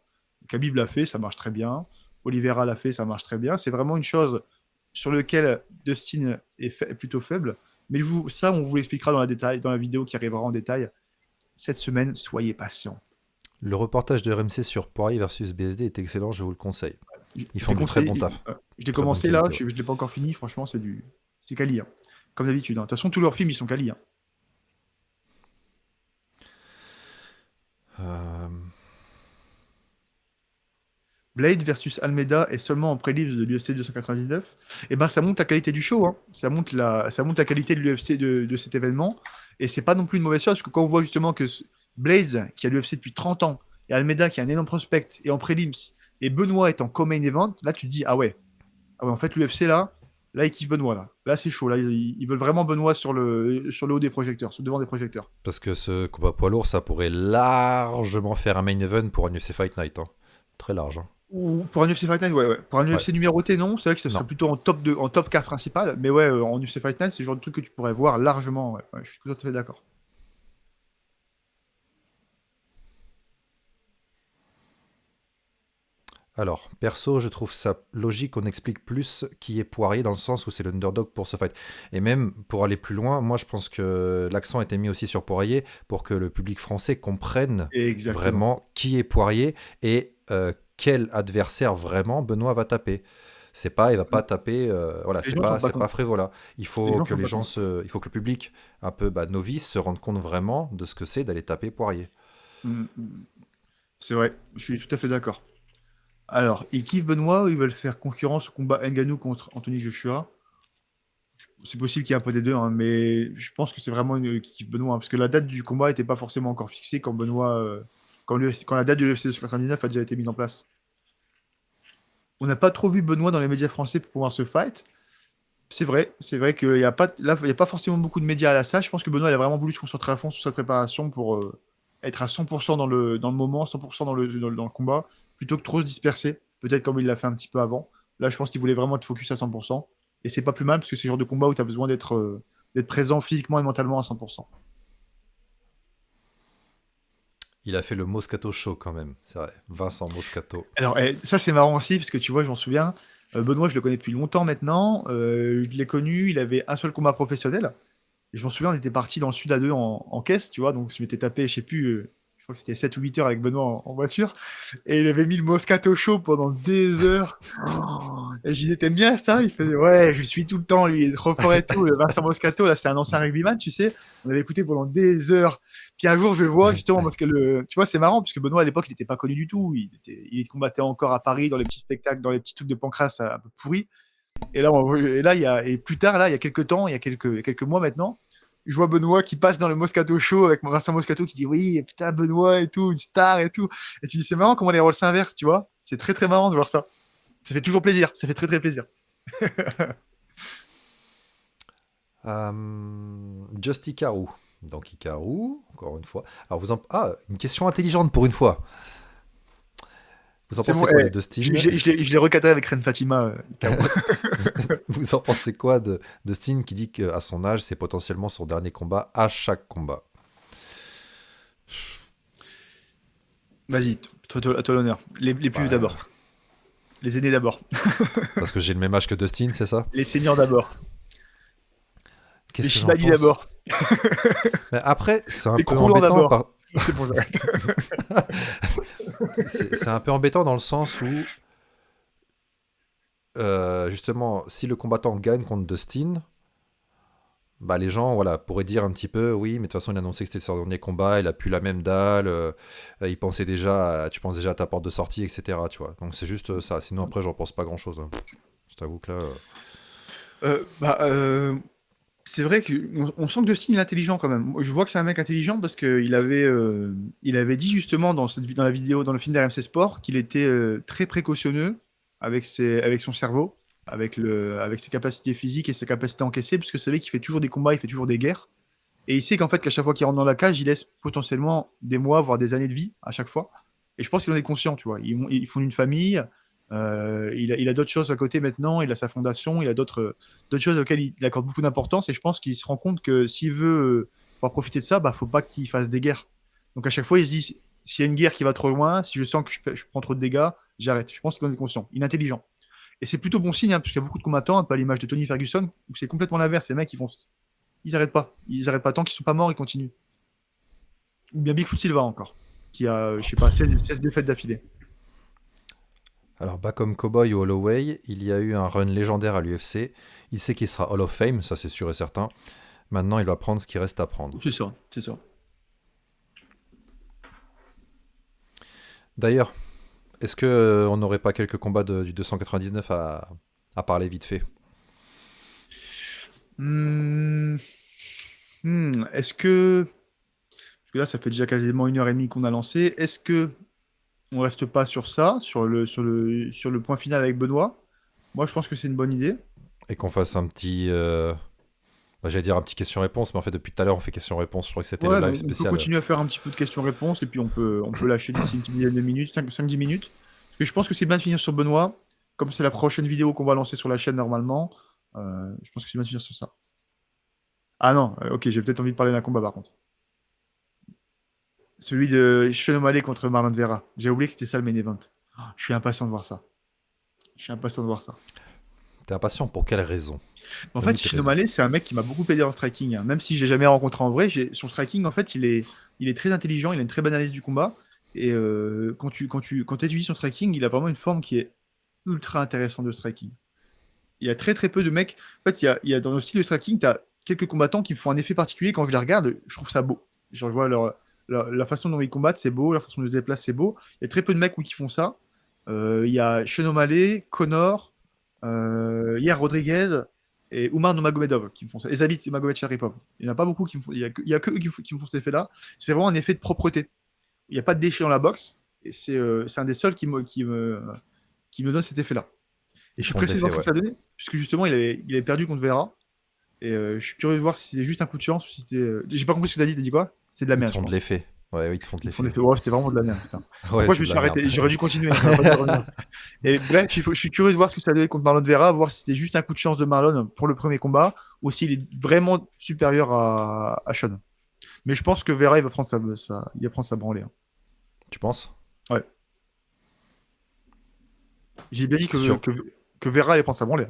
S2: Khabib l'a fait, ça marche très bien. Oliveira l'a fait, ça marche très bien. C'est vraiment une chose sur laquelle Dustin est plutôt faible. Mais ça, on vous l'expliquera dans la vidéo qui arrivera en détail. Cette semaine, soyez patient.
S1: le reportage de RMC sur Poirier versus BSD est excellent, je vous le conseille.
S2: Je
S1: Ils
S2: je
S1: font
S2: l'ai
S1: du très bon
S2: conseillé,
S1: taf.
S2: je l'ai
S1: Très bonne
S2: commencé là,
S1: qualité,
S2: je
S1: ouais.
S2: ne l'ai pas encore fini, franchement, c'est quali, hein. Comme d'habitude, hein. De toute façon, tous leurs films, ils sont quali, hein.
S1: Euh,
S2: Blade versus Almeida est seulement en prélims de l'UFC 299. Et ben, ça monte la qualité du show, hein. Ça monte la qualité de l'UFC de cet événement. Et c'est pas non plus une mauvaise chose, parce que quand on voit justement que Blaze, qui a l'UFC depuis 30 ans, et Almeida, qui est un énorme prospect, et en prélims, et Benoît est en co-main event, là, tu te dis, ah ouais, en fait, l'UFC, là, ils kiffent Benoît, là. Là, c'est chaud. Là, ils veulent vraiment Benoît sur le haut des projecteurs, sur le devant des projecteurs.
S1: Parce que ce combat poids lourd, ça pourrait largement faire un main event pour un UFC Fight Night, hein. Très large, hein.
S2: Ou pour un UFC Fight Night, ouais. Pour un
S1: Ouais,
S2: UFC numéroté, non. C'est vrai que ça serait
S1: non.
S2: plutôt en top 4 principal. Mais ouais, en UFC Fight Night, c'est le genre de truc que tu pourrais voir largement. Ouais. Ouais, je suis tout à fait d'accord.
S1: Alors, perso, je trouve ça logique qu'on explique plus qui est Poirier dans le sens où c'est l'underdog pour ce fight. Et même pour aller plus loin, moi je pense que l'accent a été mis aussi sur Poirier pour que le public français comprenne
S2: Exactement.
S1: vraiment qui est Poirier et quel adversaire vraiment Benoît va taper. C'est pas, il va pas taper, voilà,
S2: Les gens sont pas
S1: c'est pas
S2: contents.
S1: frévola.
S2: Les gens sont pas contents.
S1: Il faut que le public, un peu novice, se rende compte vraiment de ce que c'est d'aller taper Poirier.
S2: C'est vrai, je suis tout à fait d'accord. Alors, ils kiffent Benoît ou ils veulent faire concurrence au combat Ngannou contre Anthony Joshua? C'est possible qu'il y ait un peu des deux, hein, mais je pense que c'est vraiment qu'ils kiffent Benoît, hein, parce que la date du combat n'était pas forcément encore fixée quand quand la date de l'UFC 299 a déjà été mise en place. On n'a pas trop vu Benoît dans les médias français pour pouvoir se fight. C'est vrai qu'il n'y a pas, là, il y a pas forcément beaucoup de médias à la salle. Je pense que Benoît il a vraiment voulu se concentrer à fond sur sa préparation pour être à 100% dans le moment, 100% dans le combat, plutôt que trop se disperser, peut-être comme il l'a fait un petit peu avant. Là, je pense qu'il voulait vraiment être focus à 100%. Et c'est pas plus mal, parce que c'est le genre de combat où tu as besoin d'être présent physiquement et mentalement à 100%.
S1: Il a fait le Moscato Show quand même, c'est vrai. Vincent Moscato.
S2: Alors, ça, c'est marrant aussi, parce que tu vois, je m'en souviens. Benoît, je le connais depuis longtemps maintenant. Je l'ai connu, il avait un seul combat professionnel. Et je m'en souviens, on était parti dans le sud à deux en caisse, tu vois. Donc, je m'étais tapé, je sais plus, je crois que c'était 7 ou 8 heures avec Benoît en voiture. Et il avait mis le Moscato Show pendant des heures. Oh, et je disais, t'aimes bien ça? Il faisait, ouais, je suis tout le temps, lui, il est trop fort et tout. Le Vincent Moscato, là, c'est un ancien rugbyman, tu sais. On avait écouté pendant des heures. Puis un jour, je le vois justement parce que tu vois, c'est marrant parce que Benoît à l'époque, il n'était pas connu du tout. Il combattait encore à Paris dans les petits spectacles, dans les petits trucs de Pancras un peu pourris. Et plus tard, là, il y a quelques temps, il y a quelques mois maintenant, je vois Benoît qui passe dans le Moscato Show avec mon Vincent Moscato qui dit oui, putain, Benoît et tout, une star et tout. Et tu dis, c'est marrant comment les rôles s'inversent, tu vois. C'est très très marrant de voir ça. Ça fait toujours plaisir, ça fait très très plaisir.
S1: Just Ikaru. Donc Ikaru, encore une fois. Alors une question intelligente pour une fois. Vous en
S2: C'est
S1: pensez
S2: bon,
S1: quoi de Dustin?
S2: je l'ai recadré avec Ren Fatima.
S1: Vous en pensez quoi de Dustin qui dit qu'à son âge, c'est potentiellement son dernier combat à chaque combat?
S2: Vas-y, à toi l'honneur. Les plus vieux
S1: Bah,
S2: d'abord. Les aînés d'abord.
S1: parce que j'ai le même âge que Dustin, c'est ça?
S2: Les seniors d'abord. Les
S1: Qu'est-ce que j'en
S2: Shibali
S1: pense?
S2: d'abord.
S1: Mais après, c'est un
S2: Les
S1: peu
S2: Croulants
S1: embêtant
S2: d'abord. C'est bon, j'arrête.
S1: c'est un peu embêtant dans le sens où justement, si le combattant gagne contre Dustin, bah les gens voilà, pourraient dire un petit peu oui, mais de toute façon, il a annoncé que c'était son dernier combat, il a plus la même dalle, il pensait tu penses déjà à ta porte de sortie, etc. Tu vois. Donc c'est juste ça. Sinon, après, j'en pense pas grand chose, hein. Je t'avoue que là.
S2: Euh, bah, euh, c'est vrai qu'on sent que Dustin est intelligent quand même. Moi, je vois que c'est un mec intelligent parce qu'il avait dit justement dans la vidéo, dans le film d'RMC Sport, qu'il était très précautionneux avec son cerveau. avec ses capacités physiques et ses capacités encaissées, parce que c'est vrai qu'il fait toujours des combats, il fait toujours des guerres. Et il sait qu'en fait, qu'à chaque fois qu'il rentre dans la cage, il laisse potentiellement des mois, voire des années de vie à chaque fois. Et je pense qu'il en est conscient, tu vois. Ils font une famille, il a d'autres choses à côté maintenant, il a sa fondation, il a d'autres choses auxquelles il accorde beaucoup d'importance. Et je pense qu'il se rend compte que s'il veut pouvoir profiter de ça, bah, faut pas qu'il fasse des guerres. Donc à chaque fois, il se dit, s'il y a une guerre qui va trop loin, si je sens que je prends trop de dégâts, j'arrête. Je pense qu'il en est conscient. Il est intelligent. Et c'est plutôt bon signe, hein, parce qu'il y a beaucoup de combattants, un peu à l'image de Tony Ferguson, où c'est complètement l'inverse. Les mecs, ils arrêtent pas. Ils arrêtent pas. Tant qu'ils sont pas morts, ils continuent. Ou bien Bigfoot Silva encore, qui a, je sais pas, 16 défaites d'affilée.
S1: Alors, bas comme Cowboy ou Holloway, il y a eu un run légendaire à l'UFC. Il sait qu'il sera Hall of Fame, ça c'est sûr et certain. Maintenant, il va prendre ce qui reste à prendre.
S2: C'est ça, c'est ça.
S1: D'ailleurs, est-ce que on n'aurait pas quelques combats du 299 à parler vite fait?
S2: Hmm, Est-ce que... Parce que là, ça fait déjà quasiment 1 heure et demie qu'on a lancé. Est-ce que on reste pas sur ça, sur le point final avec Benoît? Moi, je pense que c'est une bonne idée.
S1: Et qu'on fasse un petit... j'allais dire un petit question-réponse, mais en fait, depuis tout à l'heure, on fait question-réponse. Je crois que c'était le
S2: Ouais,
S1: live
S2: on peut
S1: spécial.
S2: continuer à faire un petit peu de questions-réponses et puis on peut lâcher d'ici une petite dizaine de minutes, 5-10 minutes. Parce que je pense que c'est bien de finir sur Benoît. Comme c'est la prochaine vidéo qu'on va lancer sur la chaîne normalement, je pense que c'est bien de finir sur ça. Ah non, ok, j'ai peut-être envie de parler d'un combat par contre. Celui de Sean O'Malley contre Marlon Vera. J'ai oublié que c'était ça le main event. Je suis impatient de voir ça. Je suis impatient de voir ça.
S1: T'es impatient pour quelle raison?
S2: En fait,
S1: Donne-nous tes
S2: Sean
S1: raisons.
S2: O'Malley, c'est un mec qui m'a beaucoup aidé en striking, hein. Même si j'ai jamais rencontré en vrai, son striking, en fait, il est très intelligent, il a une très bonne analyse du combat. Et quand tu étudies son striking, il a vraiment une forme qui est ultra intéressante de striking. Il y a très très peu de mecs. En fait, il y a dans le style de striking, tu as quelques combattants qui me font un effet particulier. Quand je les regarde, je trouve ça beau. Genre, je vois la façon dont ils combattent, c'est beau. La façon dont ils se déplacent, c'est beau. Il y a très peu de mecs qui font ça. Il y a Sean O'Malley, Connor, Yair Rodriguez et Umar Nurmagomedov qui me font ça. Et Zabit Magomed Sharipov. Il n'y en a pas beaucoup qui me font. Il y a que eux qui me font cet effet-là. C'est vraiment un effet de propreté. Il n'y a pas de déchets dans la boxe. Et c'est un des seuls qui me donne cet effet-là. Et
S1: Ils
S2: je suis
S1: font de
S2: pressé de
S1: l'effet,
S2: voir ce que
S1: ouais.
S2: ça a donné, puisque justement, il avait perdu contre Vera. Et je suis curieux de voir si c'était juste un coup de chance ou si c'était. J'ai pas compris ce que t'as dit. T'as dit quoi? C'est de la
S1: Ils te
S2: merde, je
S1: font de
S2: pense.
S1: l'effet. Ouais, oui, ils te font de
S2: Ils font
S1: l'effet.
S2: l'effet. Ouais, c'était vraiment de la merde, putain.
S1: Ouais,
S2: Pourquoi je
S1: c'est
S2: me
S1: de
S2: suis
S1: la merde.
S2: arrêté? J'aurais dû continuer, hein, ça aurait pas dû revenir. Et bref, je suis curieux de voir ce que ça a donné contre Marlon Vera, voir si c'était juste un coup de chance de Marlon pour le premier combat ou s'il est vraiment supérieur à Sean. Mais je pense que Vera, il va prendre sa branlée, hein.
S1: Tu penses?
S2: Ouais. J'ai bien dit que,
S1: Sur...
S2: que, que Vera allait prendre sa branlée.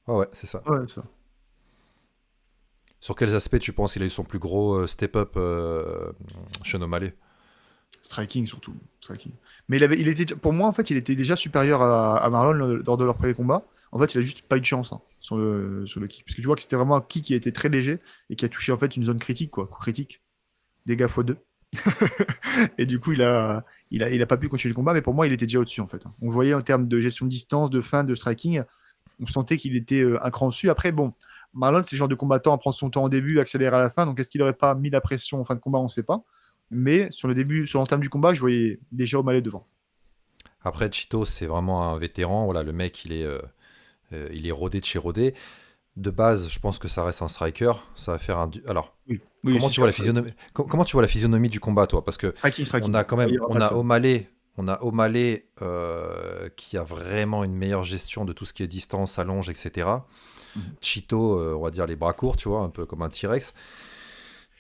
S1: Ouais, ouais, c'est ça.
S2: Ouais, ça.
S1: Sur quels aspects tu penses qu'il a eu son plus gros step-up, Sean O'Malley?
S2: Striking surtout. Striking. Mais il était, pour moi, en fait, il était déjà supérieur à Marlon lors de leur premier combat. En fait, il a juste pas eu de chance, hein, sur le kick. Parce que tu vois que c'était vraiment un kick qui a été très léger et qui a touché en fait une zone critique, quoi. Coup critique. Dégâts x2. Et du coup, il a pas pu continuer le combat, mais pour moi, il était déjà au-dessus, en fait, hein. On voyait en termes de gestion de distance, de fin, de striking, on sentait qu'il était un cran dessus. Après, bon, Marlon, c'est le genre de combattant à prendre son temps au début, accélérer à la fin. Donc, est-ce qu'il n'aurait pas mis la pression en fin de combat? On ne sait pas. Mais sur le début, sur l'entame du combat, je voyais déjà O'Malley devant.
S1: Après, Chito, c'est vraiment un vétéran. Voilà, le mec, il est rodé de chez rodé. De base, je pense que ça reste un striker. Ça va faire un. Alors,
S2: Oui, oui,
S1: comment
S2: c'est
S1: tu vois
S2: sûr.
S1: la physionomie comment tu vois la physionomie du combat, toi? Parce que
S2: Striking,
S1: on
S2: striking.
S1: a quand
S2: Il
S1: même,
S2: y aura
S1: on
S2: pas de
S1: a
S2: ça.
S1: O'Malley, qui a vraiment une meilleure gestion de tout ce qui est distance, allonge, etc.
S2: Mhm.
S1: Chito, on va dire les bras courts, tu vois, un peu comme un T-Rex.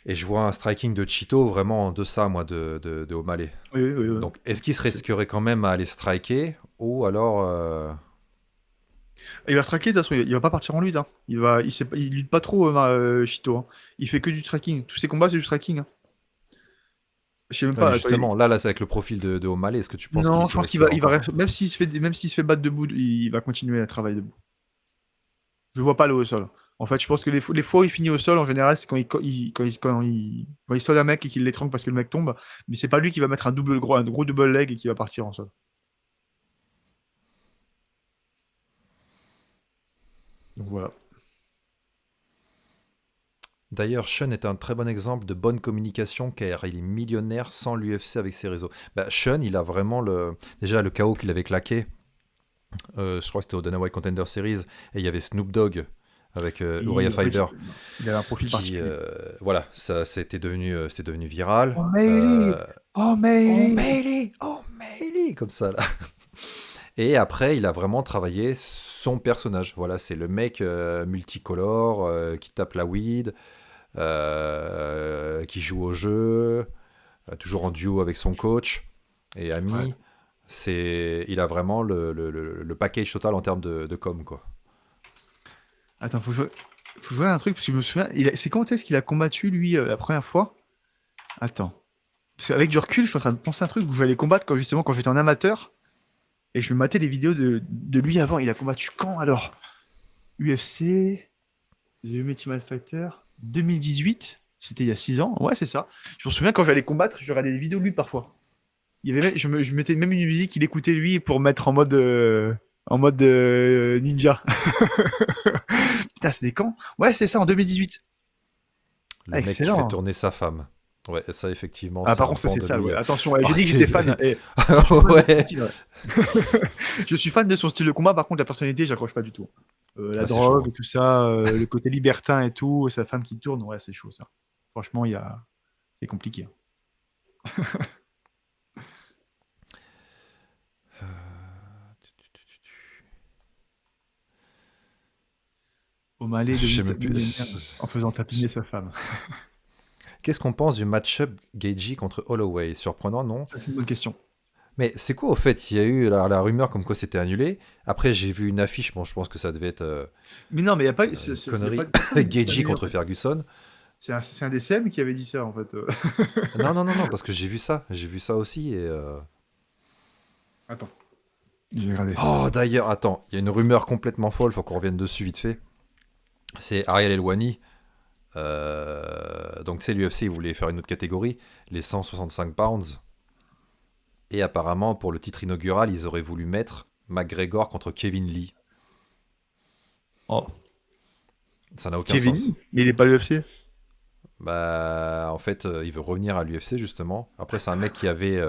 S1: Et je vois un striking de Chito vraiment en deçà, moi, de O'Malley.
S2: Oui, oui, oui.
S1: Donc, est-ce qu'il se risquerait quand même à aller striker ou alors
S2: Il va striker, de toute façon, il va pas partir en lutte, hein. Il lutte pas trop, Shito, hein. Il fait que du striking. Tous ses combats, c'est du striking, hein. Je sais même
S1: ouais,
S2: pas.
S1: mais
S2: Attends,
S1: justement, là, c'est avec le profil de O'Malley, est-ce que tu penses qu'il
S2: non, je
S1: se
S2: pense qu'il va,
S1: risquerait
S2: il va
S1: encore?
S2: même s'il se fait battre debout, il va continuer à travailler debout. Je vois pas le au sol. En fait, je pense que les fois où il finit au sol, en général, c'est quand il sonne un mec et qu'il l'étrangle parce que le mec tombe. Mais c'est pas lui qui va mettre un gros double leg et qui va partir en sol. Donc voilà.
S1: D'ailleurs, Sean est un très bon exemple de bonne communication car il est millionnaire sans l'UFC avec ses réseaux. Bah, Sean, il a vraiment déjà le KO qu'il avait claqué Je crois que c'était au Dana White Contender Series, et il y avait Snoop Dogg avec Uriah
S2: En fait,
S1: Faber,
S2: il avait un profil
S1: qui,
S2: particulier.
S1: voilà, ça c'était devenu viral.
S2: Oh, Meili! Oh,
S1: Oh
S2: Meili!
S1: Meili, oh Meili, comme ça là. Et après, il a vraiment travaillé son personnage. Voilà, c'est le mec multicolore qui tape la weed, qui joue au jeu, toujours en duo avec son coach et
S2: Ouais.
S1: ami. Il a vraiment le package total en termes de com, quoi.
S2: Attends, faut que je regarde un truc, parce que je me souviens, c'est quand est-ce qu'il a combattu, lui, la première fois? Attends. Parce qu'avec du recul, je suis en train de penser à un truc où je vais aller combattre justement quand j'étais en amateur, et je me matais des vidéos de lui avant. Il a combattu quand alors? UFC, The Ultimate Fighter, 2018, c'était il y a 6 ans, ouais, c'est ça. Je me souviens quand j'allais combattre, je regardais des vidéos de lui parfois. Je mettais même une musique, il écoutait lui pour mettre en mode ninja. Putain, c'était quand? Ouais, c'est ça, en 2018.
S1: Le
S2: Ah,
S1: mec qui fait
S2: excellent.
S1: tourner sa femme. Ouais, ça effectivement,
S2: Ah,
S1: c'est
S2: par
S1: un
S2: contre, ça,
S1: pan
S2: c'est
S1: de
S2: ça,
S1: lui.
S2: ouais. Attention, ouais,
S1: Ah,
S2: j'ai dit que
S1: c'est...
S2: j'étais fan. Je suis fan de son
S1: ouais,
S2: style, ouais. Je suis fan de son style de combat, par contre, la personnalité, j'accroche pas du tout. La
S1: ah, c'est chaud, hein.
S2: drogue, tout ça, le côté libertin et tout, sa femme qui tourne, ouais, c'est chaud ça. Franchement, c'est compliqué, hein. O'Malley
S1: Je sais
S2: devenu
S1: même
S2: millionnaire
S1: plus.
S2: en faisant tapiner sa femme.
S1: Qu'est-ce qu'on pense du match-up Gaethje contre Holloway? Surprenant, non?
S2: Ça, c'est une bonne question.
S1: Mais c'est quoi au fait? Il y a eu la rumeur comme quoi c'était annulé. Après, j'ai vu une affiche. Bon, je pense que ça devait être
S2: Mais non, mais il n'y a pas,
S1: une
S2: y a
S1: connerie.
S2: pas de personne qui s'est
S1: Gaethje
S2: annulé, en
S1: contre
S2: fait.
S1: Ferguson.
S2: C'est un DCM qui avait dit ça, en fait.
S1: Non, non, non, non, parce que j'ai vu ça. J'ai vu ça aussi. Et
S2: Attends, je vais regarder.
S1: oh, d'ailleurs, attends. Il y a une rumeur complètement folle. Faut qu'on revienne dessus vite fait. C'est Ariel Elwani. Donc, c'est l'UFC. Ils voulaient faire une autre catégorie. Les 165 pounds. Et apparemment, pour le titre inaugural, ils auraient voulu mettre McGregor contre Kevin Lee.
S2: Oh,
S1: Ça n'a aucun
S2: Kevin,
S1: sens.
S2: mais il est pas l'UFC.
S1: Bah, en fait, il veut revenir à l'UFC justement. Après, c'est un mec qui avait,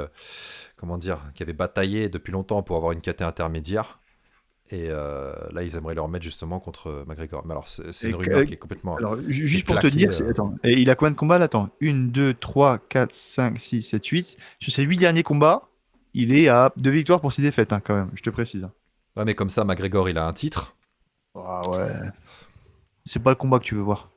S1: comment dire, qui avait bataillé depuis longtemps pour avoir une KT intermédiaire. Et là, ils aimeraient le remettre justement contre McGregor. Mais alors, c'est une rumeur qui est complètement
S2: Alors,
S1: qui est
S2: juste pour te
S1: claquée.
S2: dire, attends, et il a combien de combats là? Attends, 1, 2, 3, 4, 5, 6, 7, 8. Sur ses 8 derniers combats, il est à 2 victoires pour 6 défaites, hein, quand même, je te précise, hein.
S1: Ouais, mais comme ça, McGregor, il a un titre.
S2: Ah ouais. C'est pas le combat que tu veux voir.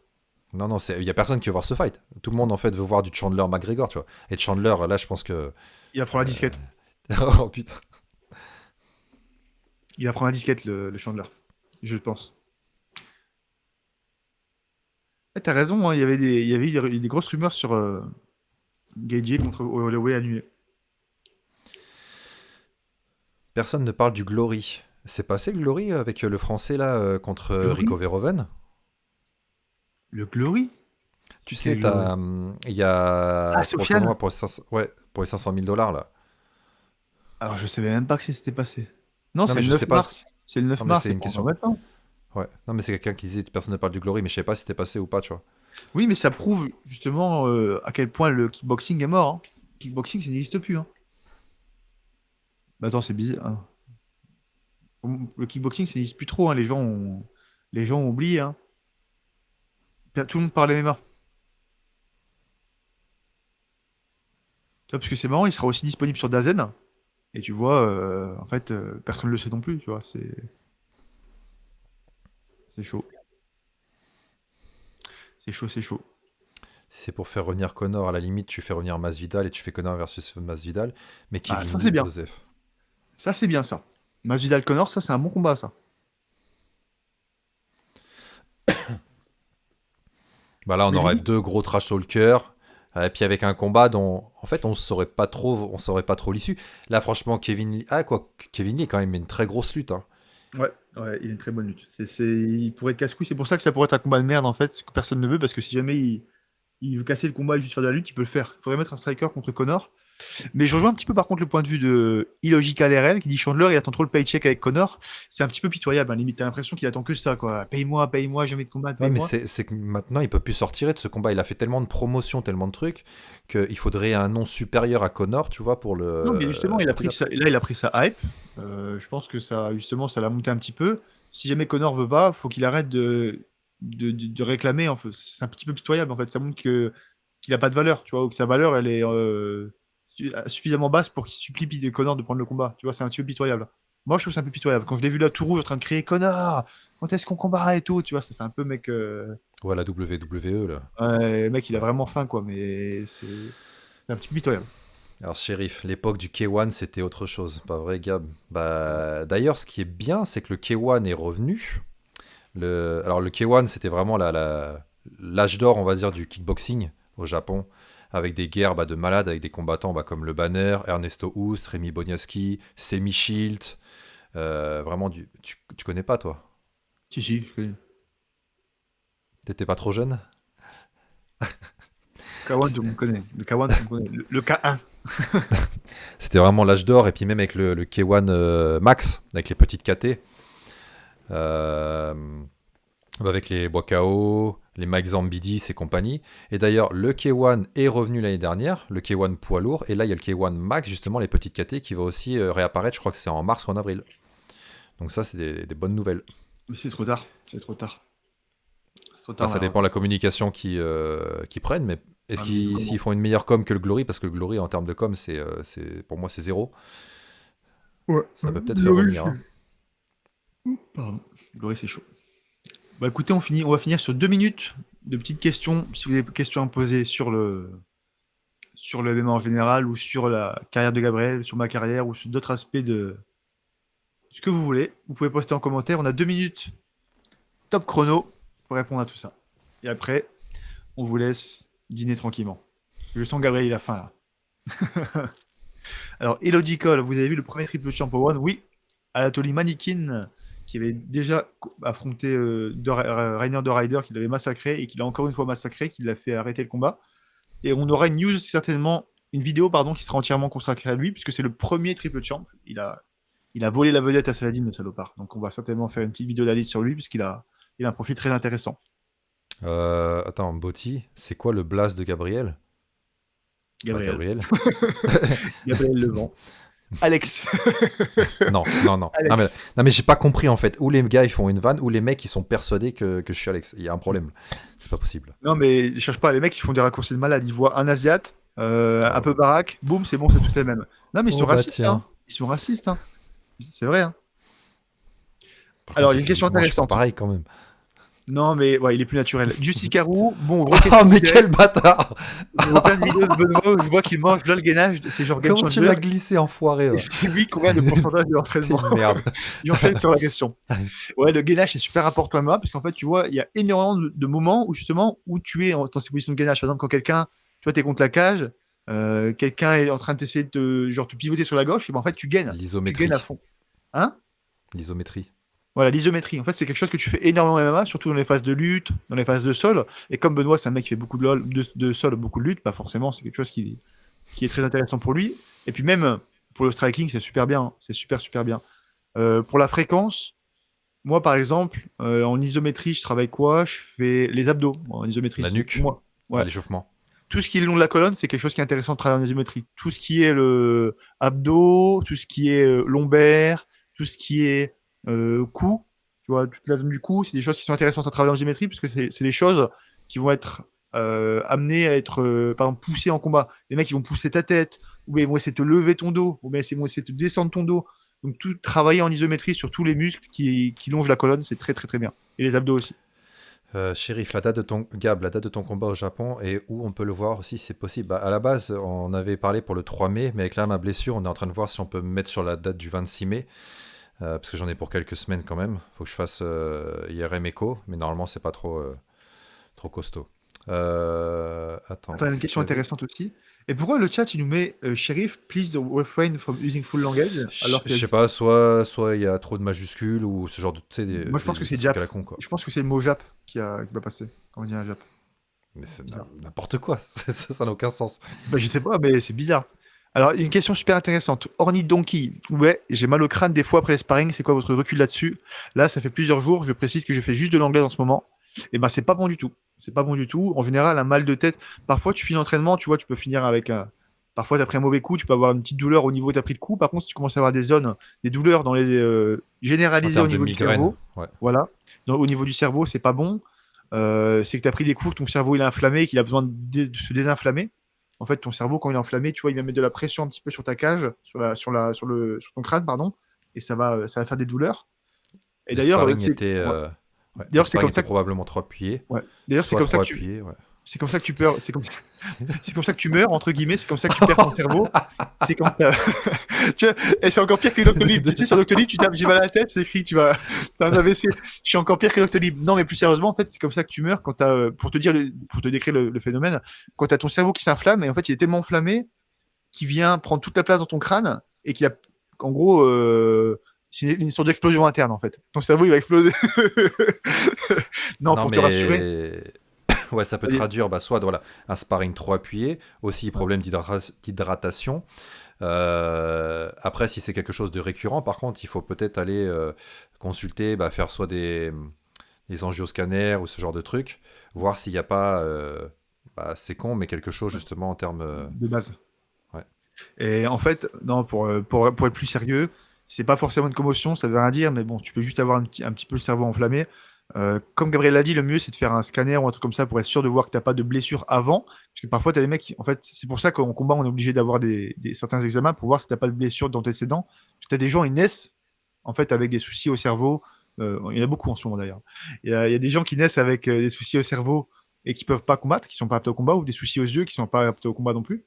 S1: Non, non, il y a personne qui veut voir ce fight. Tout le monde en fait veut voir du Chandler McGregor, tu vois. Et Chandler, là, je pense que
S2: Il va prendre la disquette.
S1: oh putain.
S2: Il va prendre la disquette, le Chandler. Je pense. T'as raison, hein, il y avait des grosses rumeurs sur Gaethje contre Holloway annulé.
S1: Personne ne parle du Glory. C'est passé le Glory avec le français là contre
S2: Glory?
S1: Rico Verhoeven.
S2: Le Glory?
S1: Tu
S2: C'est
S1: sais,
S2: le...
S1: il y a
S2: Ah,
S1: pour le
S2: Sofiane?
S1: tournoi pour les 500, ouais, pour les 500 000 $ là.
S2: Alors, je savais même pas que c'était passé. Non,
S1: Non
S2: c'est
S1: mais
S2: le
S1: je
S2: 9
S1: sais pas.
S2: mars. C'est le 9
S1: Non mais
S2: mars,
S1: c'est
S2: c'est
S1: une
S2: pas encore
S1: question.
S2: maintenant.
S1: Ouais. Non mais c'est quelqu'un qui disait personne ne parle du Glory, mais je sais pas si c'était passé ou pas, tu vois.
S2: Oui, mais ça prouve justement à quel point le kickboxing est mort, hein. Kickboxing, ça n'existe plus, hein. Bah attends, c'est bizarre, hein. Le kickboxing, ça n'existe plus trop, hein. Les gens ont oublié, hein. Tout le monde parle MMA. Tu vois, parce que c'est marrant, il sera aussi disponible sur Dazen. Et tu vois, en fait, personne ne le sait non plus, tu vois. C'est chaud. C'est chaud, c'est chaud.
S1: Si c'est pour faire revenir Connor, à la limite, tu fais revenir Masvidal et tu fais Connor versus Masvidal, mais
S2: Ah,
S1: Kevin
S2: ça, c'est
S1: Lee,
S2: bien.
S1: Joseph.
S2: Ça, c'est bien, ça. Masvidal Connor, ça, c'est un bon combat, ça.
S1: Bah là, on
S2: Mais
S1: aurait
S2: limite,
S1: deux gros trash talkers. Et puis avec un combat dont, en fait, on saurait pas trop l'issue. Là, franchement, Kevin Lee, Kevin Lee est quand même une très grosse lutte, hein.
S2: ouais, ouais, il a une très bonne lutte. Il pourrait être casse-couille. C'est pour ça que ça pourrait être un combat de merde, en fait, ce que personne ne veut, parce que si jamais il veut casser le combat et juste faire de la lutte, il peut le faire. Il faudrait mettre un striker contre Connor. Mais je rejoins un petit peu par contre le point de vue de Illogical RL qui dit Chandler, il attend trop le paycheck avec Connor. C'est un petit peu pitoyable, hein. Limite, t'as l'impression qu'il attend que ça, quoi. Paye-moi, paye-moi, jamais de combat,
S1: Ouais, mais
S2: paye-moi.
S1: c'est que maintenant, il peut plus sortir de ce combat. Il a fait tellement de promotions, tellement de trucs, qu'il faudrait un nom supérieur à Connor, tu vois, pour
S2: Non, mais justement,
S1: le plus après.
S2: là, il a pris sa hype. Je pense que ça, justement, ça l'a monté un petit peu. Si jamais Connor veut pas, faut qu'il arrête de réclamer. En fait. C'est un petit peu pitoyable, en fait. Ça montre qu'il a pas de valeur, tu vois, ou que sa valeur, elle est suffisamment basse pour qu'il supplie Connor de prendre le combat. Tu vois, c'est un petit peu pitoyable. Moi, je trouve que c'est un peu pitoyable. Quand je l'ai vu là tout rouge en train de crier Connor, quand est-ce qu'on combattra et tout, tu vois, ça fait un peu mec.
S1: Ouais, la WWE, là.
S2: Ouais, le mec, il a vraiment faim, quoi, mais c'est un petit peu pitoyable.
S1: Alors, shérif, l'époque du K1, c'était autre chose, pas vrai, Gab? Bah, d'ailleurs, ce qui est bien, c'est que le K1 est revenu. Alors, le K1, c'était vraiment l'âge d'or, on va dire, du kickboxing au Japon, avec des guerres de malades, avec des combattants comme le Banner, Ernesto Hoost, Rémi Boniaski, Semi Shield. Vraiment, tu connais pas, toi?
S2: Si, si, je connais.
S1: T'étais pas trop jeune?
S2: Kawan, tout le monde connaît. Le Kawan, tout le monde connaît. Le K1.
S1: C'était vraiment l'âge d'or, et puis même avec le K1 Max, avec les petites KT. Euh, Avec les Boakao, les Mike Zambidis et compagnie. Et d'ailleurs, le K1 est revenu l'année dernière, le K1 poids lourd, et là il y a le K1 Max, justement les petites KT, qui va aussi réapparaître, je crois que c'est en mars ou en avril. Donc ça, c'est des bonnes nouvelles.
S2: Mais c'est trop tard. C'est trop tard. C'est trop
S1: Enfin,
S2: tard,
S1: ça
S2: malheureusement.
S1: dépend de la communication qu'ils prennent, mais est-ce
S2: Ah, mais
S1: qu'ils
S2: comment?
S1: s'ils font une meilleure com que le Glory, parce que le Glory en termes de com, pour moi c'est zéro,
S2: Ouais.
S1: ça peut peut-être faire
S2: Glory,
S1: revenir. Hein.
S2: pardon. Glory, c'est chaud. Bah écoutez, on va finir sur 2 minutes de petites questions. Si vous avez des questions à me poser sur le MMA en général, ou sur la carrière de Gabriel, sur ma carrière, ou sur d'autres aspects de ce que vous voulez, vous pouvez poster en commentaire. On a 2 minutes top chrono pour répondre à tout ça. Et après, on vous laisse dîner tranquillement. Je sens Gabriel, il a faim là. Alors, Illogical, vous avez vu le premier triple champ au One? Oui. Anatoly Manikin, qui avait déjà affronté Rainer de Ryder, qui l'avait massacré et qui l'a encore une fois massacré, qui l'a fait arrêter le combat. Et on aura une news, certainement, une vidéo, pardon, qui sera entièrement consacrée à lui, puisque c'est le premier triple champ. Il a volé la vedette à Saladin, le salopard. Donc on va certainement faire une petite vidéo d'analyse sur lui, il a un profil très intéressant.
S1: Attends, Botti, c'est quoi le blast de Gabriel? Bah,
S2: Gabriel.
S1: Gabriel.
S2: Gabriel Levent. Alex.
S1: Non, non, non. Non,
S2: Alex.
S1: mais j'ai pas compris en fait. Ou les gars ils font une vanne, ou les mecs ils sont persuadés que je suis Alex. Il y a un problème. C'est pas possible.
S2: Non, mais je cherche pas, les mecs, ils font des raccourcis de malade. Ils voient un Asiate, un peu
S1: Oh,
S2: baraque, boum, c'est bon, c'est tous les mêmes. Non, mais ils sont
S1: oh bah
S2: racistes, hein.
S1: tiens.
S2: Ils sont racistes, hein. C'est vrai, hein.
S1: Par
S2: Alors,
S1: contre,
S2: il y a une question
S1: physiquement, je suis pas
S2: intéressante.
S1: pareil quand même.
S2: Non, mais ouais, il est plus naturel. Justi Carou, bon, gros
S1: Oh,
S2: question
S1: mais
S2: piège.
S1: quel bâtard!
S2: Je vois plein de vidéos de Benoît où je vois qu'il mange là le gainage, c'est genre Game
S1: Comment tu
S2: Changer.
S1: l'as glissé, enfoiré?
S2: Et
S1: Va.
S2: c'est lui combien de pourcentage de
S1: T'es
S2: l'entraînement?
S1: une merde.
S2: J'enchaîne sur la question. Ouais, le gainage, c'est super important à moi, parce qu'en fait, tu vois, il y a énormément de moments où justement, où tu es dans ces positions de gainage. Par exemple, quand quelqu'un, tu vois, t'es contre la cage, quelqu'un est en train d'essayer de te pivoter sur la gauche, et ben en fait, tu gaines. Tu gaines à
S1: L'isométrie.
S2: fond. Hein?
S1: L'isométrie.
S2: Voilà, l'isométrie. En fait, c'est quelque chose que tu fais énormément en MMA, surtout dans les phases de lutte, dans les phases de sol. Et comme Benoît, c'est un mec qui fait beaucoup de sol, beaucoup de lutte, bah forcément, c'est quelque chose qui est très intéressant pour lui. Et puis même, pour le striking, c'est super bien. Hein. C'est super, super bien. Pour la fréquence, moi, par exemple, en isométrie, je travaille quoi? Je fais les abdos. Bon, en isométrie,
S1: La
S2: c'est
S1: nuque.
S2: pour moi.
S1: À
S2: Ouais.
S1: l'échauffement.
S2: Tout ce qui est le long de la colonne, c'est quelque chose qui est intéressant de travailler en isométrie. Tout ce qui est le abdos, tout ce qui est lombaire, tout ce qui est cou, tu vois, toute la zone du cou, c'est des choses qui sont intéressantes à travailler en isométrie parce que c'est des choses qui vont être amenées à être, par exemple, poussées en combat. Les mecs, ils vont pousser ta tête, ou bien ils vont essayer de te lever ton dos, ou bien ils vont essayer de te descendre ton dos. Donc, tout travailler en isométrie sur tous les muscles qui longent la colonne, c'est très, très, très bien. Et les abdos aussi.
S1: Shérif, Gab, la date de ton combat au Japon et où on peut le voir aussi, si c'est possible. Bah, à la base, on avait parlé pour le 3 mai, mais avec là ma blessure, on est en train de voir si on peut me mettre sur la date du 26 mai, parce que j'en ai pour quelques semaines quand même. Faut que je fasse IRM écho, mais normalement c'est pas trop costaud. Attends,
S2: Attends, il y a une
S1: qu'est-ce
S2: question
S1: qu'il y avait?
S2: intéressante aussi. Et pourquoi le chat, il nous met Sheriff, please refrain from using full language alors
S1: Je
S2: que
S1: sais pas, soit il y a trop de majuscules ou ce genre de, tu sais,
S2: moi, je pense que
S1: des
S2: c'est
S1: trucs
S2: Jap.
S1: à la con quoi.
S2: Je pense que c'est le mot Jap qui va passer quand on dit un Jap.
S1: Mais c'est
S2: Bizarre.
S1: n'importe quoi, ça n'a aucun sens.
S2: Bah, je sais pas, mais c'est bizarre. Alors, une question super intéressante. Orni Donkey. Ouais, j'ai mal au crâne des fois après les sparring. C'est quoi votre recul là-dessus? Là, ça fait plusieurs jours. Je précise que je fais juste de l'anglais en ce moment. Et ben, c'est pas bon du tout. C'est pas bon du tout. En général, un mal de tête. Parfois, tu finis l'entraînement, tu vois, tu peux finir avec un. Parfois, t'as pris un mauvais coup, tu peux avoir une petite douleur au niveau où t'as pris le coup. Par contre, si tu commences à avoir des zones, des douleurs dans les
S1: En
S2: généralisées au
S1: termes de
S2: niveau du
S1: migraine,
S2: cerveau.
S1: ouais.
S2: Voilà. Au niveau du cerveau, c'est pas bon. C'est que tu as pris des coups, que ton cerveau il est inflammé, qu'il a besoin de se désinflammer. En fait, ton cerveau, quand il est enflammé, tu vois, il va mettre de la pression un petit peu sur ta cage, sur ton crâne, pardon, et ça va faire des douleurs. Et
S1: Les
S2: d'ailleurs,
S1: sparring étaient,
S2: ouais.
S1: les
S2: D'ailleurs, c'est
S1: sparring
S2: comme
S1: étaient
S2: ça,
S1: probablement trop appuyés,
S2: ouais. D'ailleurs,
S1: soit trop appuyés, ouais.
S2: c'est comme ça que tu perds, c'est comme ça que tu meurs entre guillemets, c'est comme ça que tu perds ton cerveau. C'est quand t'as, tu vois, et c'est encore pire que Doctolib. Tu sais, sur Doctolib, tu tapes j'ai mal à la tête, c'est écrit, tu vas, t'as un AVC. Je suis encore pire que Doctolib. Non, mais plus sérieusement, en fait, c'est comme ça que tu meurs quand t'as, pour te décrire le phénomène, quand t'as ton cerveau qui s'inflamme et en fait, il est tellement enflammé qu'il vient prendre toute la place dans ton crâne et qu'il a, en gros, c'est une sorte d'explosion interne en fait. Ton cerveau il va exploser. Non,
S1: Non,
S2: pour te rassurer.
S1: mais ouais, ça peut traduire soit voilà, un sparring trop appuyé, aussi problème d'hydratation. Après, si c'est quelque chose de récurrent, par contre, il faut peut-être aller consulter, faire soit des angioscanners ou ce genre de trucs, voir s'il n'y a pas, c'est con, mais quelque chose justement en termes.
S2: De base.
S1: Ouais.
S2: Et en fait, non, pour être plus sérieux, c'est pas forcément une commotion, ça veut rien dire, mais bon, tu peux juste avoir un petit peu le cerveau enflammé. Comme Gabriel l'a dit, le mieux c'est de faire un scanner ou un truc comme ça pour être sûr de voir que t'as pas de blessure avant. Parce que parfois, tu as des mecs en fait, c'est pour ça qu'en combat, on est obligé d'avoir certains examens pour voir si t'as pas de blessure d'antécédent. Parce que tu as des gens, ils naissent en fait avec des soucis au cerveau. Il y en a beaucoup en ce moment d'ailleurs. Il y a des gens qui naissent avec des soucis au cerveau et qui peuvent pas combattre, qui sont pas aptes au combat, ou des soucis aux yeux qui sont pas aptes au combat non plus.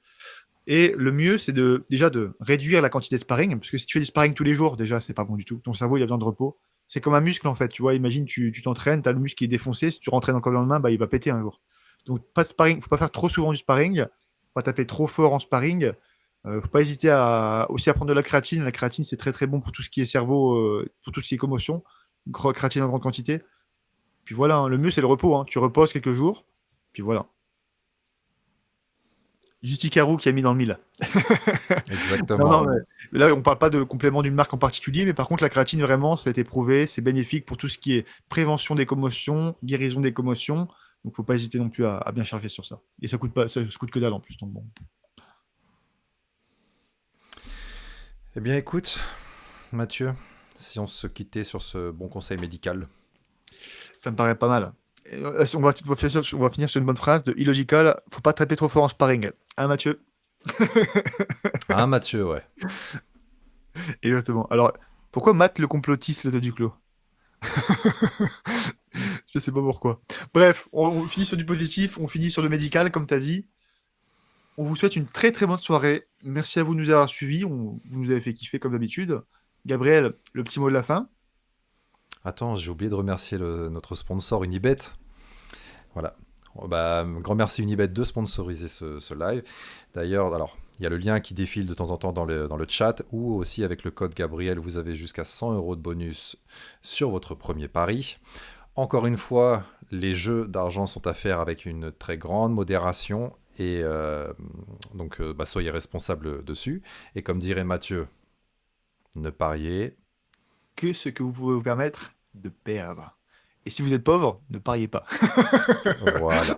S2: Et le mieux, c'est déjà de réduire la quantité de sparring, parce que si tu fais du sparring tous les jours, déjà, c'est pas bon du tout. Ton cerveau, il a besoin de repos. C'est comme un muscle, en fait. Tu vois, imagine, tu t'entraînes, tu as le muscle qui est défoncé. Si tu rentraînes encore le lendemain, il va péter un jour. Donc, pas de sparring. Faut pas faire trop souvent du sparring. Faut pas taper trop fort en sparring. Faut pas hésiter aussi à prendre de la créatine. La créatine, c'est très très bon pour tout ce qui est cerveau, pour tout ce qui est commotion. Créatine en grande quantité. Puis voilà, hein, le mieux, c'est le repos. Hein. Tu reposes quelques jours. Puis voilà. Justicarou qui a mis dans le mille.
S1: Exactement.
S2: Non, mais là, on parle pas de complément d'une marque en particulier, mais par contre, la créatine, vraiment, ça a été prouvé, c'est bénéfique pour tout ce qui est prévention des commotions, guérison des commotions. Donc, faut pas hésiter non plus à bien charger sur ça. Et ça coûte que dalle en plus. Donc bon.
S1: Eh bien, écoute, Mathieu, si on se quittait sur ce bon conseil médical.
S2: Ça me paraît pas mal. On va finir sur une bonne phrase de Illogical. Faut pas taper trop fort en sparring. Hein, Mathieu?
S1: Hein, Mathieu, ouais.
S2: Exactement. Alors, pourquoi Matt le complotiste, le Duclos? Je sais pas pourquoi. Bref, on finit sur du positif, on finit sur le médical, comme tu as dit. On vous souhaite une très très bonne soirée. Merci à vous de nous avoir suivis. Vous nous avez fait kiffer comme d'habitude. Gabriel, le petit mot de la fin.
S1: Attends, j'ai oublié de remercier notre sponsor Unibet. Voilà. Grand merci Unibet de sponsoriser ce live. D'ailleurs, alors, il y a le lien qui défile de temps en temps dans le chat, ou aussi avec le code Gabriel, vous avez jusqu'à 100 € de bonus sur votre premier pari. Encore une fois, les jeux d'argent sont à faire avec une très grande modération, et donc soyez responsables dessus. Et comme dirait Mathieu, ne pariez
S2: que ce que vous pouvez vous permettre de perdre. Et si vous êtes pauvre, ne pariez pas.
S1: Voilà.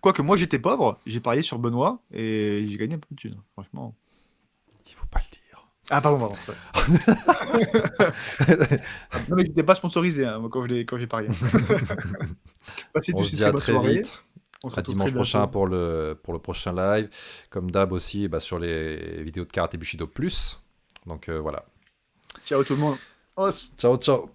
S2: Quoique moi j'étais pauvre, j'ai parié sur Benoît et j'ai gagné un peu de thunes, franchement.
S1: Il faut pas le dire.
S2: Ah pardon. Non mais j'étais pas sponsorisé hein, quand j'ai parié.
S1: On se dit à très vite. À dimanche prochain pour le prochain live. Comme d'hab aussi sur les vidéos de Karaté Bushido Plus. Donc voilà.
S2: Ciao tout le monde.
S1: Ciao, ciao.